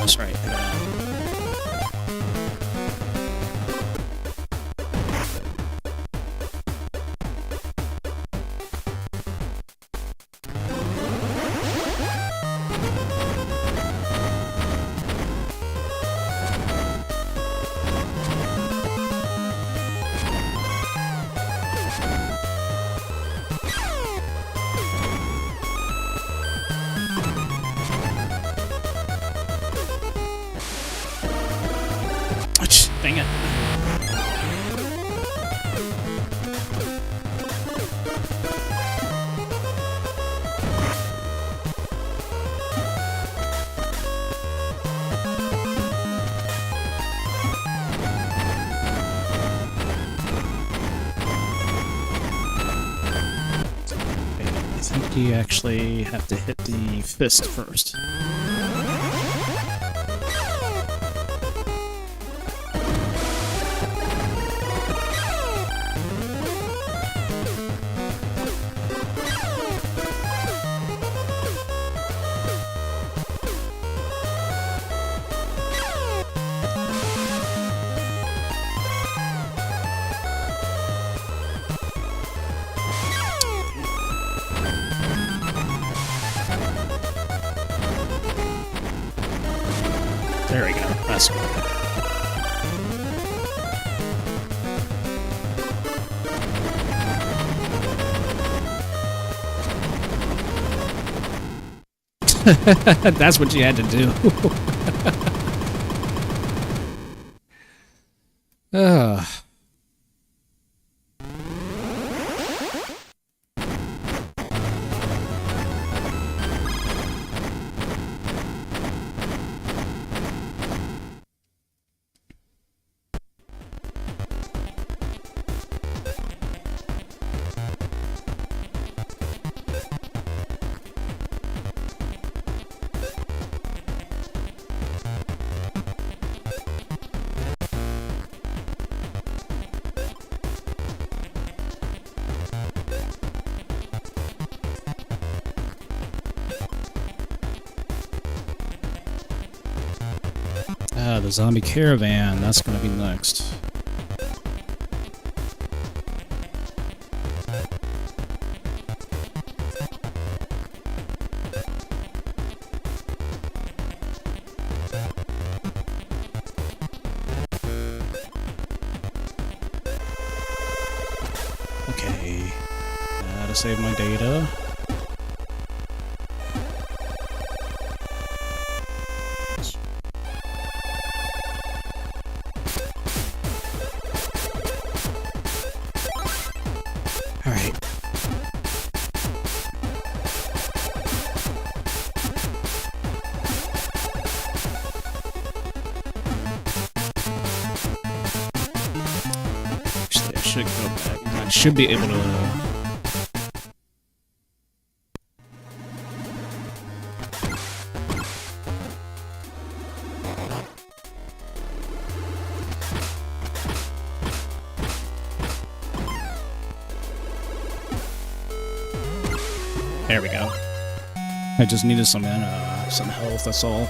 That's right. Dang it. I think you actually have to hit the fist first. There we go. That's good. That's what you had to do. The zombie caravan. That's going to be next. Okay. Gotta save my data. Alright. Actually, I should go back. I should be able to... There we go. I just needed some health, that's all.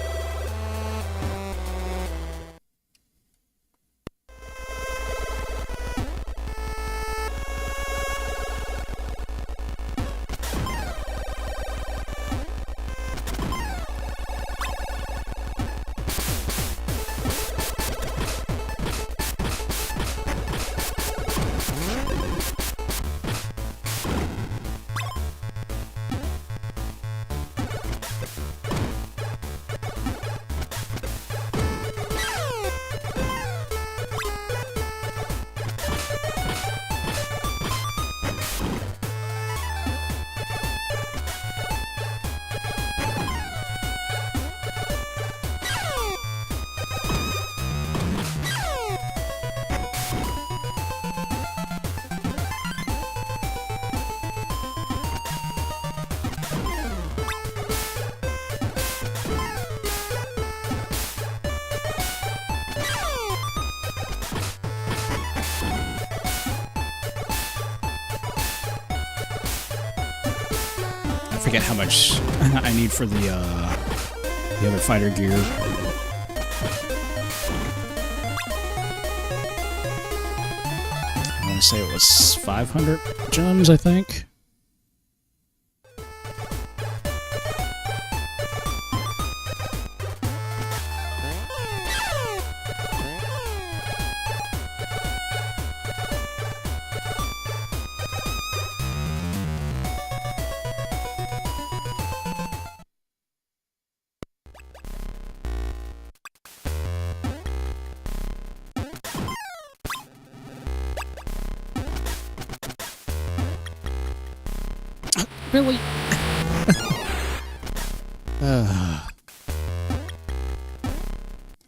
I forget how much I need for the other fighter gear. I want to say it was 500 gems, I think. Really?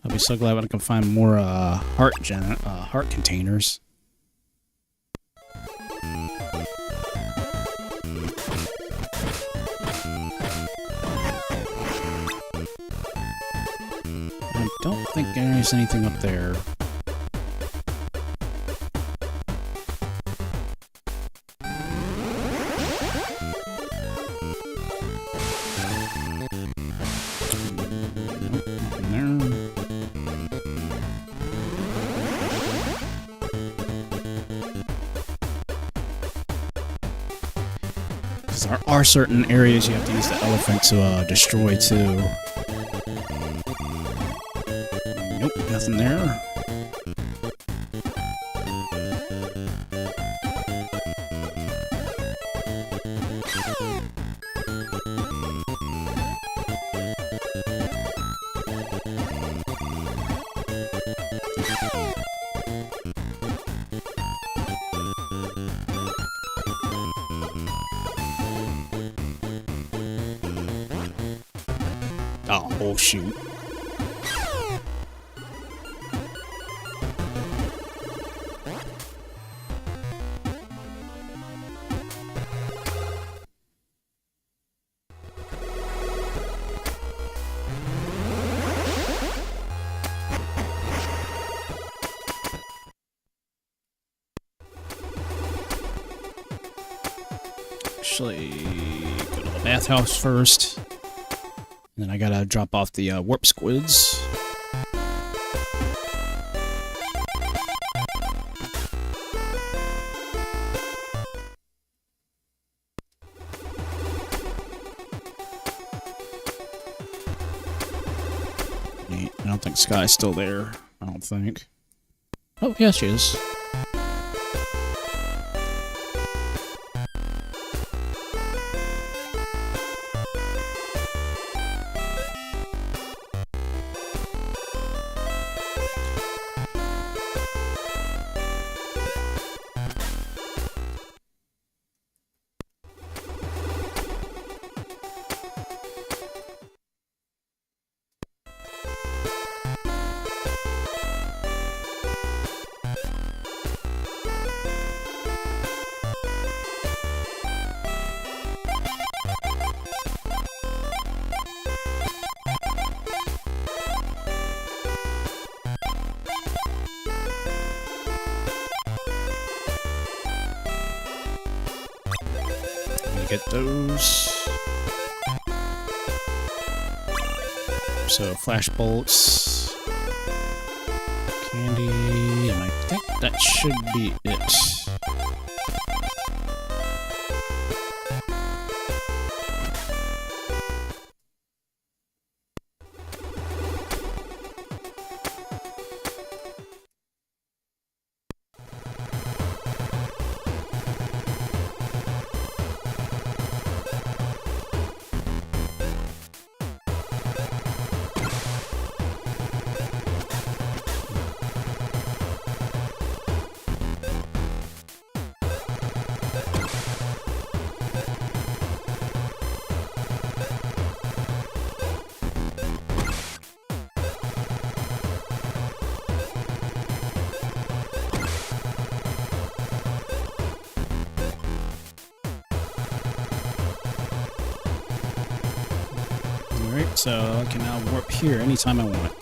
I'll be so glad when I can find more heart containers. I don't think there's anything up there. There are certain areas you have to use the elephant to destroy too. Nope, nothing there. Oh, shoot. Actually, go to the bathhouse first. And then I gotta drop off the warp squids. I don't think Sky's still there. I don't think. Oh, yeah, she is. get those. So flash bolts, candy, and I think that should be it. Alright, so I can now warp here anytime I want.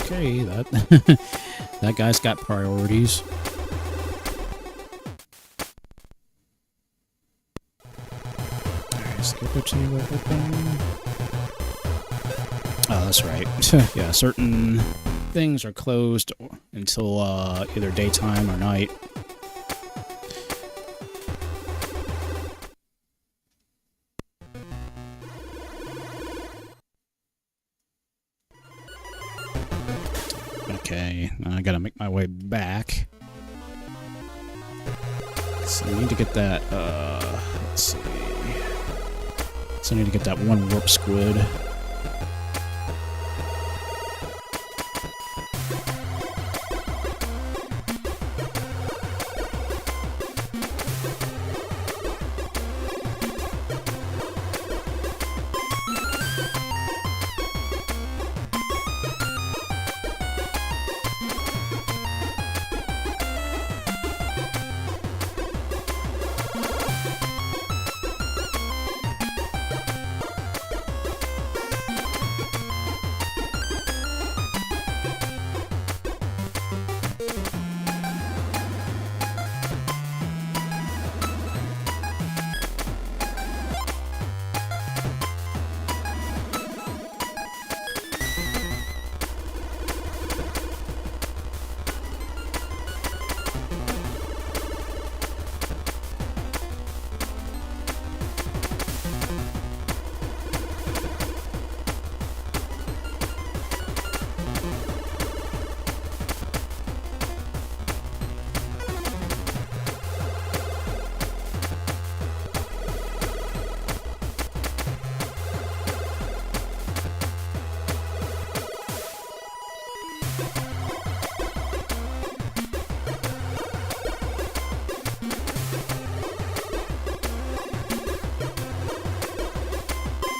Okay, that guy's got priorities. Alright, skip it to open. Oh, that's right. Yeah, certain things are closed until either daytime or night. Okay, now I gotta make my way back. So I need to get that, let's see. So I need to get that one warp squid.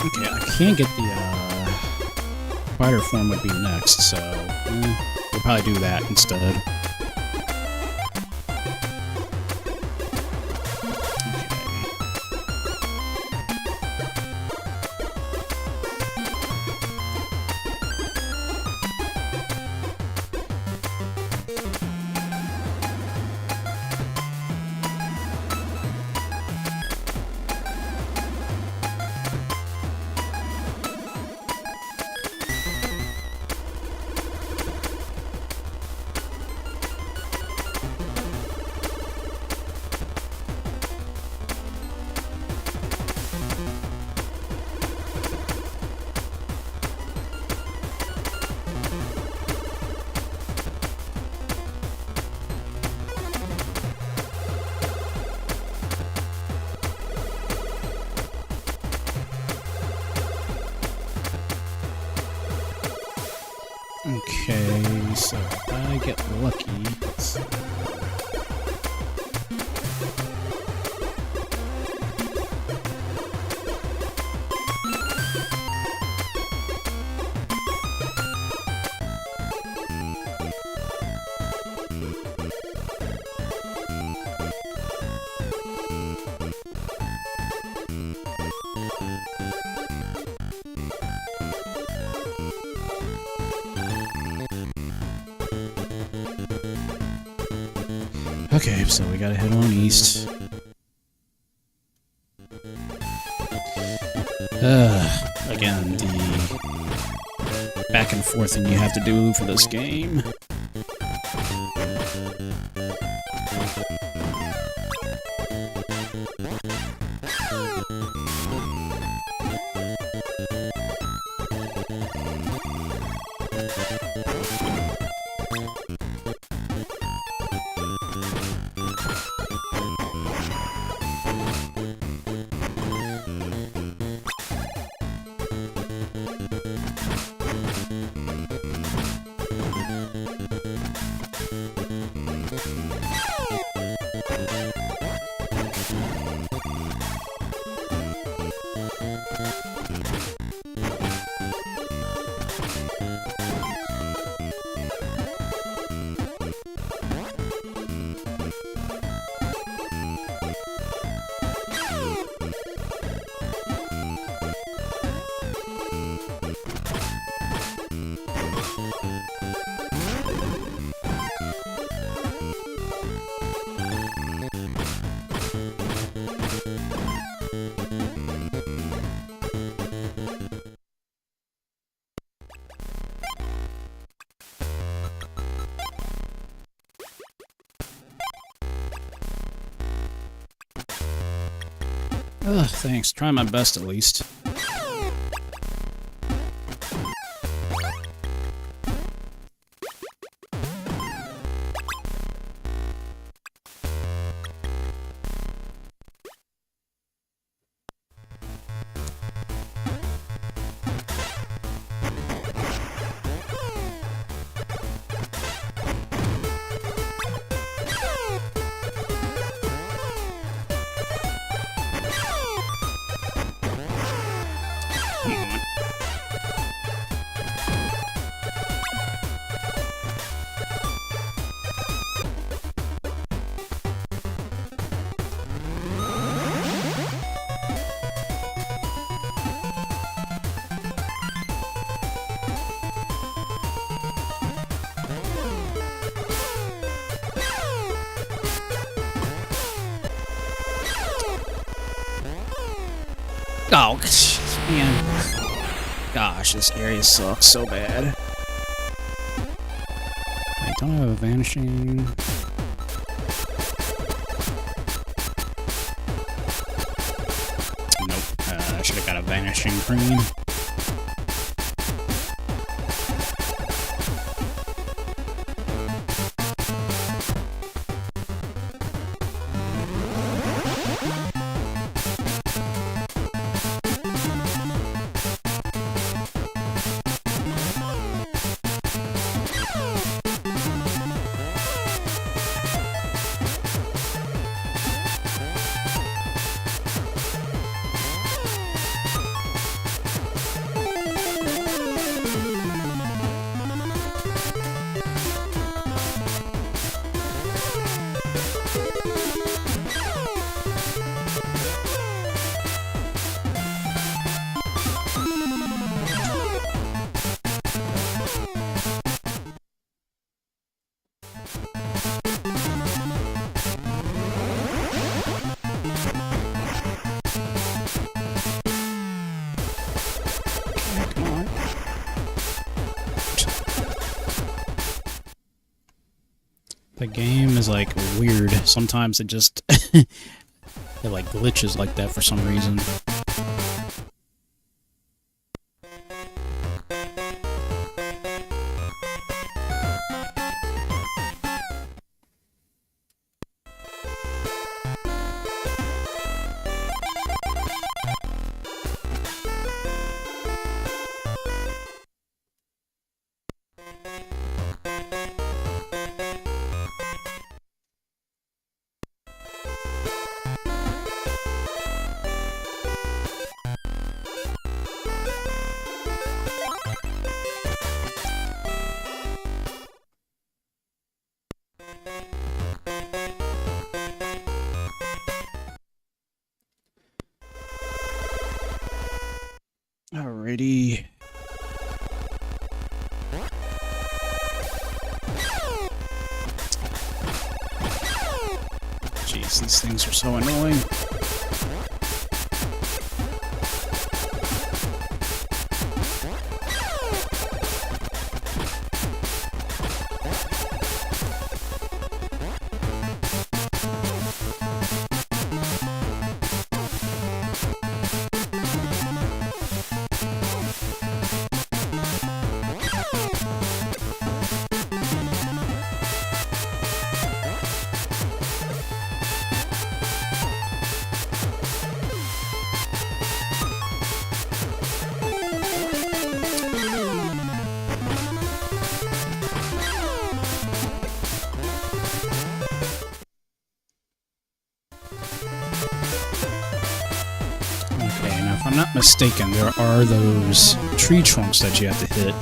Okay, I can't get the spider form would be next, so we'll probably do that instead. Okay, so if I get lucky, let's see. Okay, so we gotta head on east. Again, the back and forth thing you have to do for this game. Ugh, thanks. Try my best at least. Oh, man. Gosh, this area sucks so bad. I don't have a vanishing. Nope. I should have got a vanishing cream. The game is like weird. Sometimes it just it like glitches like that for some reason. Alrighty. Jeez, these things are so annoying. Okay, now if I'm not mistaken, there are those tree trunks that you have to hit.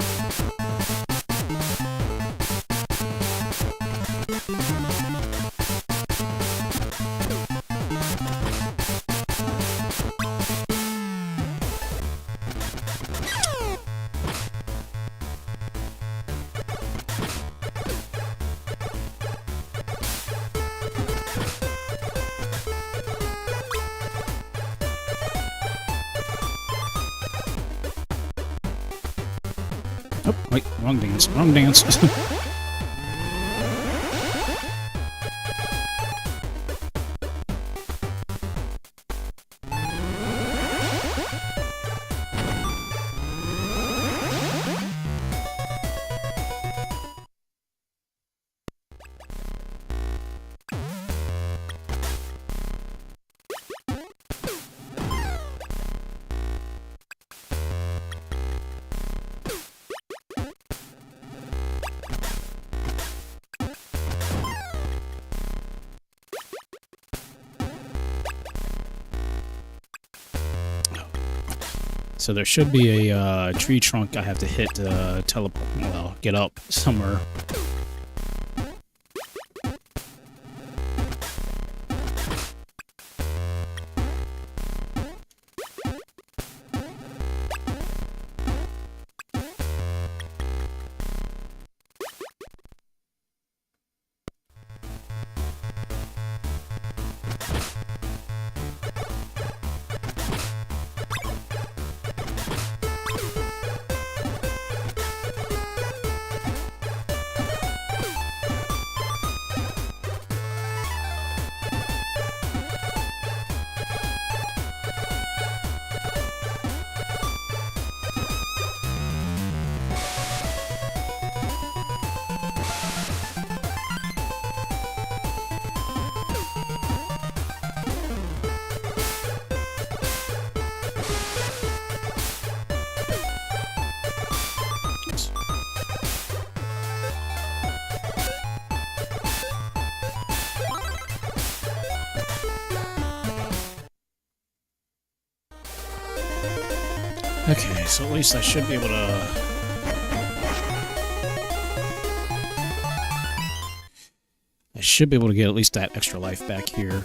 Oh, wait, wrong dance, wrong dance. So there should be a tree trunk I have to hit to teleport, well, get up somewhere. Okay, so at least I should be able to... I should be able to get at least that extra life back here.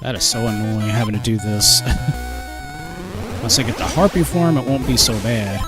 That is so annoying having to do this. Once I get the harpy form, it won't be so bad.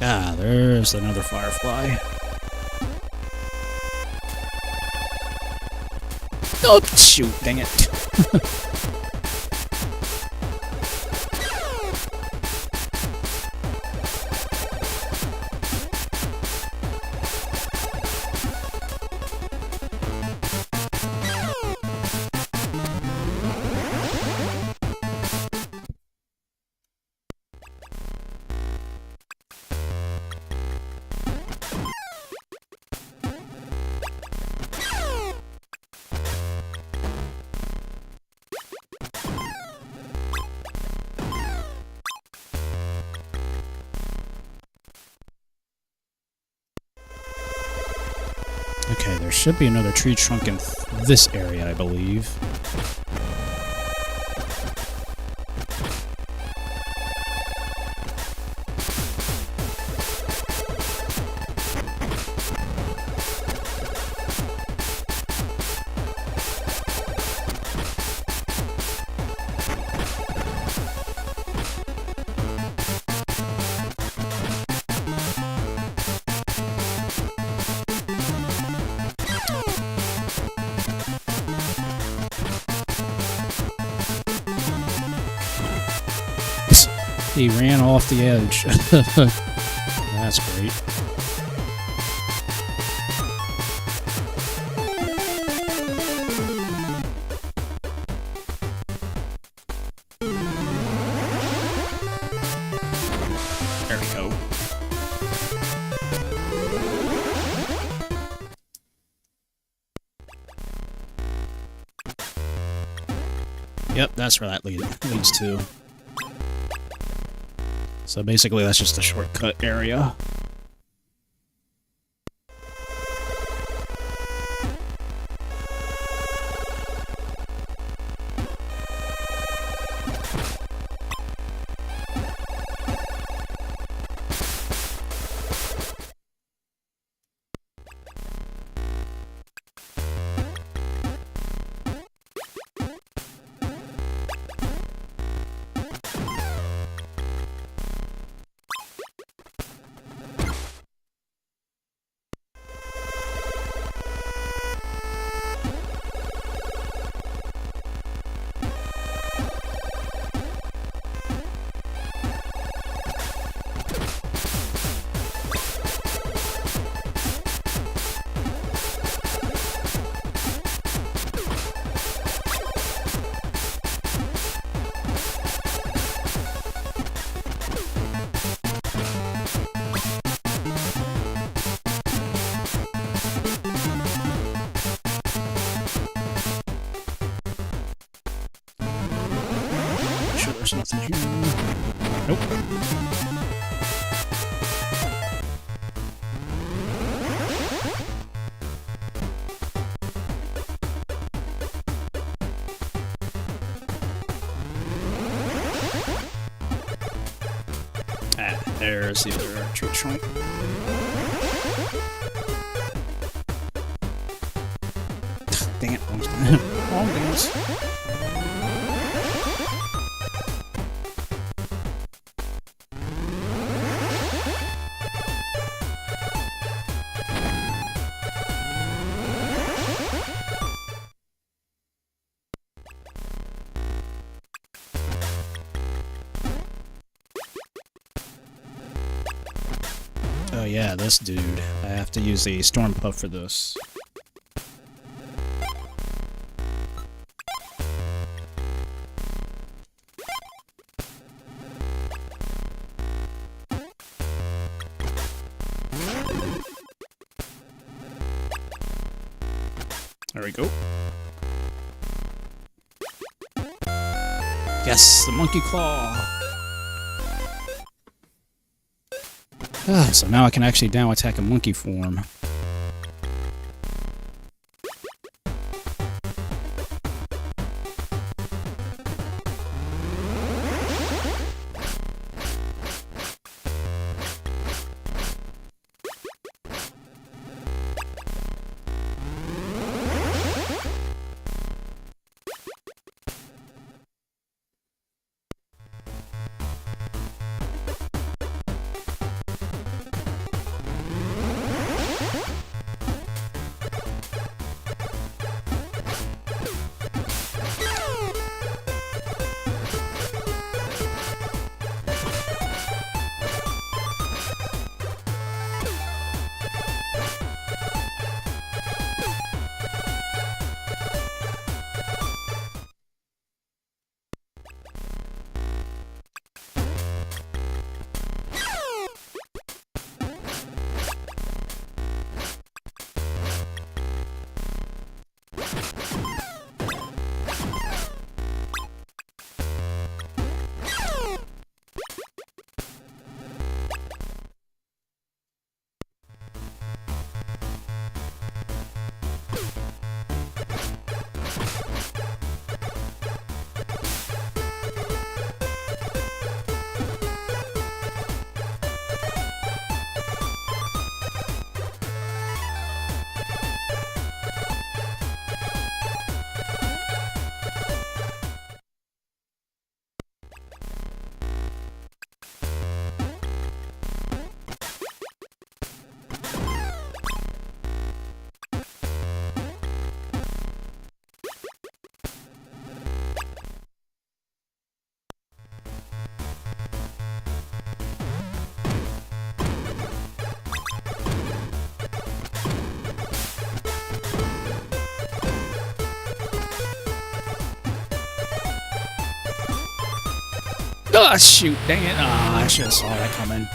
Ah, there's another firefly. Oh, shoot, dang it. Okay, there should be another tree trunk in this area, I believe. He ran off the edge. That's great. There we go. Yep, that's where that leads to. So basically, that's just a shortcut area. There's nothing here. Nope. Ah, there's the other tree trunk. Dang it, wrong dance. Oh yeah, this dude. I have to use the storm puff for this. There we go. Yes, the monkey claw. So now I can actually now attack a monkey form. Oh, shoot. Dang it. Ah, I should have saw that coming.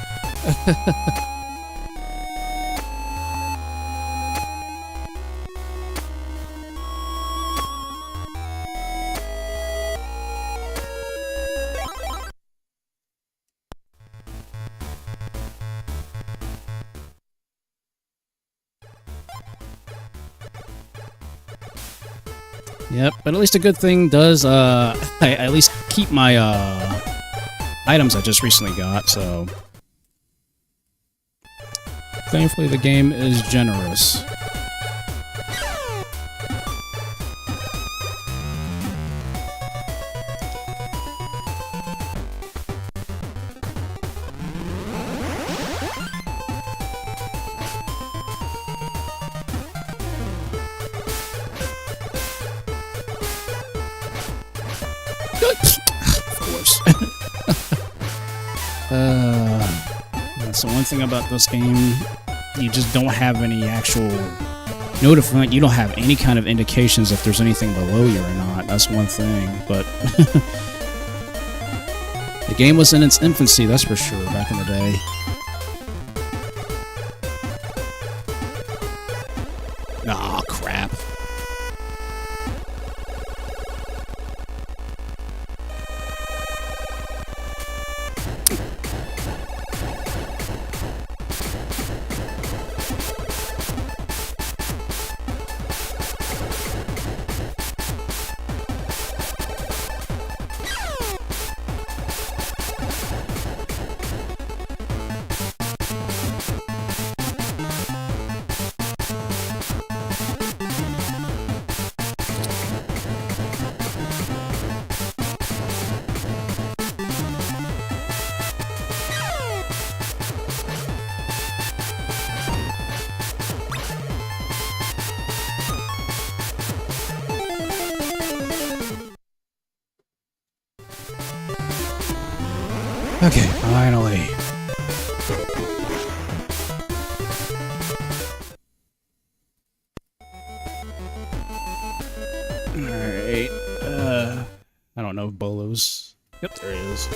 Yep, but at least a good thing does, I at least keep my, items I just recently got, so... Thankfully, the game is generous. Of course. That's the one thing about this game. You just don't have any actual notifying. You don't have any kind of indications if there's anything below you or not. That's one thing. But the game was in its infancy, that's for sure, back in the day. Aw, crap. Okay, finally. Alright, I don't know, Bolos. Yep, there he is.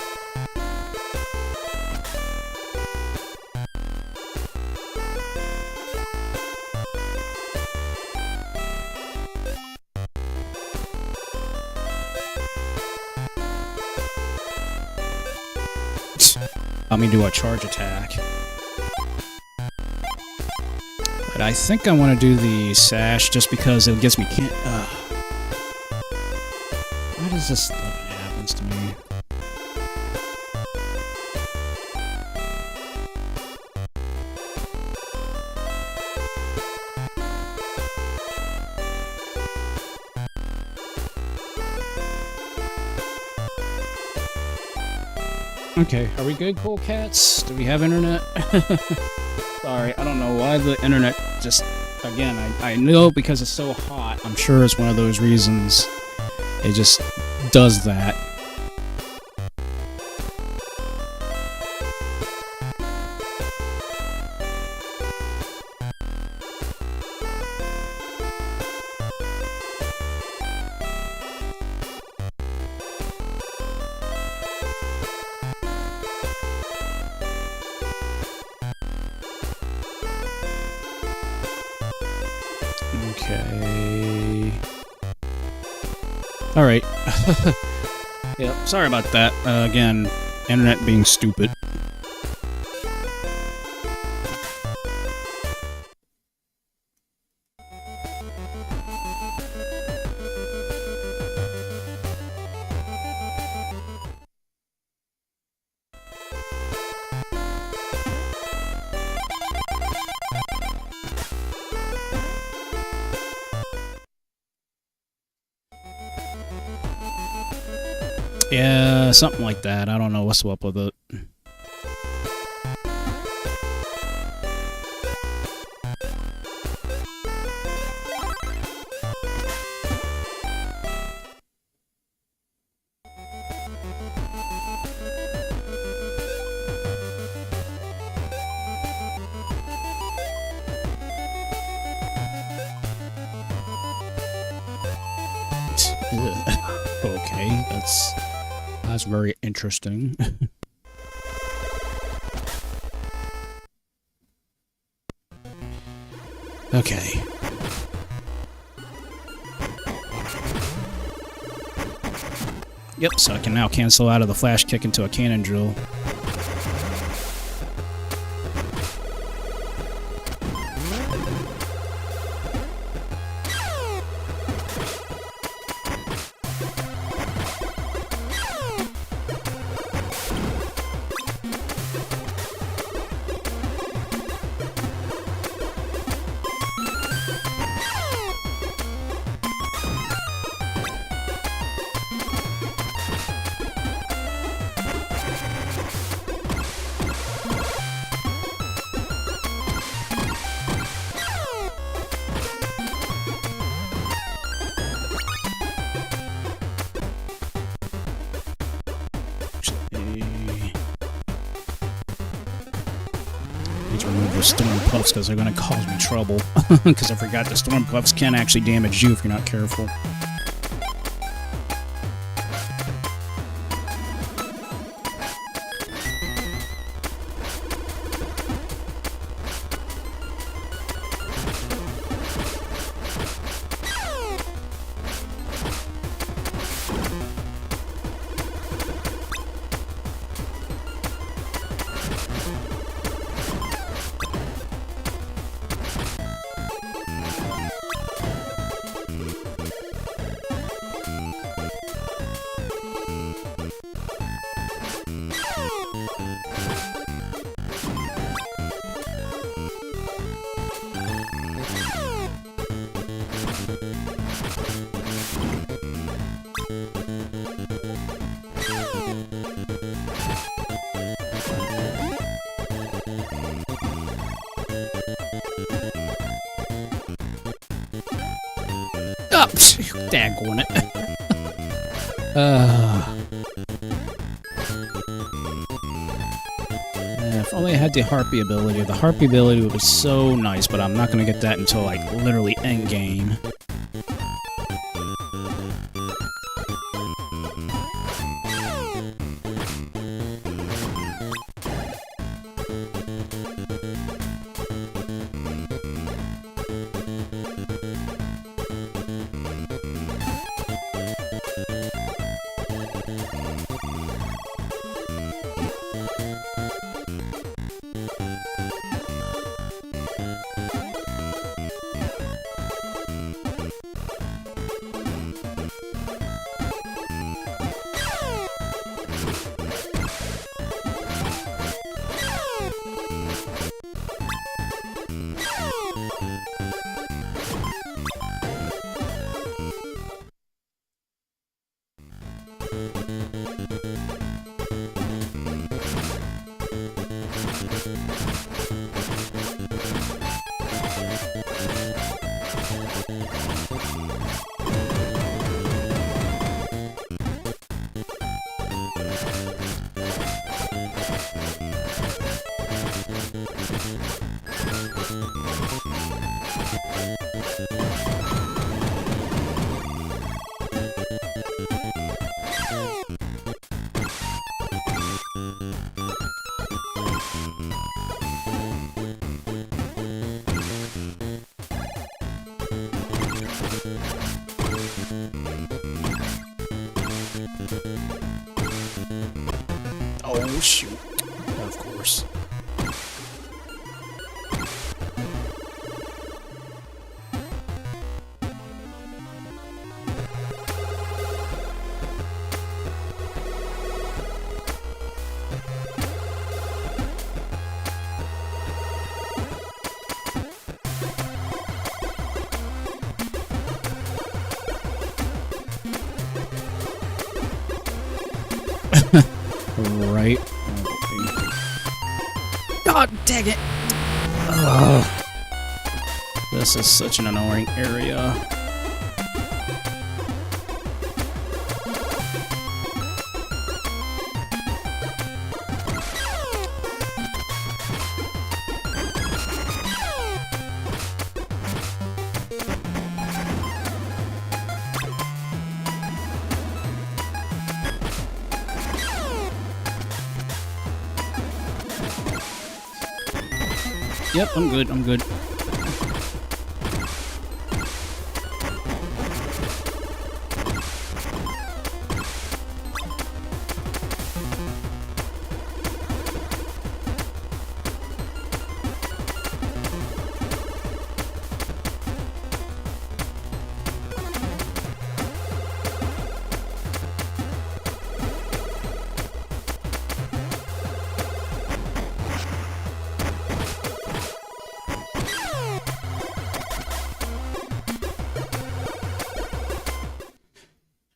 Let me do a charge attack. But I think I want to do the sash just because it gets me why does this stuff happens to me? Okay, are we good, cool cats? Do we have internet? Sorry, I don't know why the internet just... Again, I know because it's so hot. I'm sure it's one of those reasons. It just does that. Okay. Alright. Yep, sorry about that. Again, internet being stupid. Yeah, something like that. I don't know what's up with it. Okay, that's That's very interesting. Okay. Yep, so I can now cancel out of the flash kick into a cannon drill. Need to remove the storm puffs because they're going to cause me trouble. Because I forgot the storm puffs can actually damage you if you're not careful. Oh, daggone it. If only I had the Harpy ability. The Harpy ability would be so nice, but I'm not going to get that until, like, literally endgame. Oh, shoot. Of course. Right. God dang it! Ugh. This is such an annoying area. Yep, I'm good, I'm good.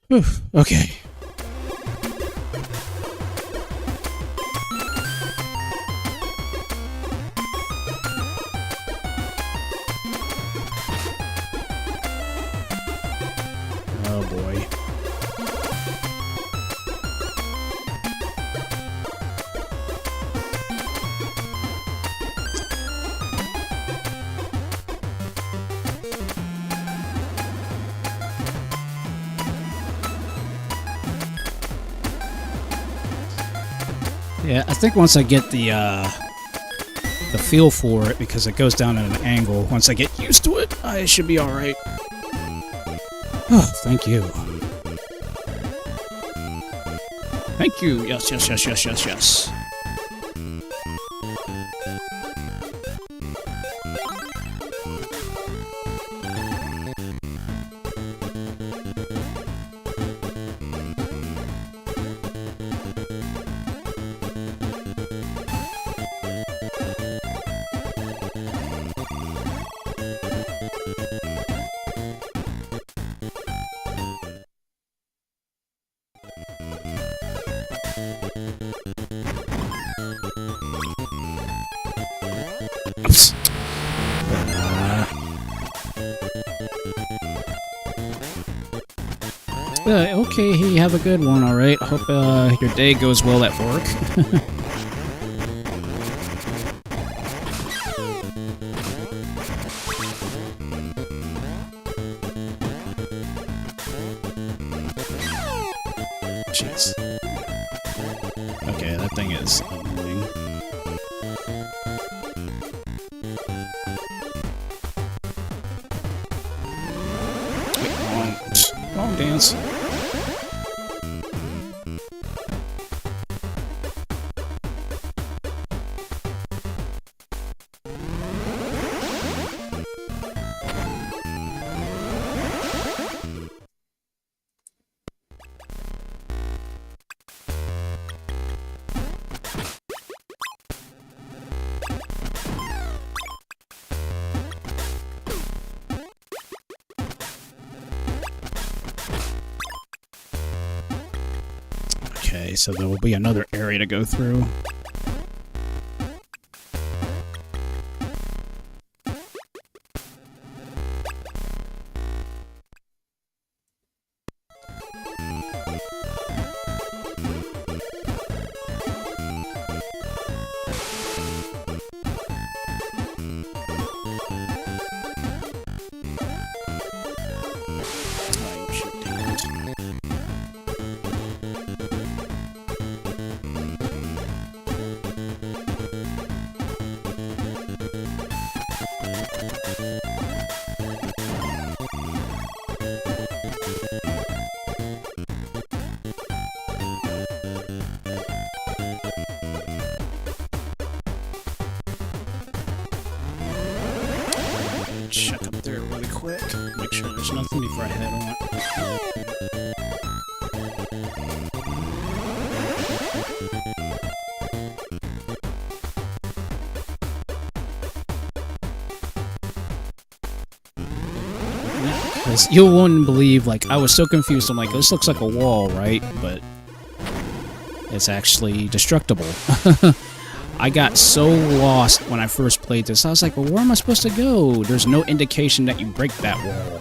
Whew, okay. Oh boy. Yeah, I think once I get the feel for it, because it goes down at an angle, once I get used to it, I should be alright. Oh, thank you. Thank you. Yes, yes, yes, yes, yes, yes. Okay, you have a good one, alright? Hope your day goes well at work. Jeez. Okay, that thing is annoying. Wrong dance. Okay, so there will be another area to go through. Check up there really quick. Make sure there's nothing before I head on. Because you wouldn't believe, like, I was so confused. I'm like, this looks like a wall, right? But it's actually destructible. I got so lost when I first played this. I was like, well, where am I supposed to go? There's no indication that you break that wall.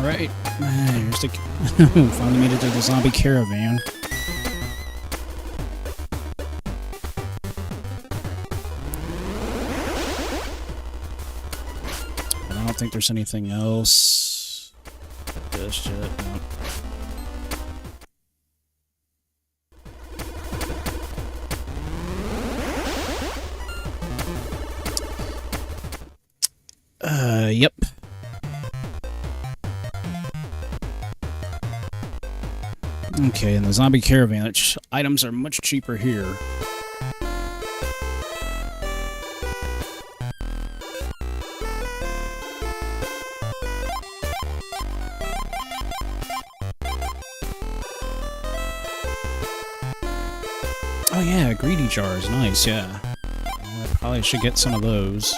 Alright, here's the... finally made it to the zombie caravan. I don't think there's anything else. Just yet, no. Yep. Okay, in the zombie caravan, items are much cheaper here. Oh yeah, greedy jars, nice, yeah. Well, I probably should get some of those.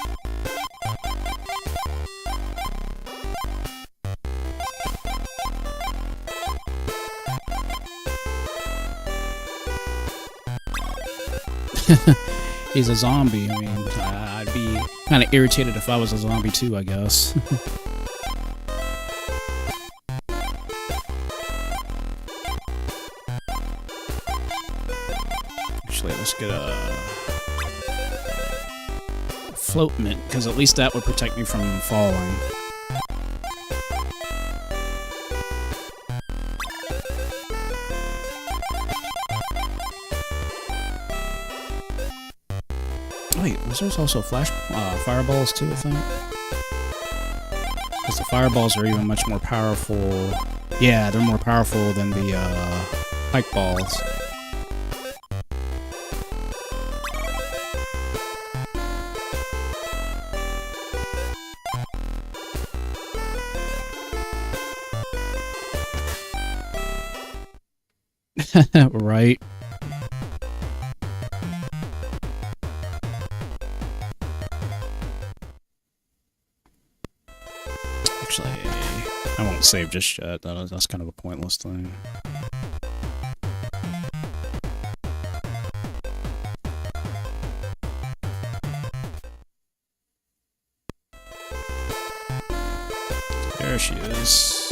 He's a zombie. I mean, I'd be kind of irritated if I was a zombie too, I guess. Actually, let's get a float mint, because at least that would protect me from falling. Wait, there's also fireballs too, I think? Because the fireballs are even much more powerful. Yeah, they're more powerful than the pike balls. Right. Actually, I won't save just yet. That's kind of a pointless thing. There she is.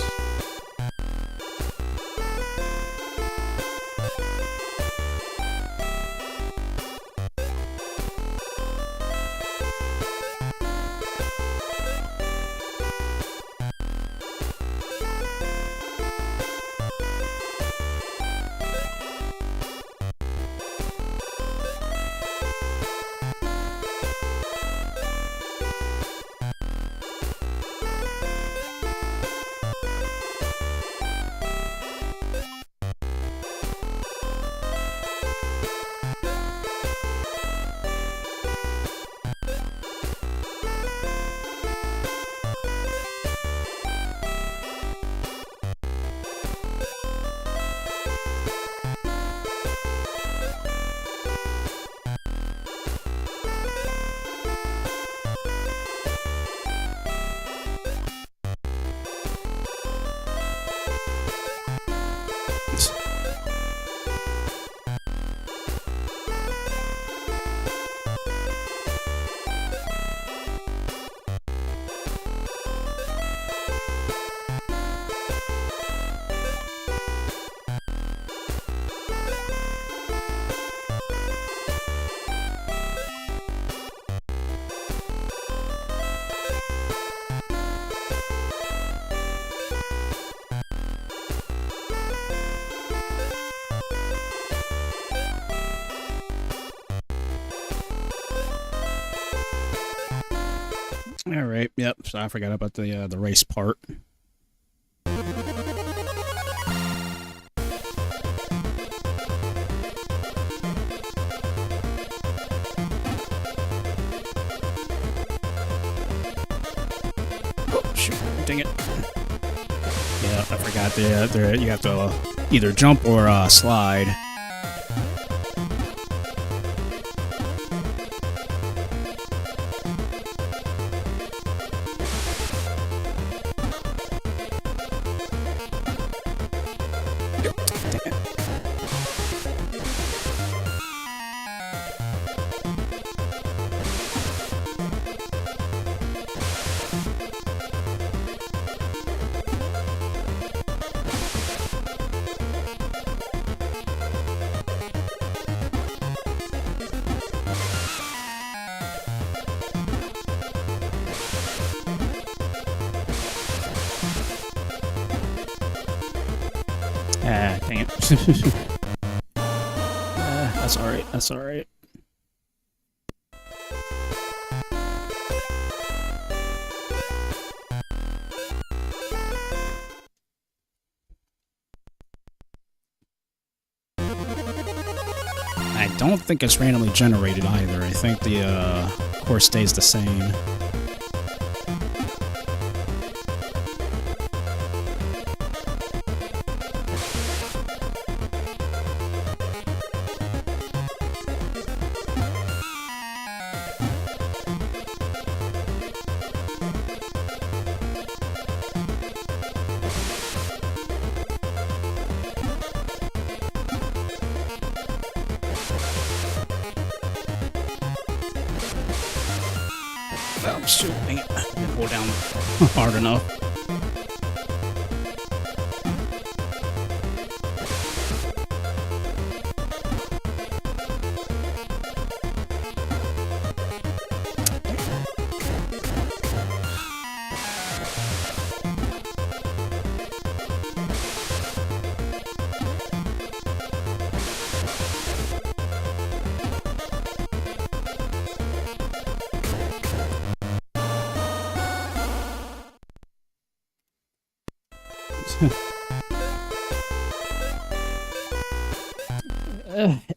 All right. Yep. So I forgot about the race part. Oh shoot! Dang it! Yeah, I forgot. You have to either jump or slide. Ah, dang it. That's alright, that's alright. I don't think it's randomly generated either. I think the course stays the same. Oh, shoot, dang it. I didn't hold down hard enough.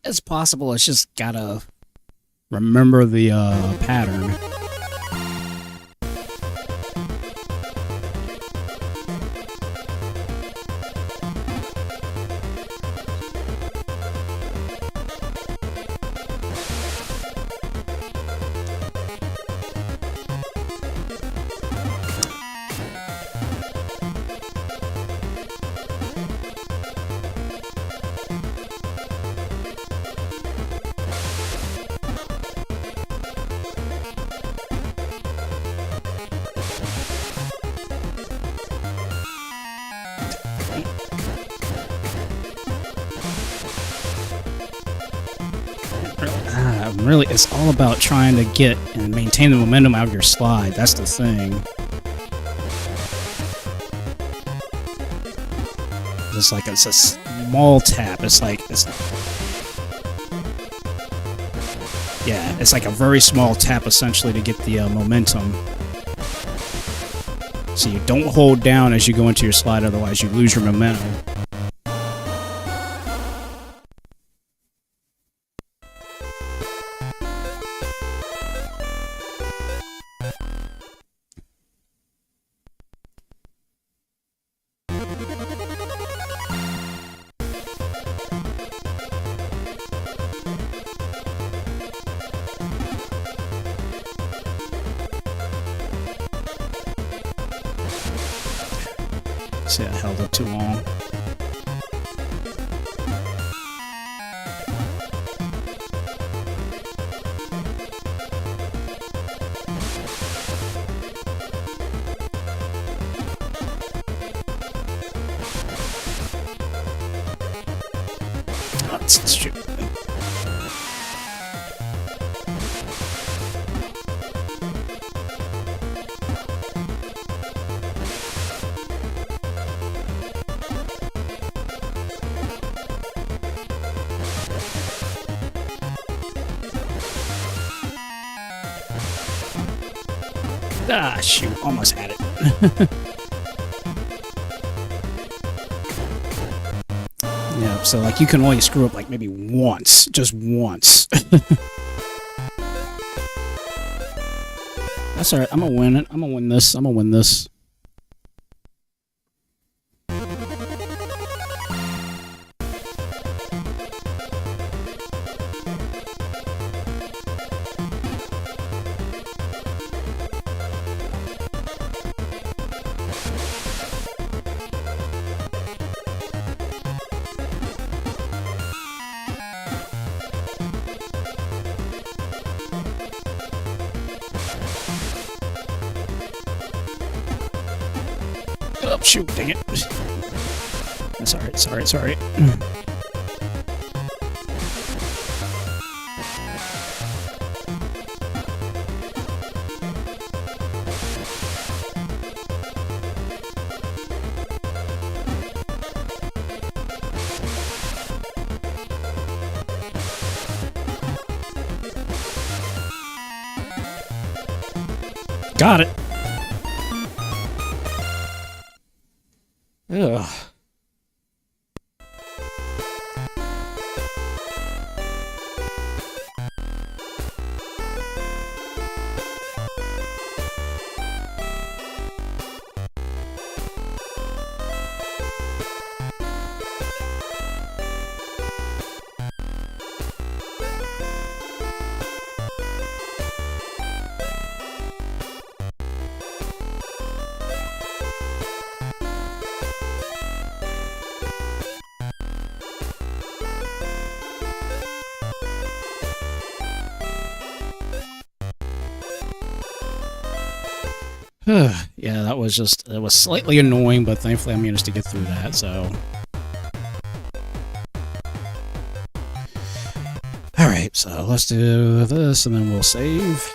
It's possible, it's just gotta remember the pattern. Really, it's all about trying to get and maintain the momentum out of your slide. That's the thing. It's like it's a small tap. It's like yeah, it's like a very small tap essentially to get the momentum. So you don't hold down as you go into your slide, otherwise you lose your momentum. See, I held it too long. Oh, let's shoot. Ah, shoot, almost had it. Yeah, so like you can only screw up like maybe once, just once. That's alright, I'm gonna win it. I'm gonna win this. I'm gonna win this. Oh, shoot, dang it. That's alright, sorry, sorry. Got it. Ugh. Yeah, that was slightly annoying, but thankfully I managed to get through that, so. Alright, so let's do this and then we'll save.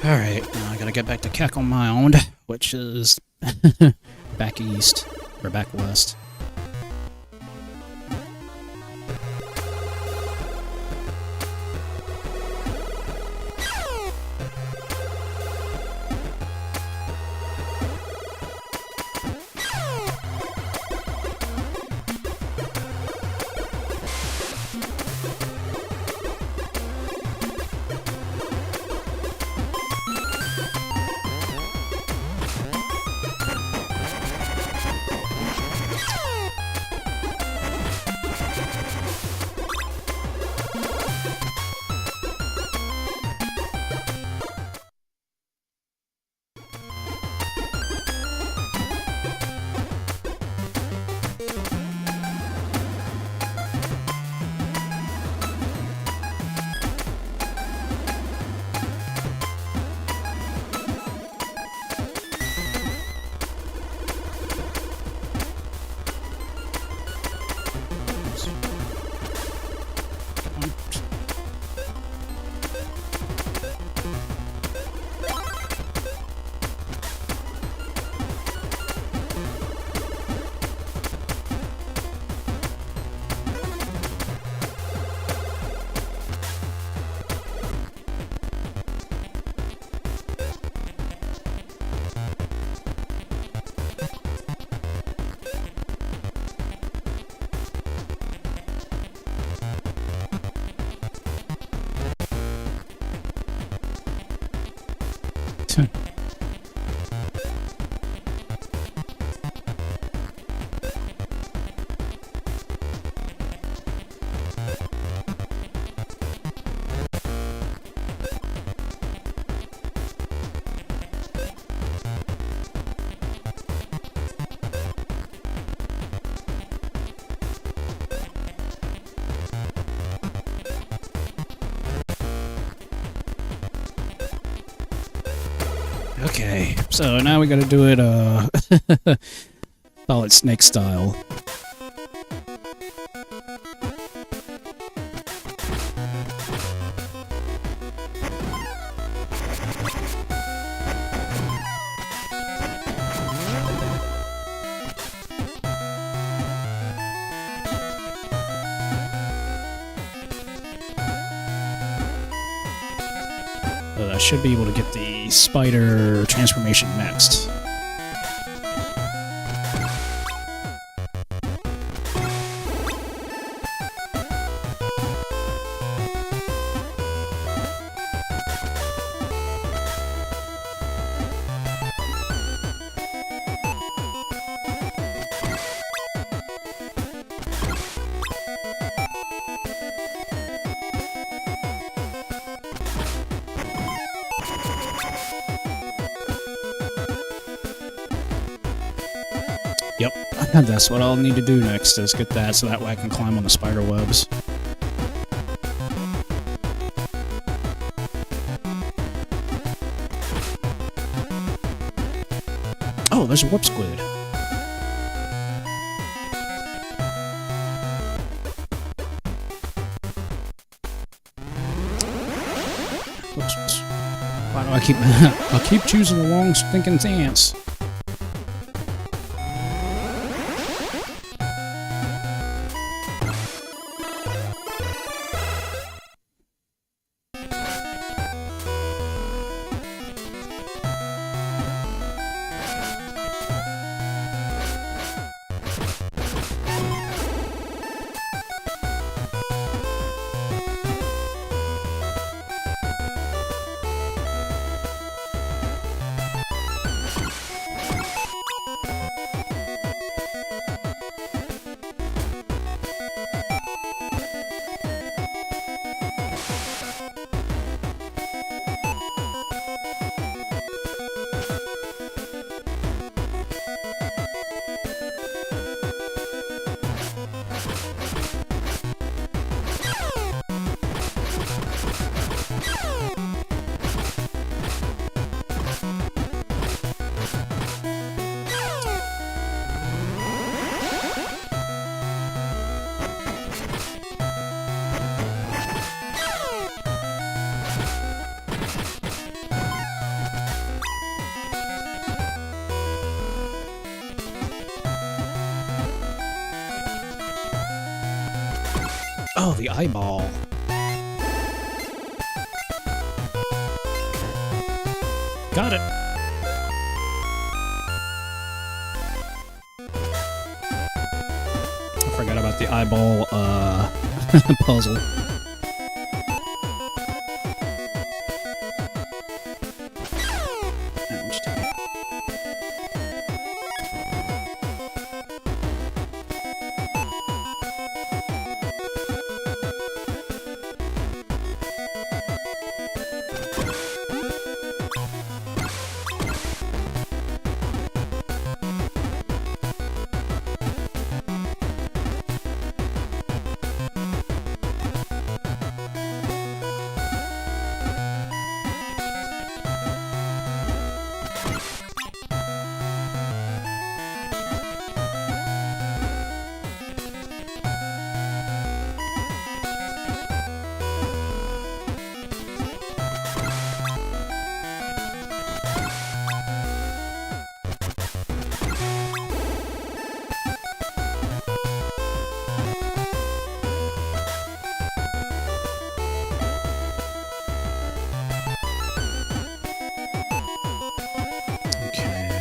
Alright, now I gotta get back to Cackle Mound, which is back east, or back west. Okay, so now we gotta do it, solid snake style. I should be able to get the spider transformation next. Yep, that's what I'll need to do next, is get that so that way I can climb on the spider webs. Oh, there's a whoop squid. Whoops. Why do I keep... I keep choosing the wrong stinking stance. Oh, the eyeball. Got it. I forgot about the eyeball puzzle.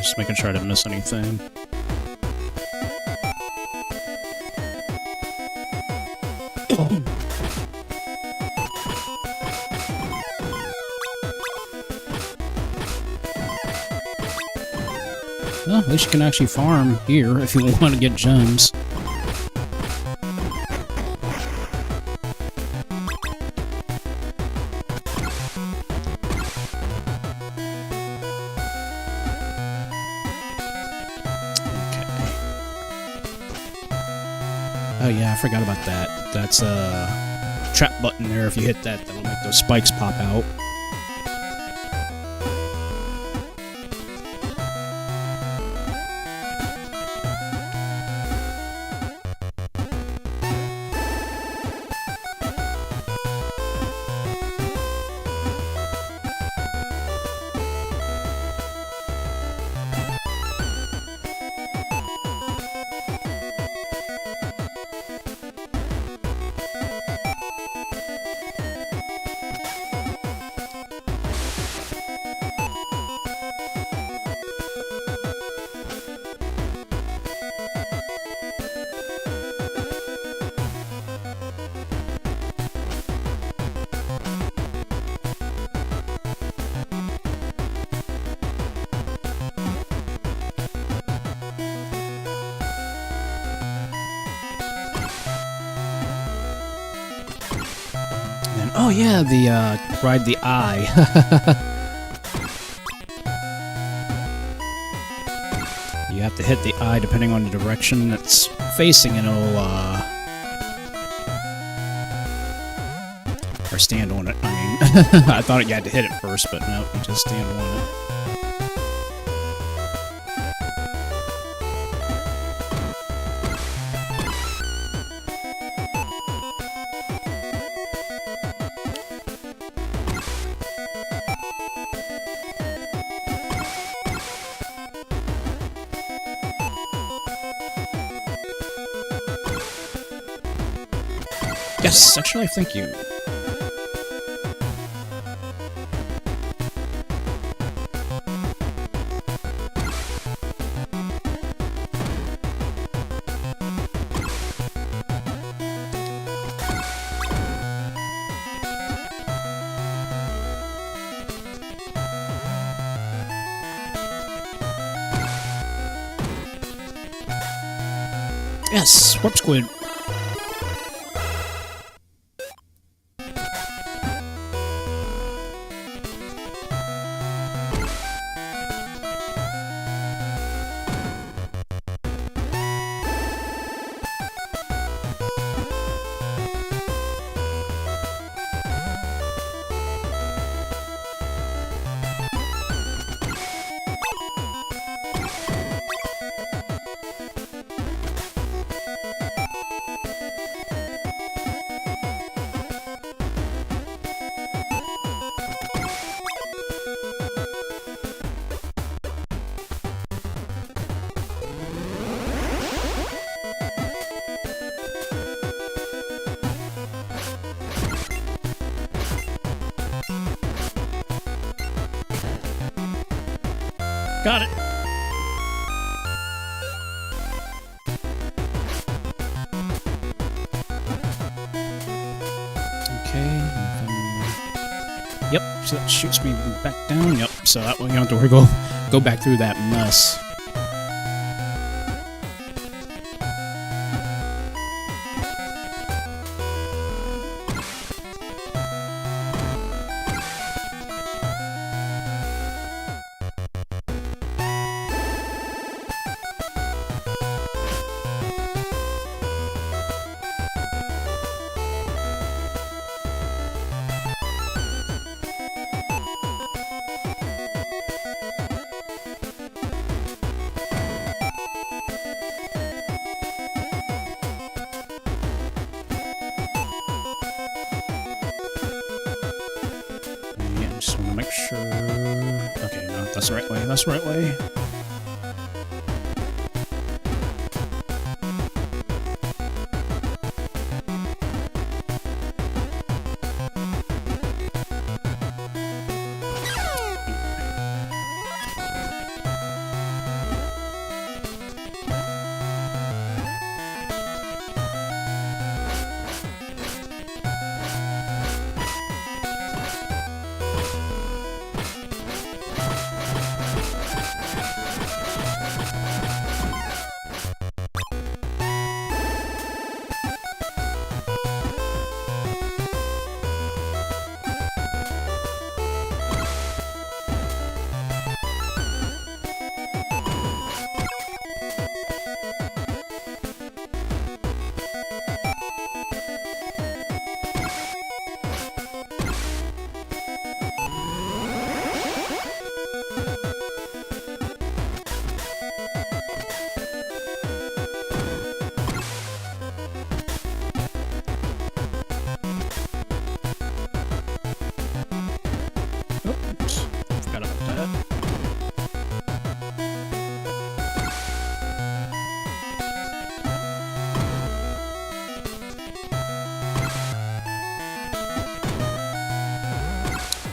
Just making sure I didn't miss anything. Well, at least you can actually farm here if you want to get gems. Oh yeah, I forgot about that. That's a trap button there. If you hit that, that'll make those spikes pop out. Oh yeah, the ride the eye. You have to hit the eye depending on the direction it's facing, and it'll or stand on it. I mean, I thought you had to hit it first, but no, you just stand on it. Yes, extra life, thank you. Yes, warp squid. Got it. Okay. Yep. So that shoots me back down. Yep. So that way you don't have to go back through that mess. Just want to make sure... Okay, no, that's the right way, that's the right way.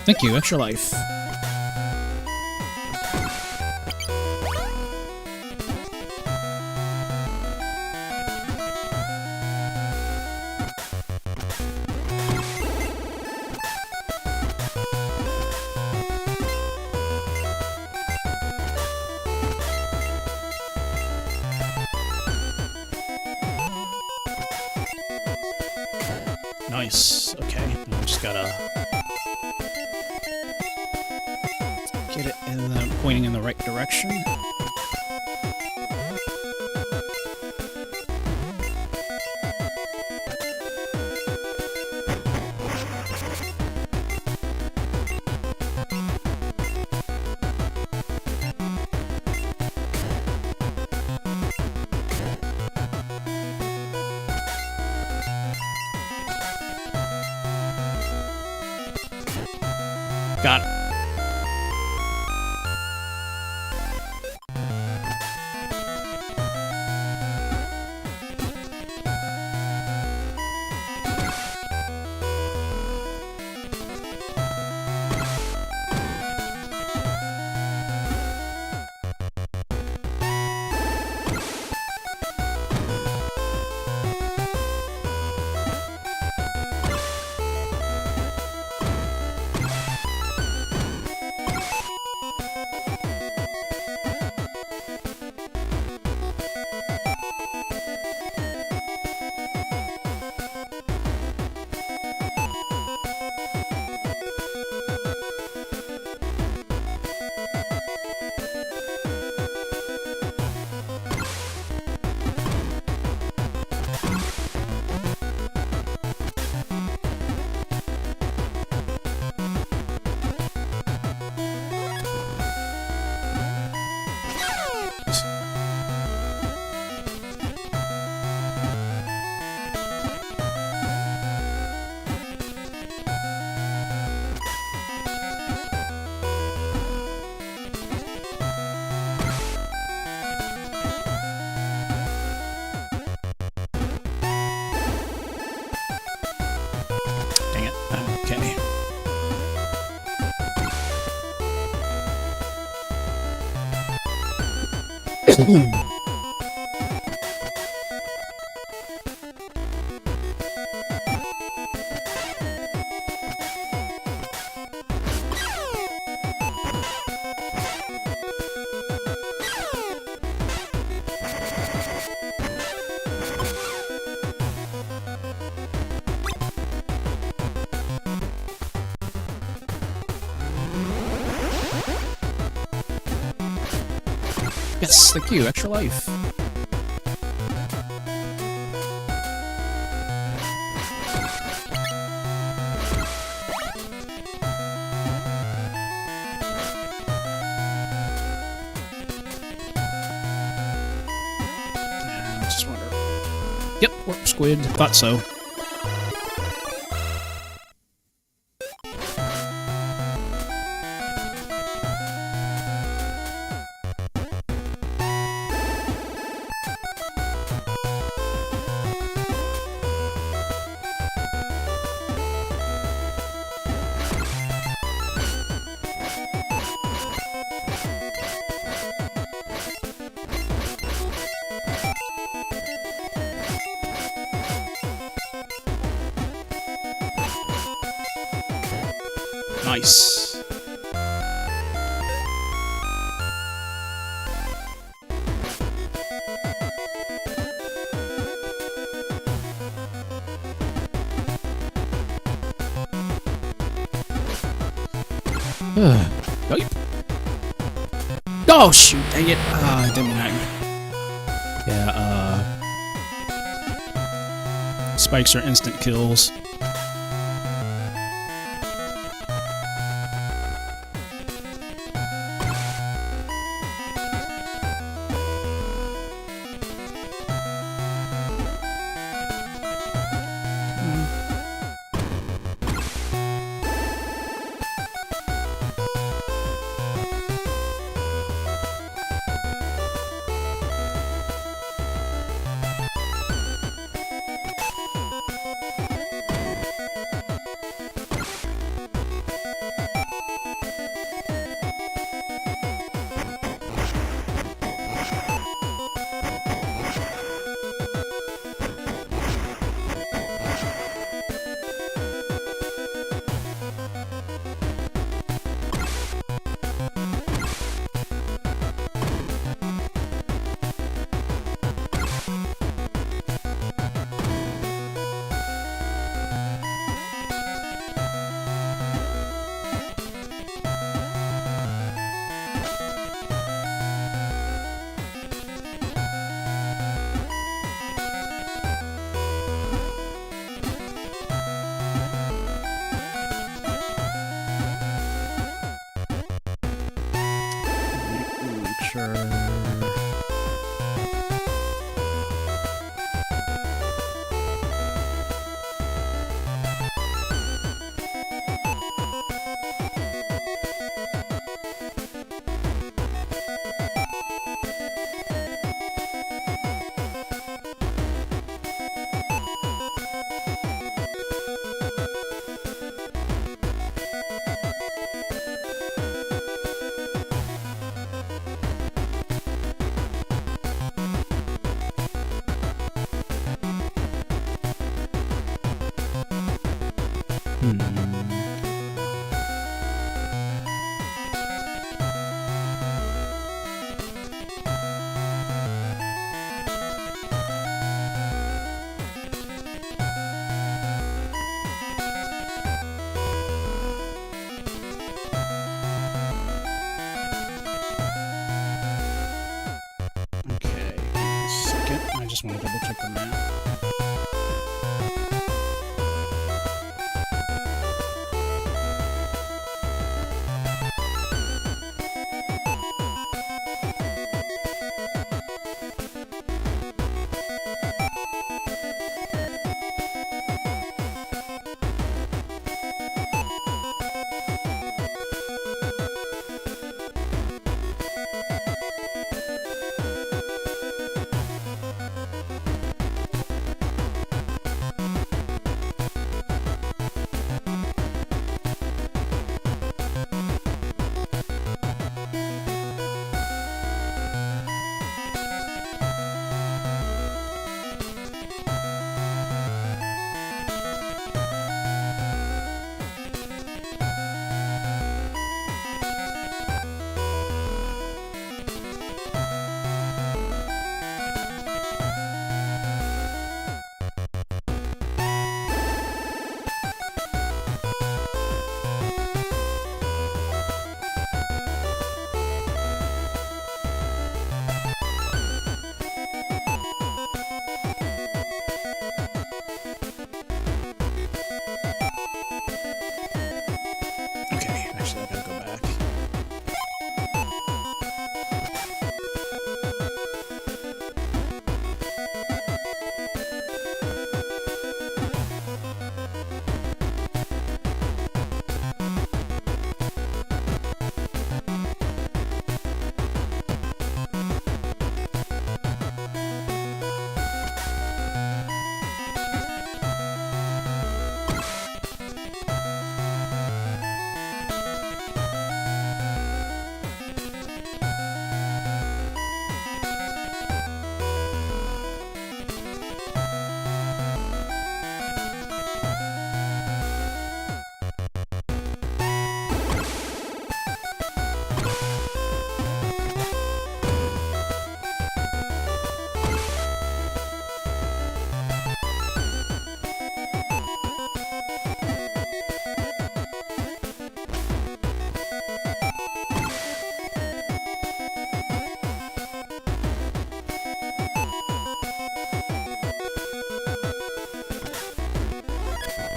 Thank you, extra life. Nice. Okay, now we just gotta get it pointing in the right direction. Got it. Yes, thank you. Extra life. I just wonder. Yep, warp squid. Thought so. Nice. Oh shoot, dang it. Didn't happen. Yeah, spikes are instant kills. Just want to double check the map.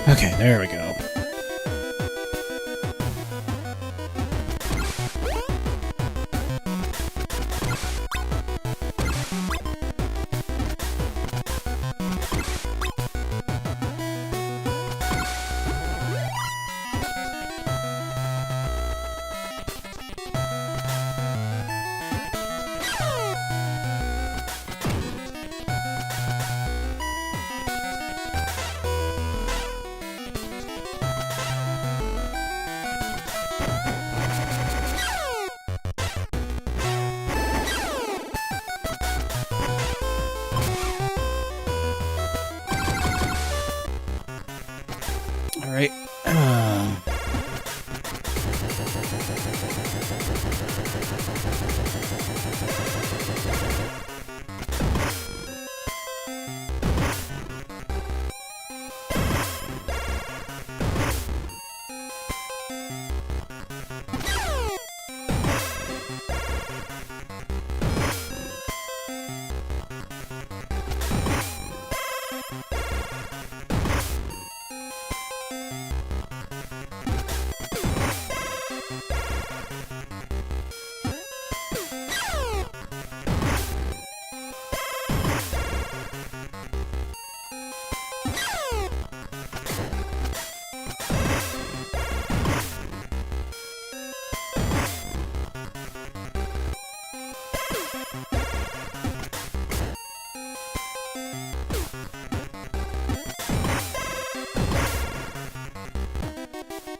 Okay, there we go. Alright.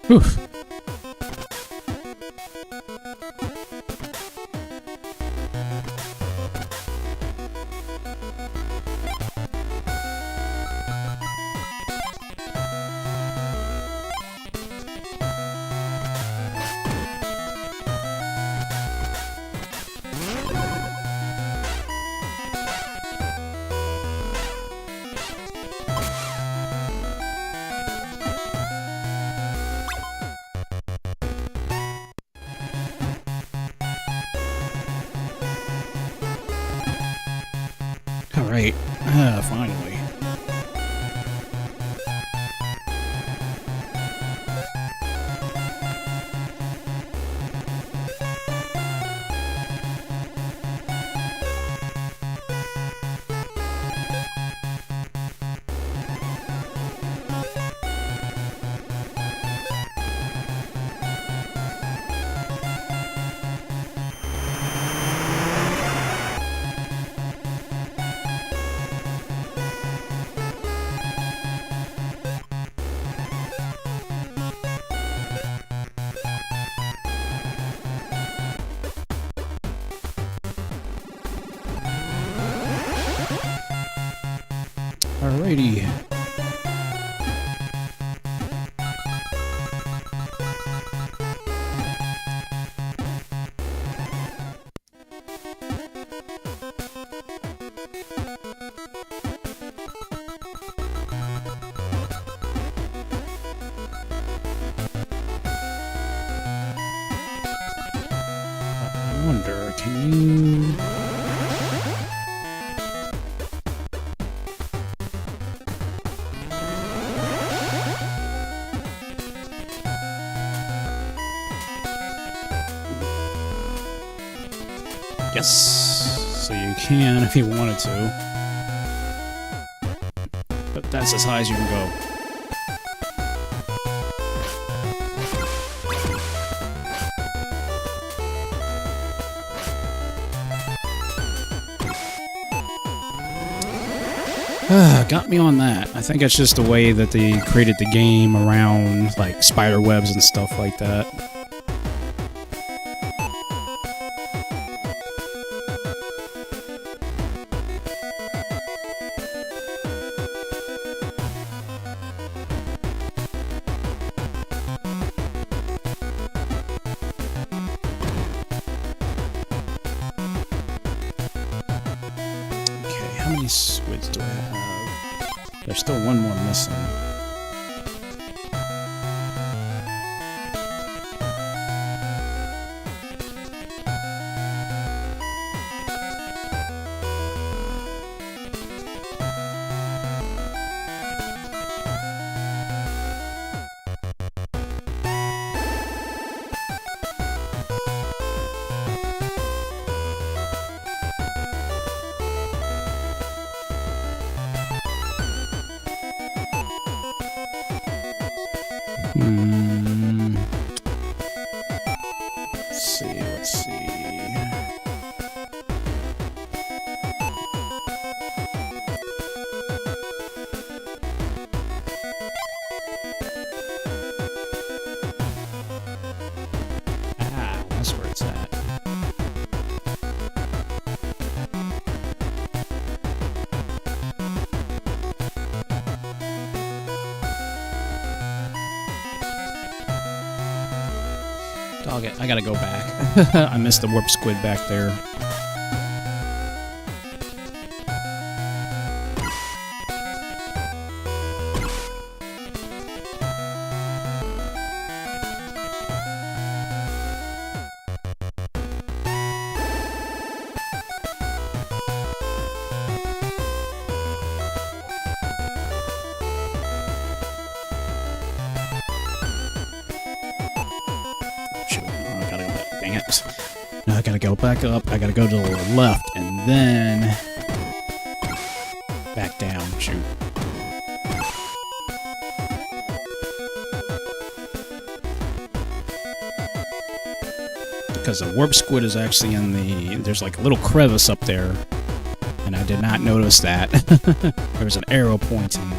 Whew. Alright, finally. Alrighty. I wonder, can you... Yes, so you can if you wanted to. But that's as high as you can go. Got me on that. I think it's just the way that they created the game around, like, spider webs and stuff like that. How many squids do I have? There's still one more missing. Let's see. Ah, that's where it's at. Dog it, I gotta go back. I missed the warp squid back there. Dang it. Now I gotta go back up, I gotta go to the left, and then back down. Shoot. Because the warp squid is actually in the... There's like a little crevice up there, and I did not notice that. There was an arrow pointing.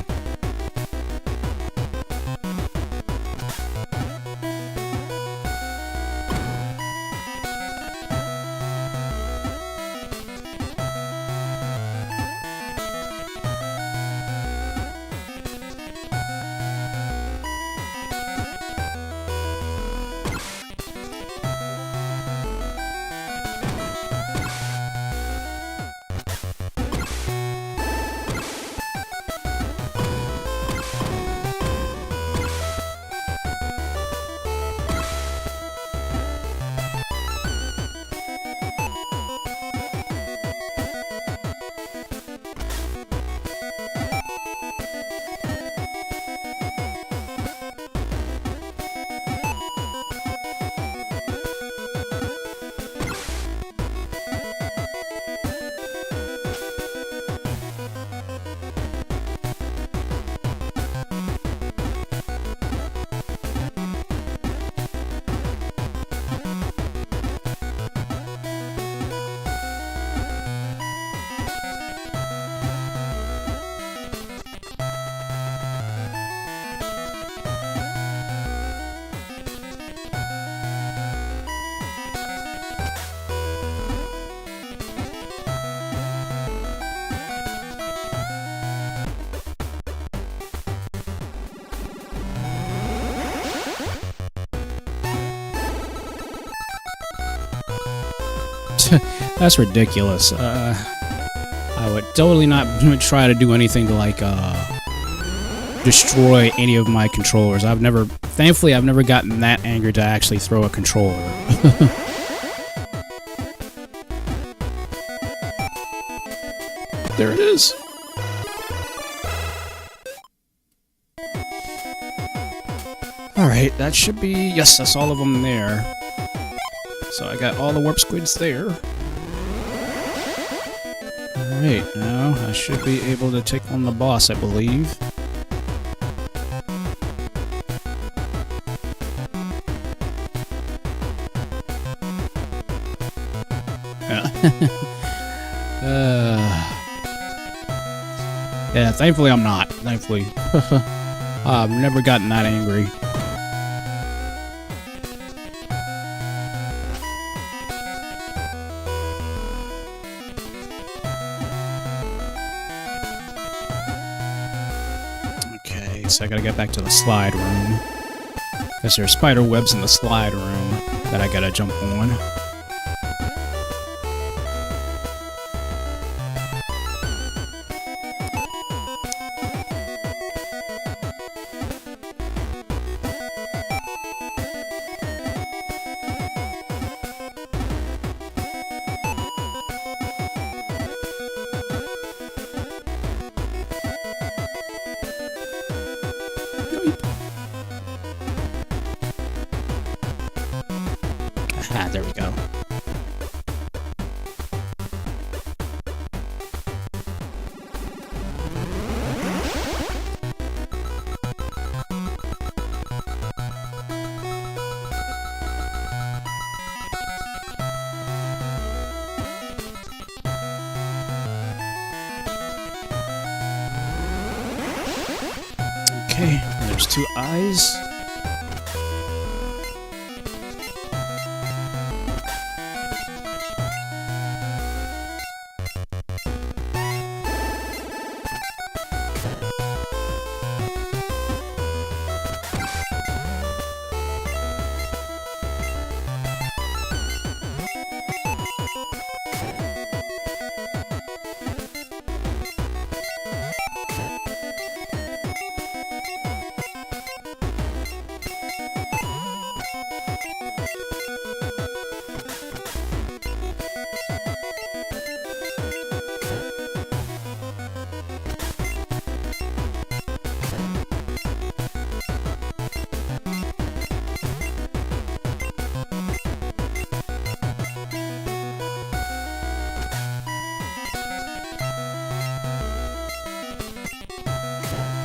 That's ridiculous. I would totally not try to do anything to like destroy any of my controllers. Thankfully, I've never gotten that angry to actually throw a controller. There it is. Alright, that should be... Yes, that's all of them there. So I got all the warp squids there. Alright, now I should be able to take on the boss, I believe. Yeah, thankfully I'm not. Thankfully. I've never gotten that angry. Okay, so I gotta get back to the slide room. Because there's spider webs in the slide room that I gotta jump on. Ah, there we go. Okay, there's 2 eyes.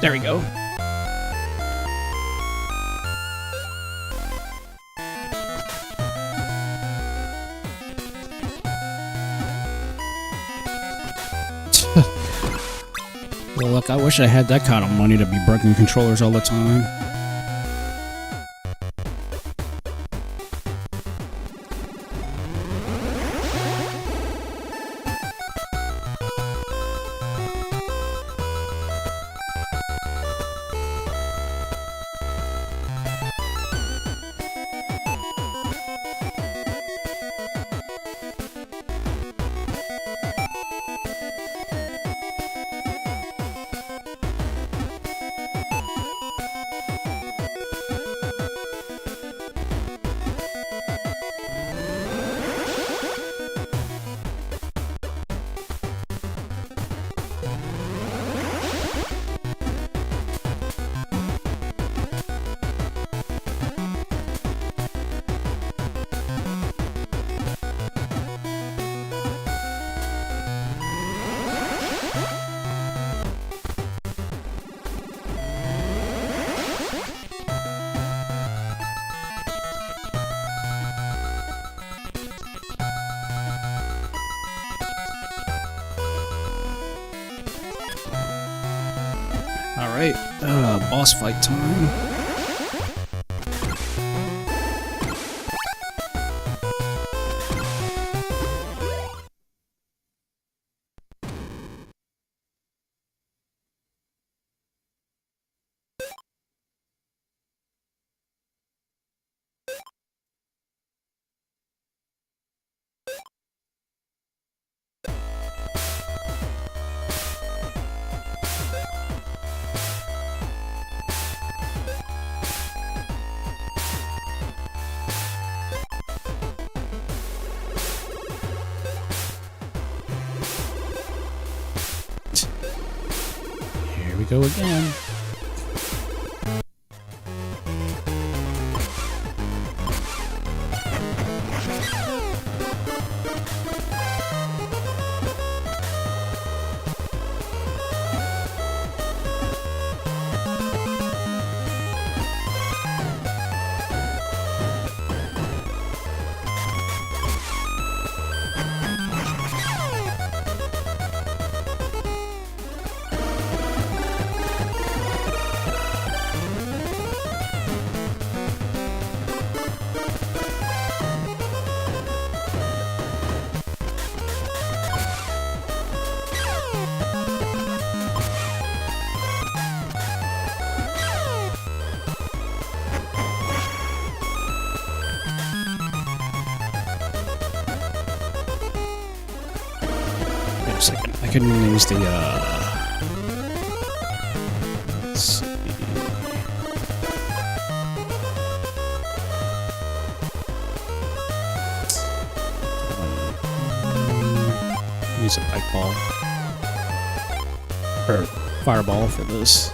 There we go. Well, look, I wish I had that kind of money to be breaking controllers all the time. Alright, boss fight time. Here we go again. Second. I can use the let's see. Use a bike ball or fireball for this.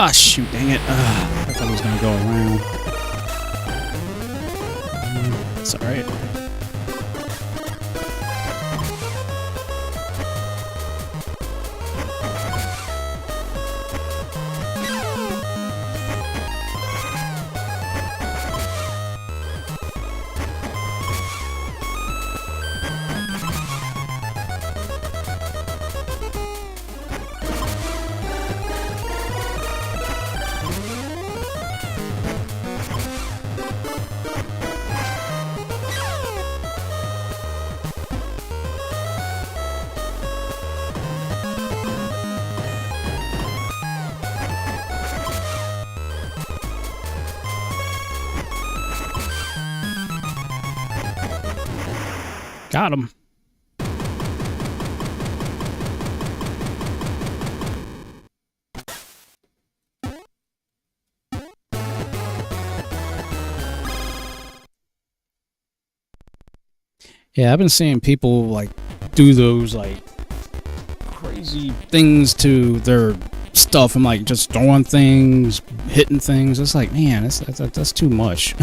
Ah, shoot, dang it. I thought he was gonna go around. It's alright. Got him. Yeah, I've been seeing people like do those like crazy things to their stuff and like just throwing things, hitting things. It's like, man, that's too much.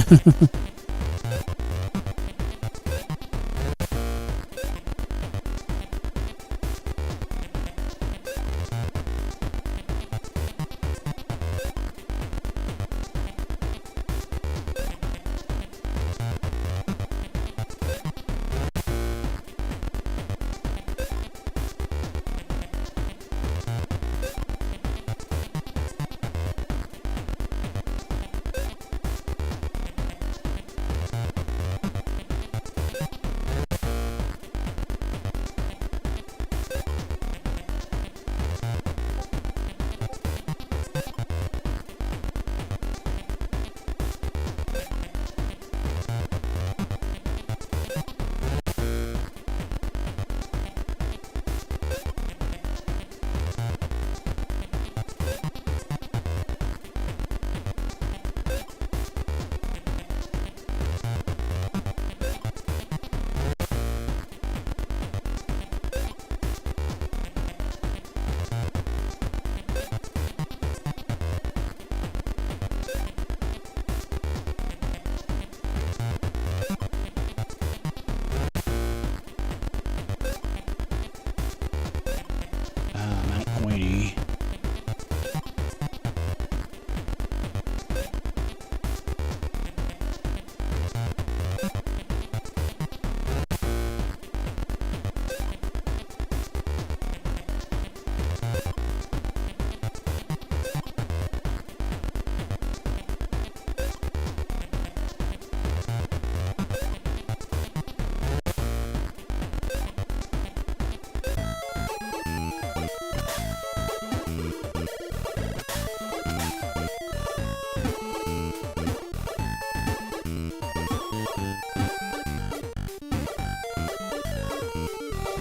Mount Pointy.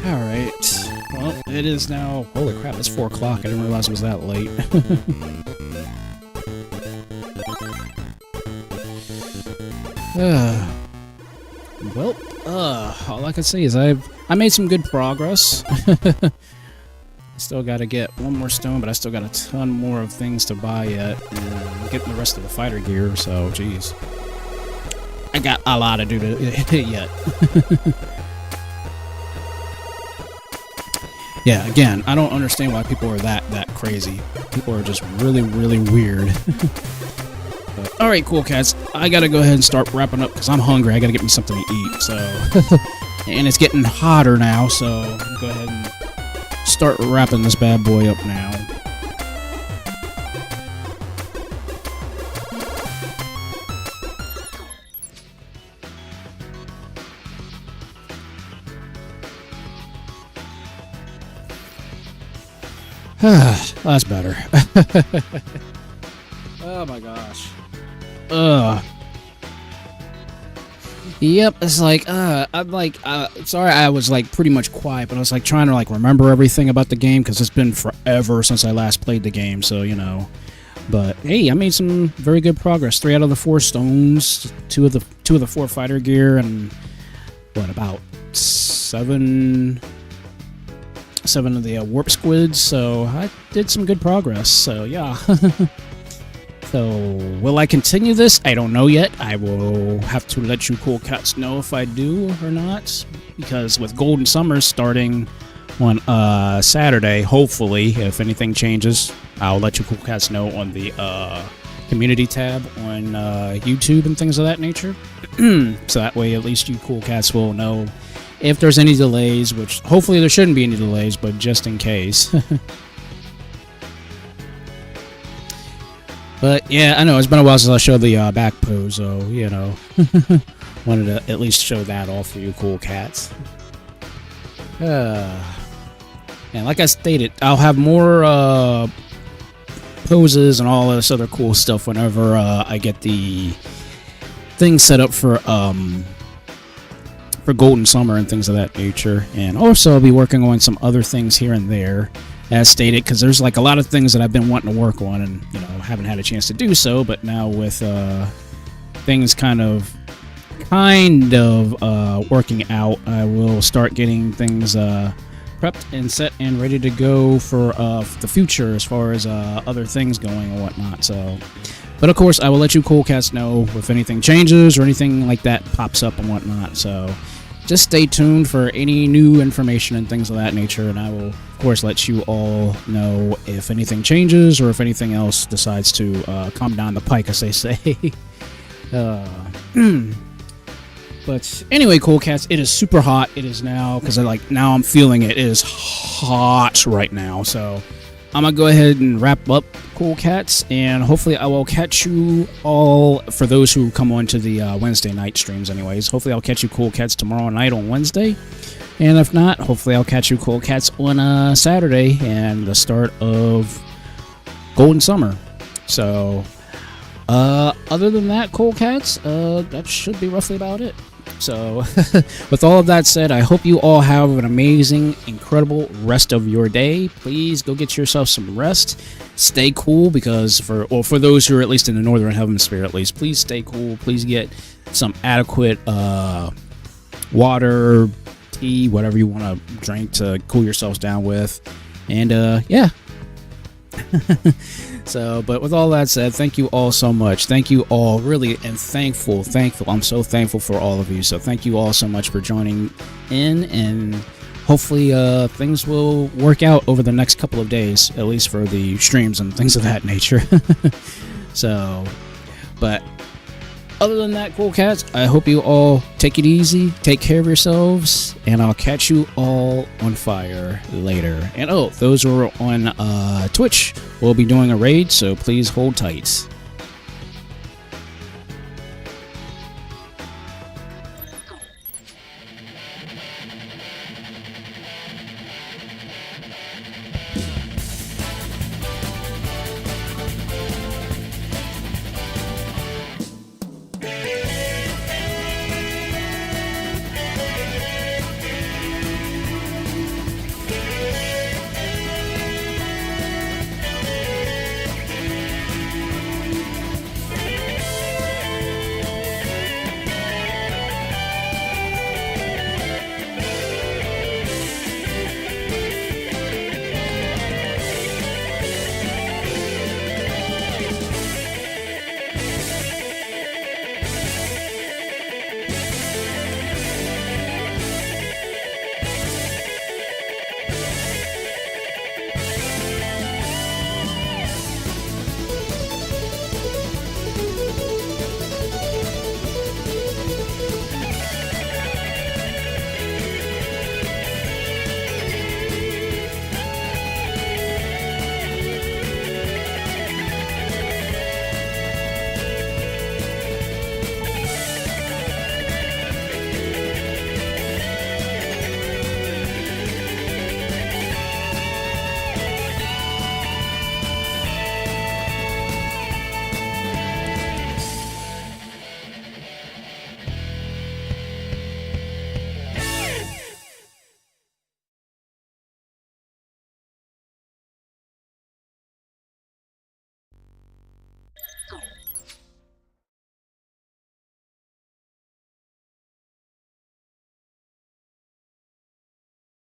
Alright. Well, it is now... Holy crap, it's 4 o'clock. I didn't realize it was that late. Well, all I can say is I made some good progress. I still got to get one more stone, but I still got a ton more of things to buy yet. And getting the rest of the fighter gear, so, geez. I got a lot to do to yet. Yeah, again, I don't understand why people are that crazy. People are just really, really weird. But, alright, cool cats. I gotta go ahead and start wrapping up because I'm hungry. I gotta get me something to eat, so... And it's getting hotter now, so I'll go ahead and start wrapping this bad boy up now. That's better. Oh my gosh. Yep, it's like, I'm like, sorry I was like pretty much quiet, but I was like trying to like remember everything about the game because it's been forever since I last played the game, so you know. But hey, I made some very good progress. 3 out of the 4 stones, 2 of the 4 fighter gear, and what, about 7 7 of the warp squids, so I did some good progress, so yeah. So, will I continue this? I don't know yet. I will have to let you cool cats know if I do or not, because with Golden Summer starting on Saturday, hopefully, if anything changes, I'll let you cool cats know on the community tab on YouTube and things of that nature. So that way, at least you cool cats will know if there's any delays, which hopefully there shouldn't be any delays, but just in case. But yeah, I know it's been a while since I showed the back pose, so you know, wanted to at least show that off for you cool cats. And like I stated, I'll have more poses and all this other cool stuff whenever I get the things set up for Golden Summer and things of that nature. And also I'll be working on some other things here and there, as stated, because there's like a lot of things that I've been wanting to work on and, you know, haven't had a chance to do so. But now with things kind of working out, I will start getting things prepped and set and ready to go for the future as far as other things going and whatnot. So, but of course, I will let you cool cats know if anything changes or anything like that pops up and whatnot. So just stay tuned for any new information and things of that nature, and I will, of course, let you all know if anything changes or if anything else decides to come down the pike, as they say. But anyway, cool cats, it is super hot. It is now, because now I'm feeling it. It is hot right now, so I'm gonna go ahead and wrap up, cool cats, and hopefully I will catch you all, for those who come on to the Wednesday night streams anyways. Hopefully I'll catch you cool cats tomorrow night on Wednesday, and if not, hopefully I'll catch you cool cats on Saturday and the start of Golden Summer. So other than that, cool cats, that should be roughly about it. So with all of that said, I hope you all have an amazing, incredible rest of your day. Please go get yourself some rest. Stay cool, because for those who are at least in the northern hemisphere, at least, please stay cool. Please get some adequate water, tea, whatever you want to drink to cool yourselves down with. And yeah. So, but with all that said, thank you all so much. Thank you all, really, and thankful. I'm so thankful for all of you. So thank you all so much for joining in, and hopefully things will work out over the next couple of days, at least for the streams and things of that nature. So, but other than that, cool cats, I hope you all take it easy, take care of yourselves, and I'll catch you all on fire later. And oh, those who are on Twitch will be doing a raid, so please hold tight.